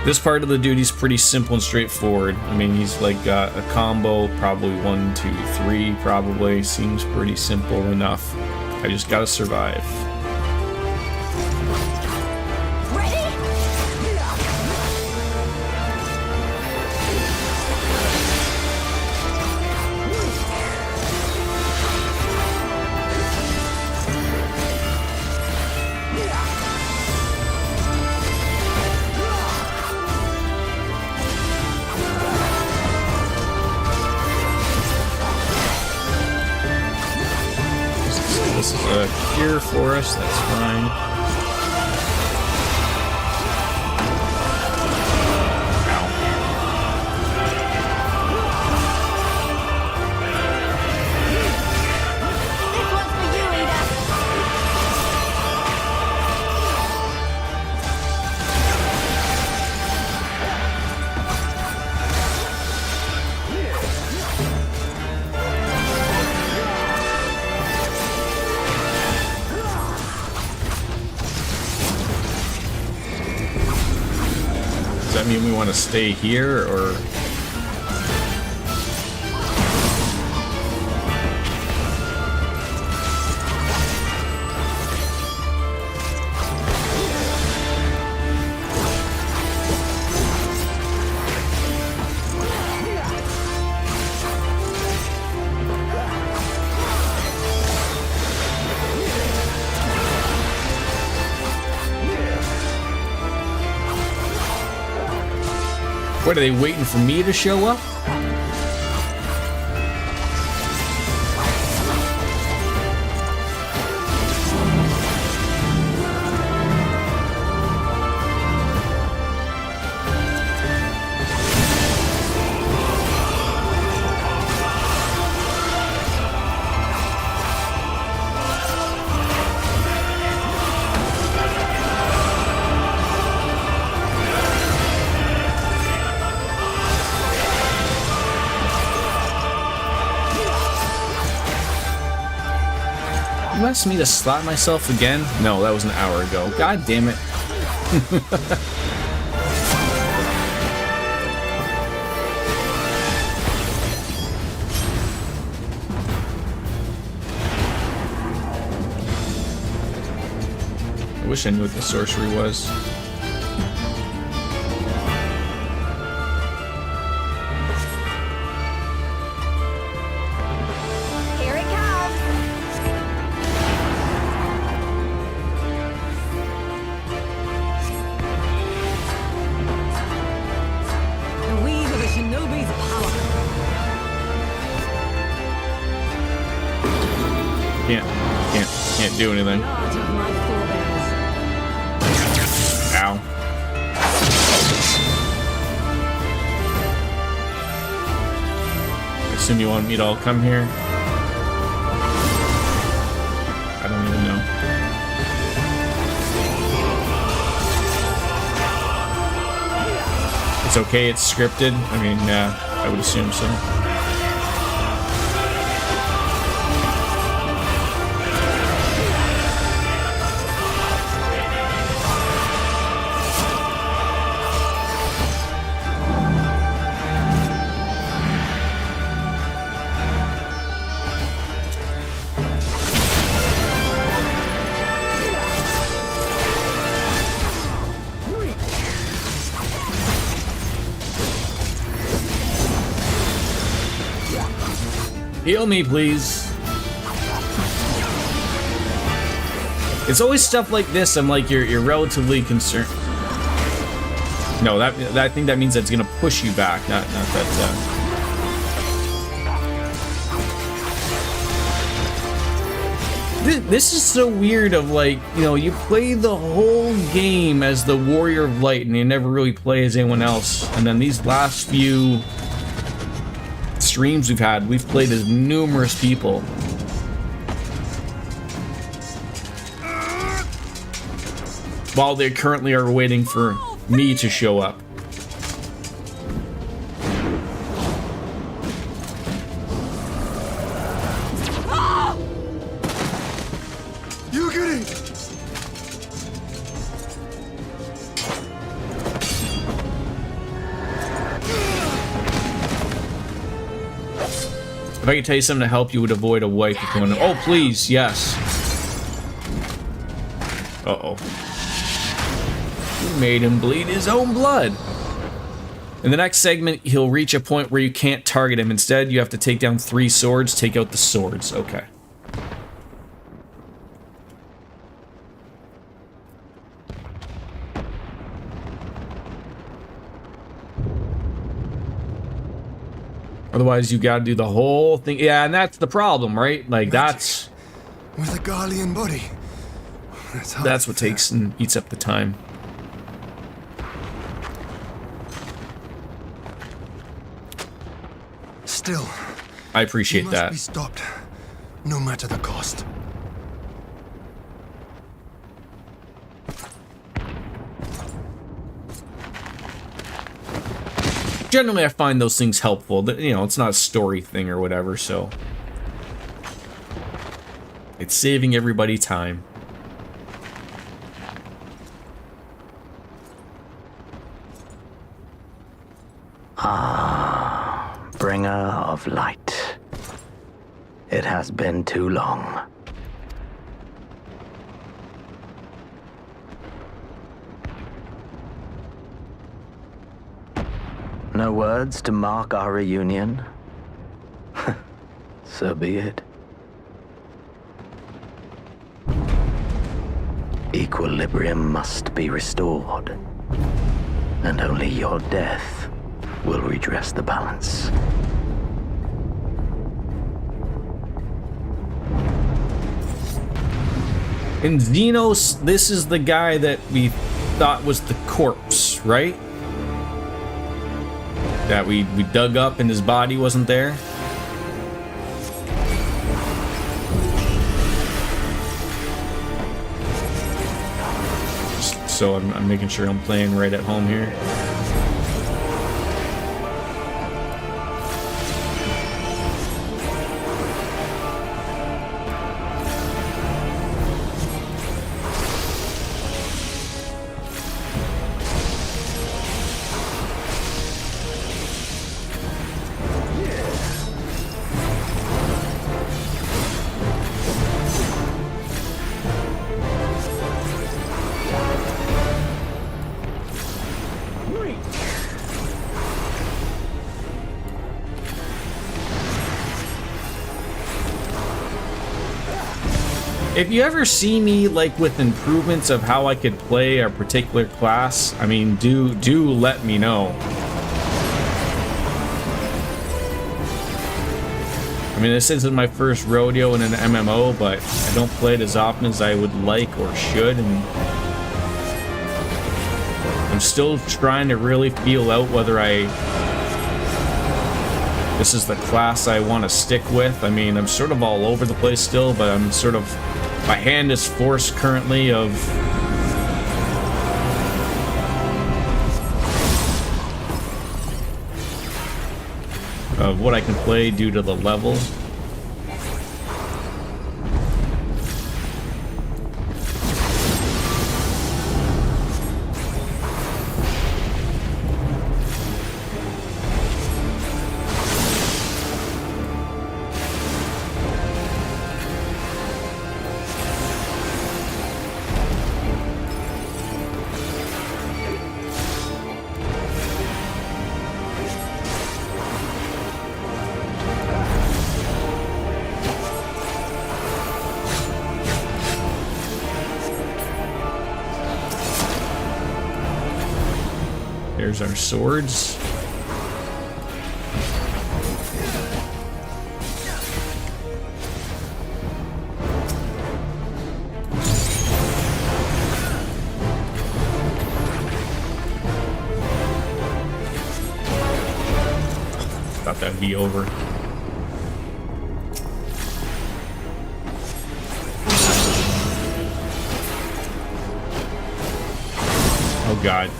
This part of the duty's pretty simple and straightforward. I mean, he's like got a combo, probably 1, 2, 3, probably. Seems pretty simple enough. I just gotta survive. This is a cure for us, that's fine. Does that mean we want to stay here, or...? What, are they waiting for me to show up? You asked me to slap myself again? No, that was an hour ago. God damn it. I wish I knew what the sorcery was. Can't do anything. Ow. I assume you want me to all come here? I don't even know. It's okay, it's scripted. I mean, I would assume so. Heal me, please. It's always stuff like this. I'm like, you're relatively concerned. No, that I think that means that's gonna push you back, not that. This is so weird. Of like, you know, you play the whole game as the Warrior of Light, and you never really play as anyone else. And then these last few streams we've played as numerous people. While they currently are waiting for me to show up. You get it! If I could tell you something to help, you would avoid a wipe opponent. Oh, please, yes. Uh-oh. You made him bleed his own blood. In the next segment, he'll reach a point where you can't target him. Instead, you have to take down 3 swords. Take out the swords. Okay. Otherwise, you gotta do the whole thing. Yeah, and that's the problem, right? Like, that's... With a Garlean body. That's what takes and eats up the time. Still, I appreciate he that. must be stopped, no matter the cost. Generally, I find those things helpful. You know, it's not a story thing or whatever, so... It's saving everybody time. Ah, bringer of light. It has been too long. No words to mark our reunion? So be it. Equilibrium must be restored, and only your death will redress the balance. In Xenos, this is the guy that we thought was the corpse, right? That we dug up and his body wasn't there. So I'm making sure I'm playing right at home here. If you ever see me like with improvements of how I could play a particular class, I mean, do let me know. I mean, this isn't my first rodeo in an MMO, but I don't play it as often as I would like or should, and I'm still trying to really feel out whether this is the class I want to stick with. I mean, I'm sort of all over the place still, but I'm sort of, my hand is forced currently of what I can play due to the level. There's our swords. Thought that'd be over. Oh God.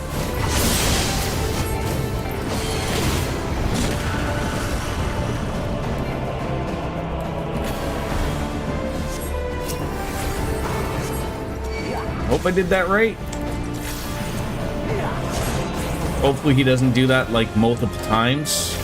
Hope I did that right. Hopefully he doesn't do that like multiple times.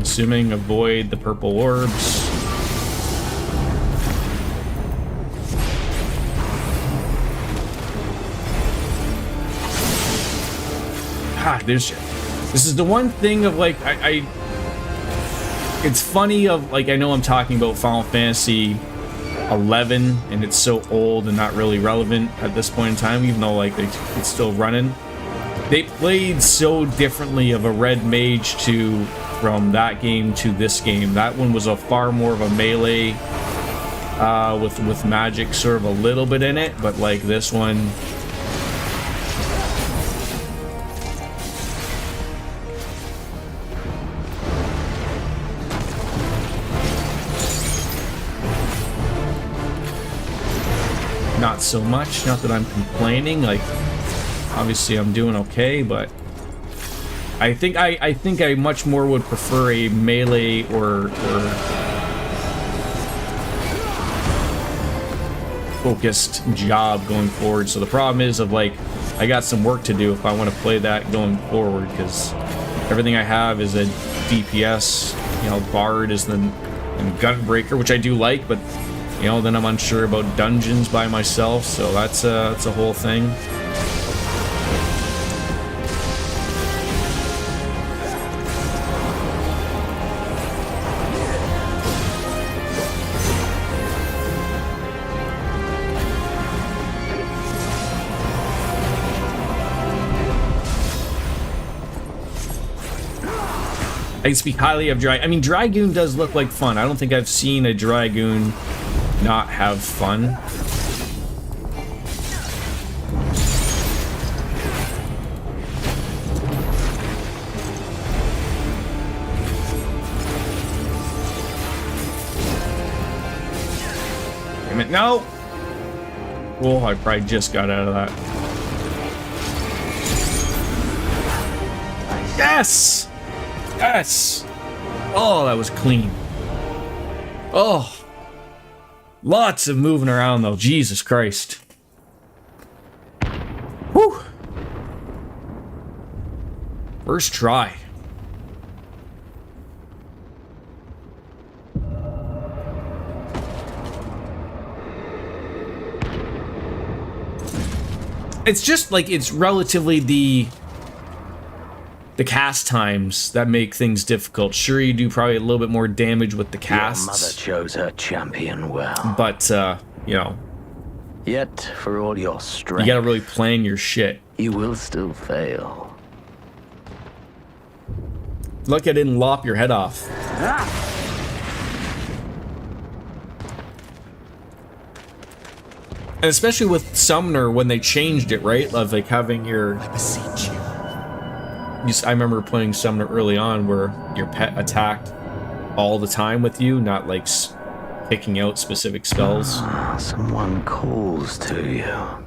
Assuming avoid the purple orbs. This is the one thing of like it's funny of like, I know I'm talking about Final Fantasy 11 and it's so old and not really relevant at this point in time, even though like it's still running. They played so differently of a red mage from that game to this game. That one was a far more of a melee with magic sort of a little bit in it, but like this one, not so much. Not that I'm complaining, like obviously I'm doing okay, but I think I much more would prefer a melee or focused job going forward. So the problem is of like, I got some work to do if I want to play that going forward, because everything I have is a DPS. You know, Bard is the and Gunbreaker, which I do like, but you know, then I'm unsure about dungeons by myself, so that's a whole thing. I can speak highly of I mean, Dragoon does look like fun. I don't think I've seen a Dragoon not have fun. Damn it, no! Oh, I probably just got out of that. Yes! Yes! Oh, that was clean. Oh. Lots of moving around, though. Jesus Christ. Whew. First try. It's just like, it's relatively the cast times that make things difficult. Sure, you do probably a little bit more damage with the casts. Your mother chose her champion well. But, you know. Yet, for all your strength, you gotta really plan your shit. You will still fail. Lucky I didn't lop your head off. And especially with Summoner, when they changed it, right? Of like having your... I beseech you. I remember playing Summoner early on where your pet attacked all the time with you, not like picking out specific spells. Someone calls to you.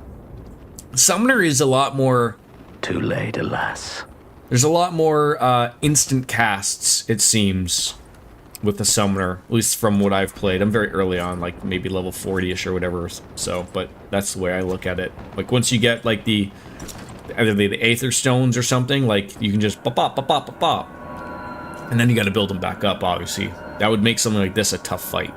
Summoner is a lot more... Too late, alas. There's a lot more instant casts, it seems, with the Summoner, at least from what I've played. I'm very early on, like maybe level 40-ish or whatever, so, but that's the way I look at it. Like, once you get, like, either the Aether Stones or something, like, you can just pop. And then you gotta build them back up, obviously. That would make something like this a tough fight.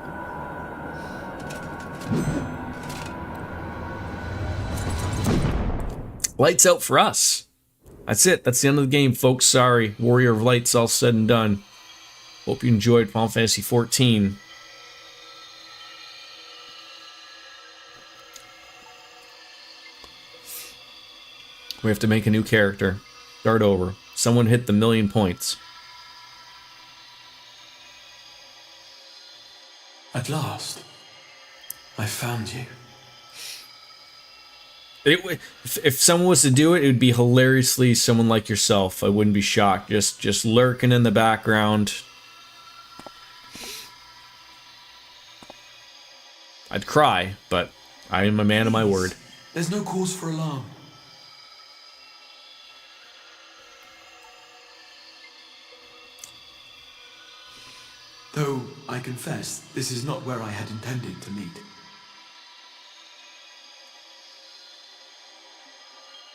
Lights out for us. That's it. That's the end of the game, folks. Sorry. Warrior of Light's all said and done. Hope you enjoyed Final Fantasy XIV. We have to make a new character. Start over. Someone hit the 1,000,000 points. At last, I found you. If someone was to do it, it would be hilariously someone like yourself. I wouldn't be shocked. Just lurking in the background. I'd cry, but I am a man of my word. There's no cause for alarm. Though, I confess, this is not where I had intended to meet.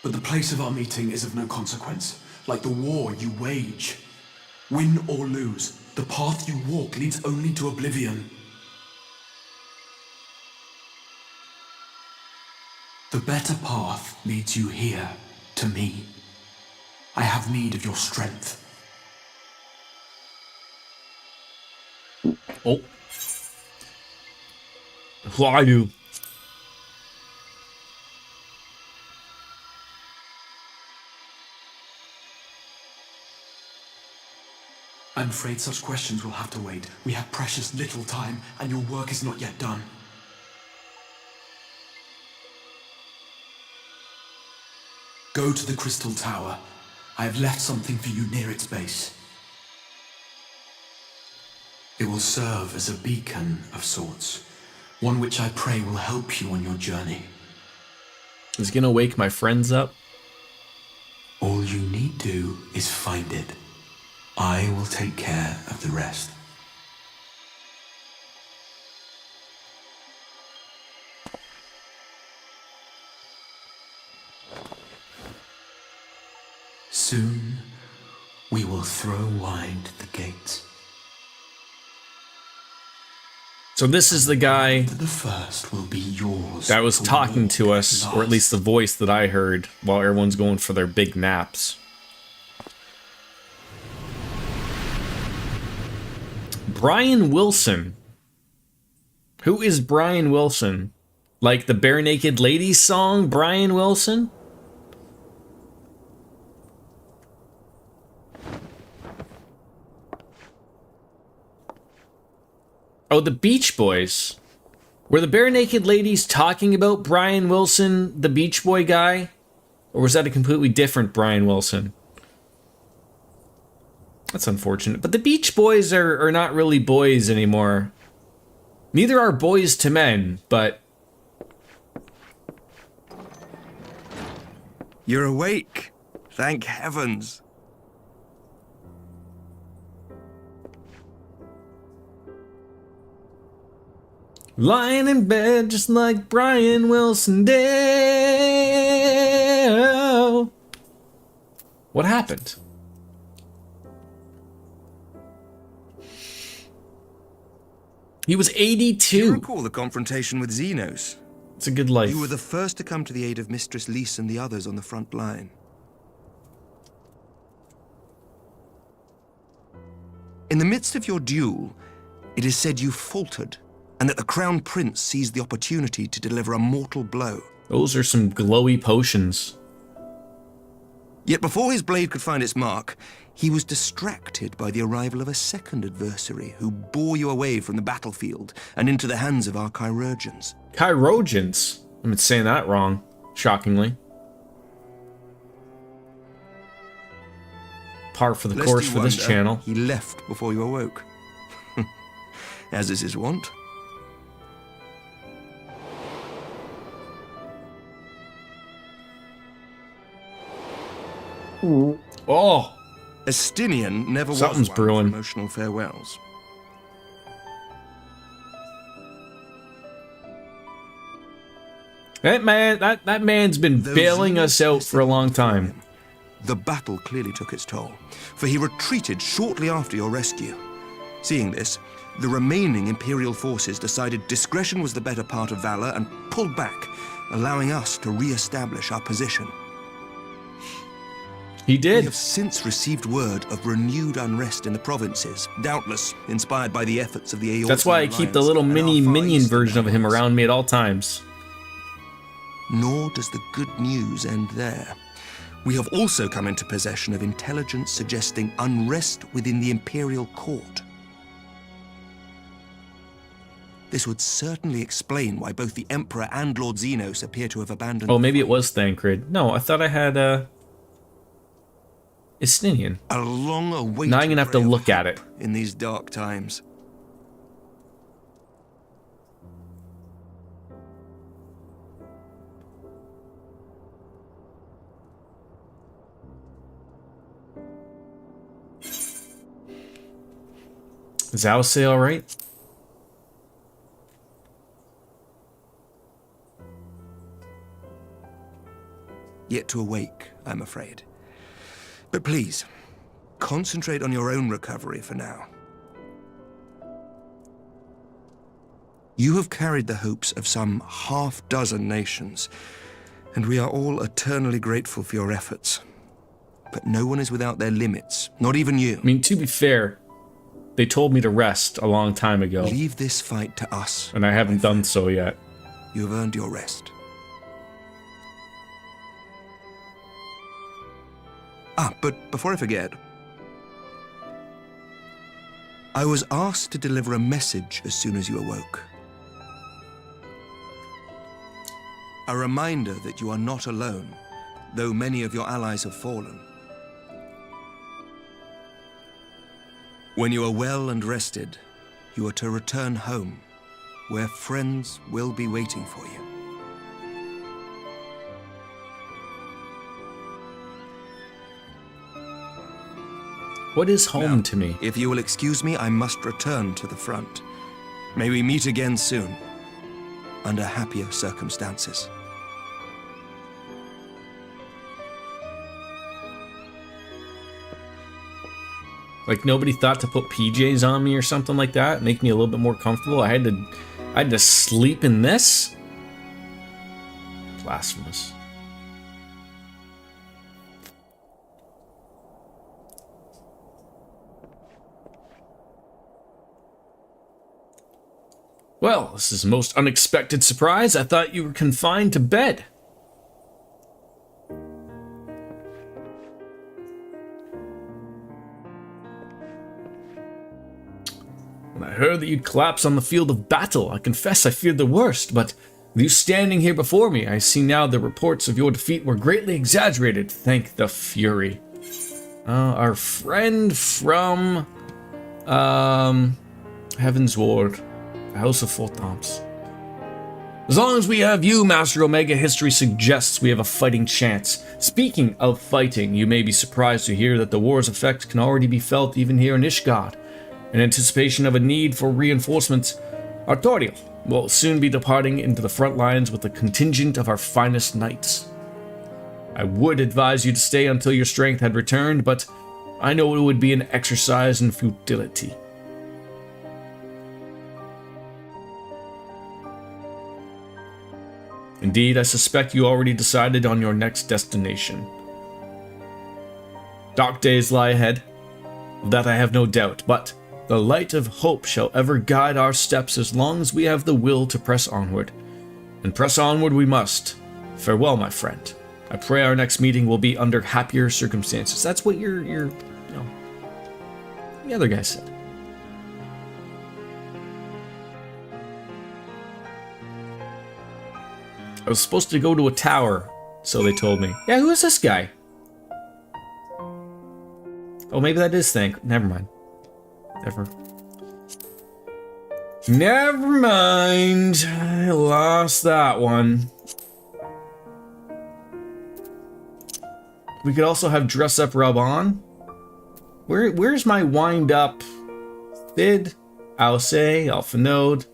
But the place of our meeting is of no consequence, like the war you wage. Win or lose, the path you walk leads only to oblivion. The better path leads you here, to me. I have need of your strength. Oh. Who are you? I'm afraid such questions will have to wait. We have precious little time, and your work is not yet done. Go to the Crystal Tower. I have left something for you near its base. It will serve as a beacon of sorts, one which I pray will help you on your journey. Is it gonna wake my friends up? All you need do is find it. I will take care of the rest. Soon, we will throw wide the gates. So this is the guy The first will be yours. that was talking to us, or at least the voice that I heard while everyone's going for their big naps. Brian Wilson. Who is Brian Wilson? Like the Bare Naked Ladies song, Brian Wilson? Oh, the Beach Boys. Were the Bare Naked Ladies talking about Brian Wilson, the Beach Boy guy? Or was that a completely different Brian Wilson? That's unfortunate. But the Beach Boys are not really boys anymore. Neither are Boys to Men, but... You're awake. Thank heavens. Lying in bed just like Brian Wilson did. What happened? He was 82. Do you recall the confrontation with Xenos? It's a good life. You were the first to come to the aid of Mistress Lys and the others on the front line. In the midst of your duel, it is said you faltered, and that the Crown Prince seized the opportunity to deliver a mortal blow. Those are some glowy potions. Yet before his blade could find its mark, he was distracted by the arrival of a second adversary who bore you away from the battlefield and into the hands of our chirurgeons. Chirurgeons? I'm saying that wrong, shockingly. Par for the Lest course you for this wonder, channel. He left before you awoke. As is his wont. Oh! Estinian never Something's was one brewing. for emotional farewells. That man's been bailing us out for a long time. The battle clearly took its toll, for he retreated shortly after your rescue. Seeing this, the remaining Imperial forces decided discretion was the better part of valor and pulled back, allowing us to re-establish our position. He did. We have since received word of renewed unrest in the provinces, doubtless inspired by the efforts of the Aeorpan. That's why I keep the little mini minion version of him around me at all times. Nor does the good news end there. We have also come into possession of intelligence suggesting unrest within the Imperial Court. This would certainly explain why both the Emperor and Lord Xenos appear to have abandoned... Oh, maybe it was Thancred. No, I thought I had, Estinian. A long-awaited Now I'm gonna have to ray of look at it. in these dark times. Is Alcé alright? Yet to awake, I'm afraid. But please, concentrate on your own recovery for now. You have carried the hopes of some half-dozen nations, and we are all eternally grateful for your efforts. But no one is without their limits, not even you. I mean, to be fair, they told me to rest a long time ago. Leave this fight to us. And I haven't done so yet. You have earned your rest. But before I forget, I was asked to deliver a message as soon as you awoke. A reminder that you are not alone, though many of your allies have fallen. When you are well and rested, you are to return home, where friends will be waiting for you. What is home to me? If you will excuse me, I must return to the front. May we meet again soon, under happier circumstances. Like nobody thought to put PJs on me or something like that, make me a little bit more comfortable. I had to sleep in this? Blasphemous. Well, this is a most unexpected surprise. I thought you were confined to bed. When I heard that you'd collapse on the field of battle, I confess I feared the worst, but with you standing here before me, I see now the reports of your defeat were greatly exaggerated. Thank the Fury. Our friend from Heaven's Ward, the House of Four Toms. As long as we have you, Master Omega, history suggests we have a fighting chance. Speaking of fighting, you may be surprised to hear that the war's effects can already be felt even here in Ishgard. In anticipation of a need for reinforcements, Artorial will soon be departing into the front lines with a contingent of our finest knights. I would advise you to stay until your strength had returned, but I know it would be an exercise in futility. Indeed, I suspect you already decided on your next destination. Dark days lie ahead, of that I have no doubt, but the light of hope shall ever guide our steps as long as we have the will to press onward. And press onward we must. Farewell, my friend. I pray our next meeting will be under happier circumstances. That's what the other guy said. I was supposed to go to a tower, so they told me. Yeah, who is this guy? Oh, maybe that is Thank. Never mind. Never mind. I lost that one. We could also have dress up rub on. Where's my wind up? Thid, Alce, Alphanode,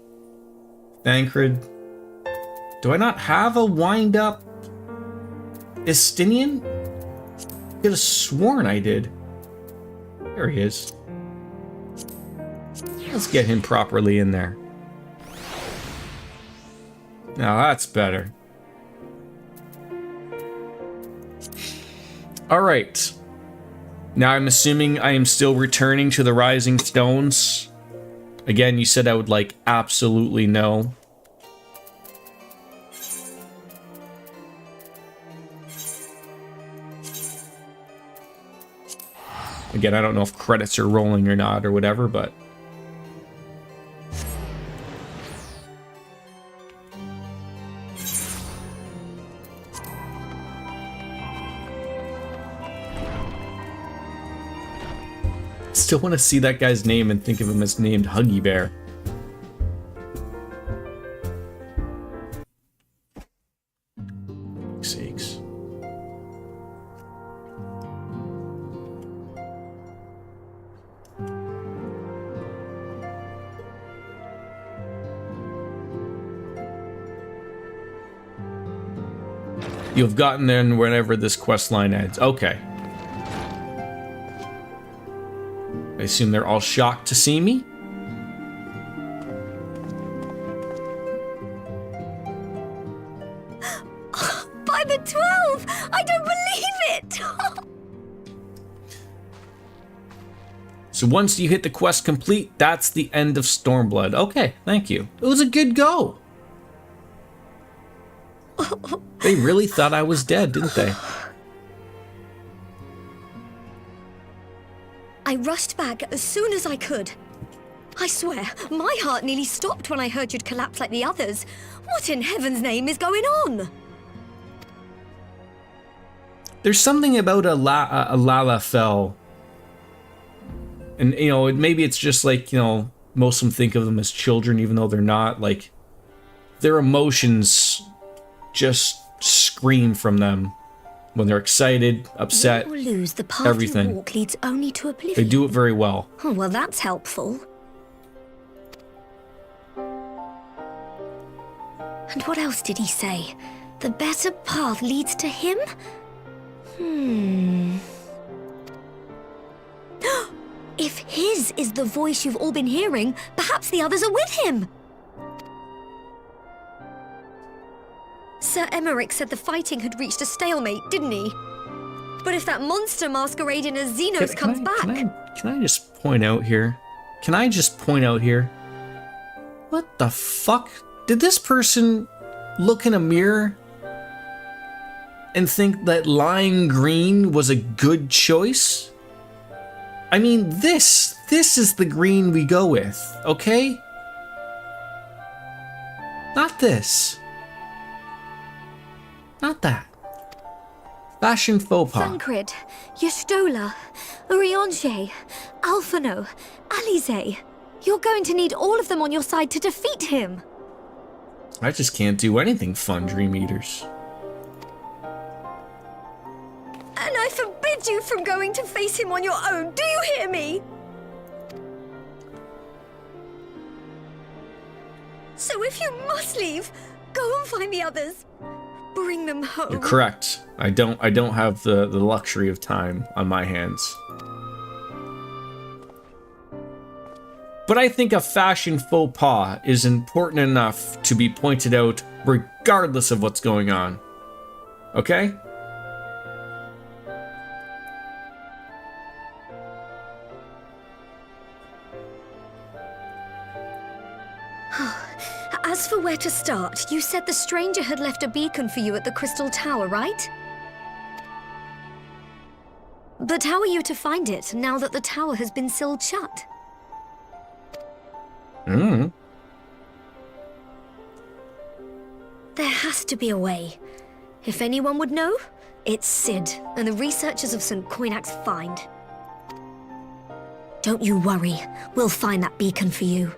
Thancred. Do I not have a wind up Estinian? I could have sworn I did. There he is. Let's get him properly in there. Now that's better. Alright. Now I'm assuming I am still returning to the Rising Stones. Again, you said I would like absolutely no. Again, I don't know if credits are rolling or not or whatever, but... Still want to see that guy's name and think of him as named Huggy Bear. For sakes. You've gotten there whenever this quest line ends. Okay. I assume they're all shocked to see me? By the 12! I don't believe it! So once you hit the quest complete, that's the end of Storrmblood. Okay, thank you. It was a good go. They really thought I was dead, didn't they? I rushed back as soon as I could. I swear, my heart nearly stopped when I heard you'd collapse like the others. What in heaven's name is going on? There's something about a Lalafell. And, you know, maybe it's just like, you know, most of them think of them as children, even though they're not. Like, their emotions just scream from them. When they're excited, upset, Win or lose, the path everything. you walk leads only to oblivion. They do it very well. Oh, well, that's helpful. And what else did he say? The better path leads to him? If his is the voice you've all been hearing, perhaps the others are with him. Sir Emmerich said the fighting had reached a stalemate, didn't he? But if that monster masquerading as Xenos comes back... Can I just point out here? What the fuck? Did this person look in a mirror and think that lime green was a good choice? I mean, this is the green we go with, okay? Not this. Not that. Fashion faux pas. Thancred, Yestola, Urianger, Alphino, Alize. You're going to need all of them on your side to defeat him. I just can't do anything fun, Dream Eaters. And I forbid you from going to face him on your own. Do you hear me? So if you must leave, go and find the others. Bring them home. You're correct. I don't have the luxury of time on my hands. But I think a fashion faux pas is important enough to be pointed out regardless of what's going on. Okay? As for where to start, you said the stranger had left a beacon for you at the Crystal Tower, right? But how are you to find it now that the tower has been sealed shut? There has to be a way. If anyone would know, it's Sid and the researchers of St. Coinac's find. Don't you worry, we'll find that beacon for you.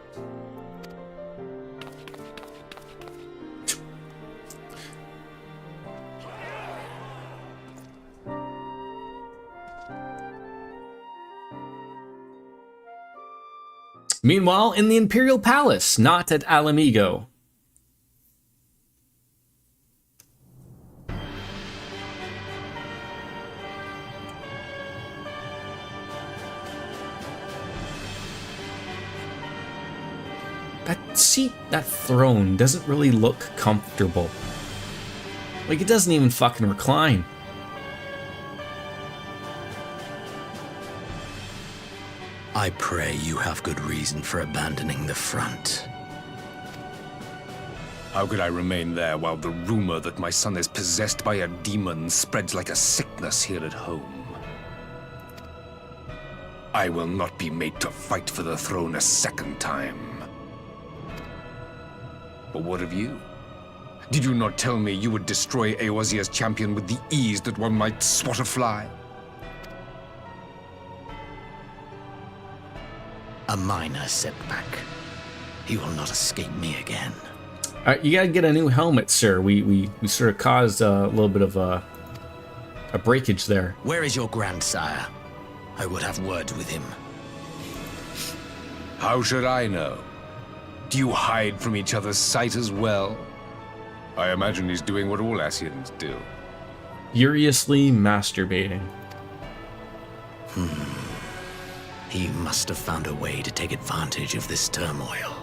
Meanwhile, in the Imperial Palace, not at Alamigo. That throne doesn't really look comfortable. Like, it doesn't even fucking recline. I pray you have good reason for abandoning the front. How could I remain there while the rumor that my son is possessed by a demon spreads like a sickness here at home? I will not be made to fight for the throne a second time. But what of you? Did you not tell me you would destroy Eorzea's champion with the ease that one might swat a fly? A minor setback. He will not escape me again. You gotta get a new helmet, sir. We sort of caused a little bit of a breakage there. Where is your grandsire? I would have word with him. How should I know? Do you hide from each other's sight as well? I imagine he's doing what all Ascians do. Furiously masturbating. He must have found a way to take advantage of this turmoil.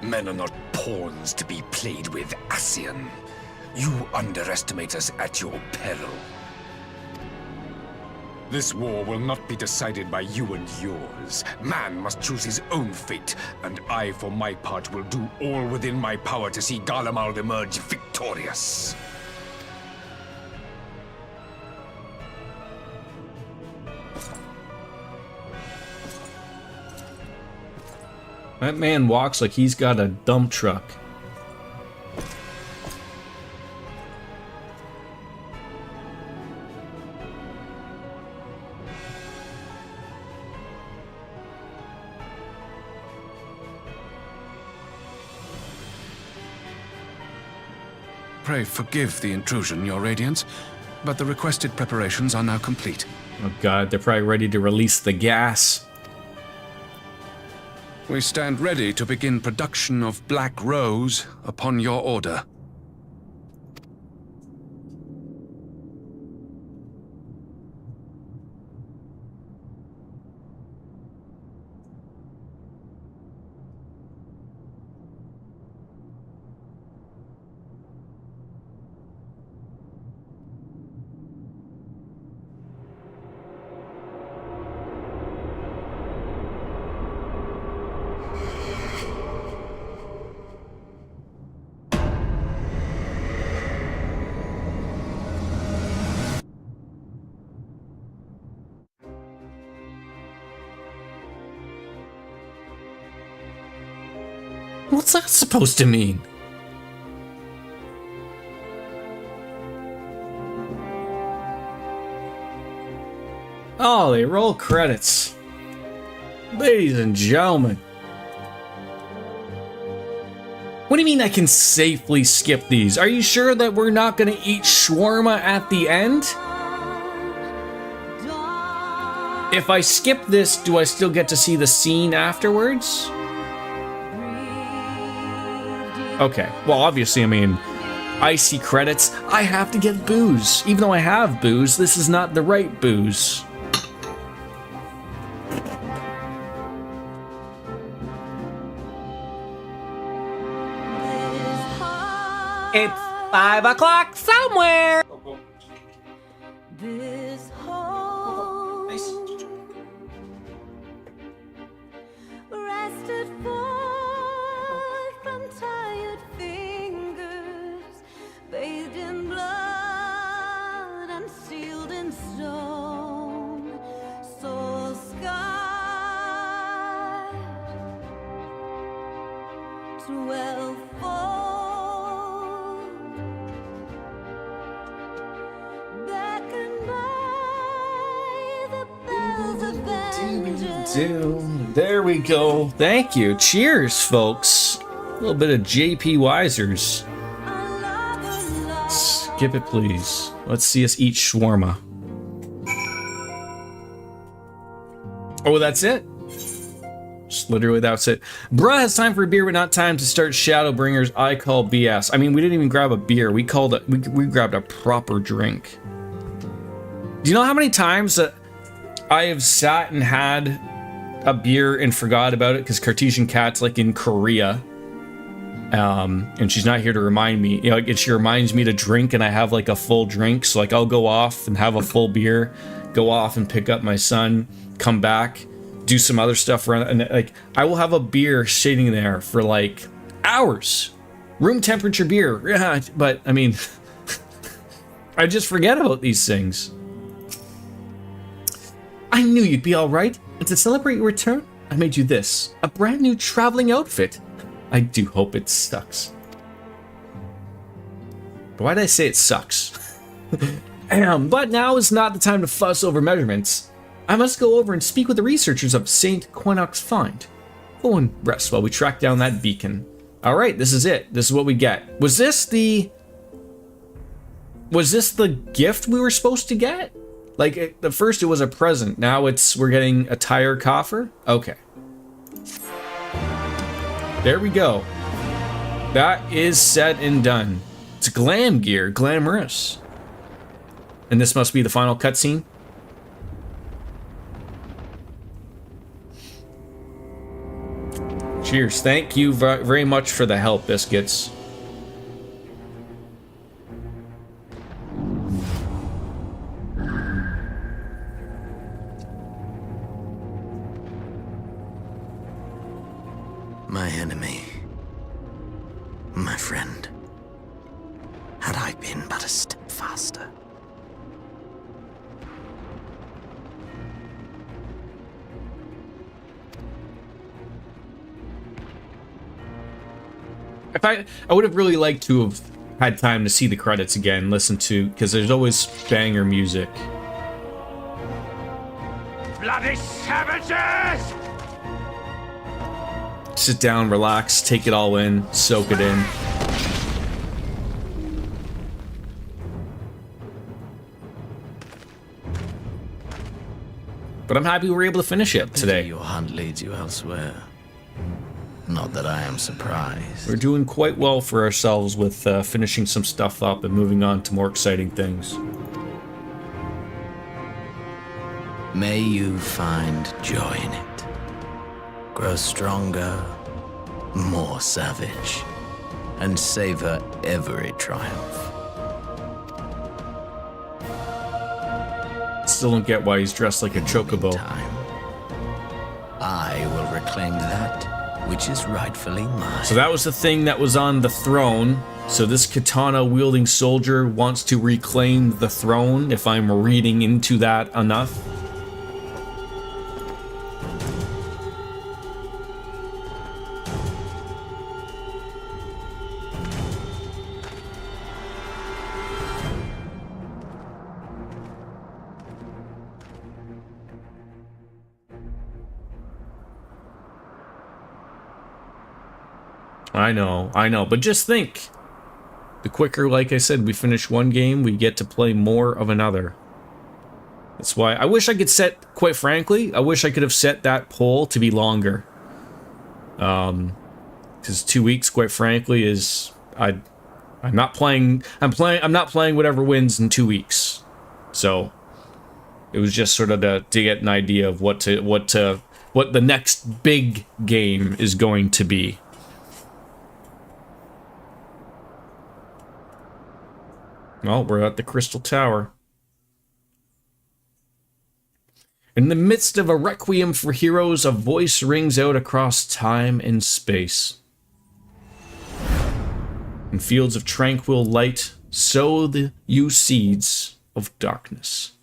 Men are not pawns to be played with, Ascian. You underestimate us at your peril. This war will not be decided by you and yours. Man must choose his own fate, and I, for my part, will do all within my power to see Garlemald emerge victorious. That man walks like he's got a dump truck. Pray forgive the intrusion, Your Radiance, but the requested preparations are now complete. Oh god, they're probably ready to release the gas. We stand ready to begin production of Black Rose upon your order. What's that supposed to mean? Oh, they roll credits. Ladies and gentlemen. What do you mean I can safely skip these? Are you sure that we're not going to eat shawarma at the end? If I skip this, do I still get to see the scene afterwards? Okay, well, obviously, I mean, I see credits. I have to get booze. Even though I have booze, this is not the right booze. It's 5 o'clock somewhere. This home rested forth from tired fingers, bathed in blood and sealed in stone, soul scarred, 12-fold. There we go. Thank you. Cheers, folks. A little bit of JP Weisers. Skip it, please. Let's see us eat shawarma. Oh, that's it? Just literally, that's it. Bruh has time for a beer, but not time to start Shadowbringers. I call BS. I mean, we didn't even grab a beer. We called it. We grabbed a proper drink. Do you know how many times that I have sat and had a beer and forgot about it because Cartesian Cat's like in Korea, and she's not here to remind me. You know, like, she reminds me to drink, and I have like a full drink. So like I'll go off and have a full beer, go off and pick up my son, come back, do some other stuff around, and like I will have a beer sitting there for like hours, room temperature beer. Yeah, but I mean, I just forget about these things. I knew you'd be all right, and to celebrate your return, I made you this, a brand new traveling outfit. I do hope it sucks. But why did I say it sucks? But now is not the time to fuss over measurements. I must go over and speak with the researchers of St. Quinox Find. Go and rest while we track down that beacon. All right, this is it. This is what we get. Was this the gift we were supposed to get? Like, at first it was a present, now we're getting a tire coffer? Okay. There we go. That is set and done. It's glam gear, glamorous. And this must be the final cutscene? Cheers, thank you very much for the help, Biscuits. My enemy, my friend, had I been but a step faster. If I would have really liked to have had time to see the credits again, listen to, because there's always banger music. Bloody savages! Sit down, relax, take it all in, soak it in. But I'm happy we were able to finish it today. Your hunt leads you elsewhere. Not that I am surprised. We're doing quite well for ourselves with finishing some stuff up and moving on to more exciting things. May you find joy in it. Grow stronger, more savage, and savor every triumph. Still don't get why he's dressed like a chocobo. I will reclaim that which is rightfully mine. So that was the thing that was on the throne. So this katana-wielding soldier wants to reclaim the throne, if I'm reading into that enough. I know. But just think. The quicker, like I said, we finish one game, we get to play more of another. That's why I wish I could set, quite frankly, I wish I could have set that poll to be longer. Because 2 weeks, quite frankly, is I'm not playing whatever wins in 2 weeks. So it was just sort of to get an idea of what the next big game is going to be. Well, we're at the Crystal Tower. In the midst of a requiem for heroes, a voice rings out across time and space. In fields of tranquil light, sow you seeds of darkness.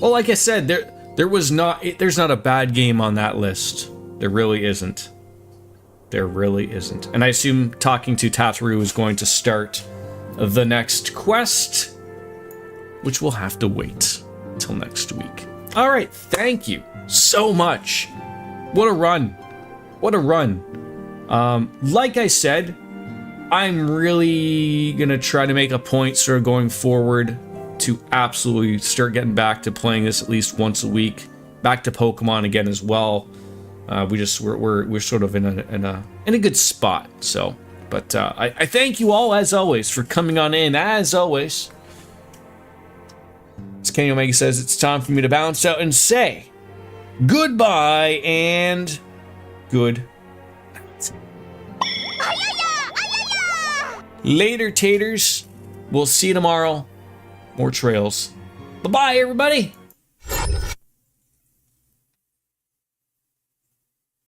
Well, like I said, there's not a bad game on that list. There really isn't. There really isn't. And I assume talking to Tataru is going to start the next quest, which will have to wait until next week. All right, thank you so much. What a run. What a run. Like I said, I'm really gonna try to make a point sort of going forward to absolutely start getting back to playing this at least once a week. Back to Pokemon again as well. We're sort of in a good spot. So, but I thank you all as always for coming on in. As always, as Kenny Omega says, it's time for me to bounce out and say goodbye and good night. Later, taters. We'll see you tomorrow. More trails. Bye-bye, everybody.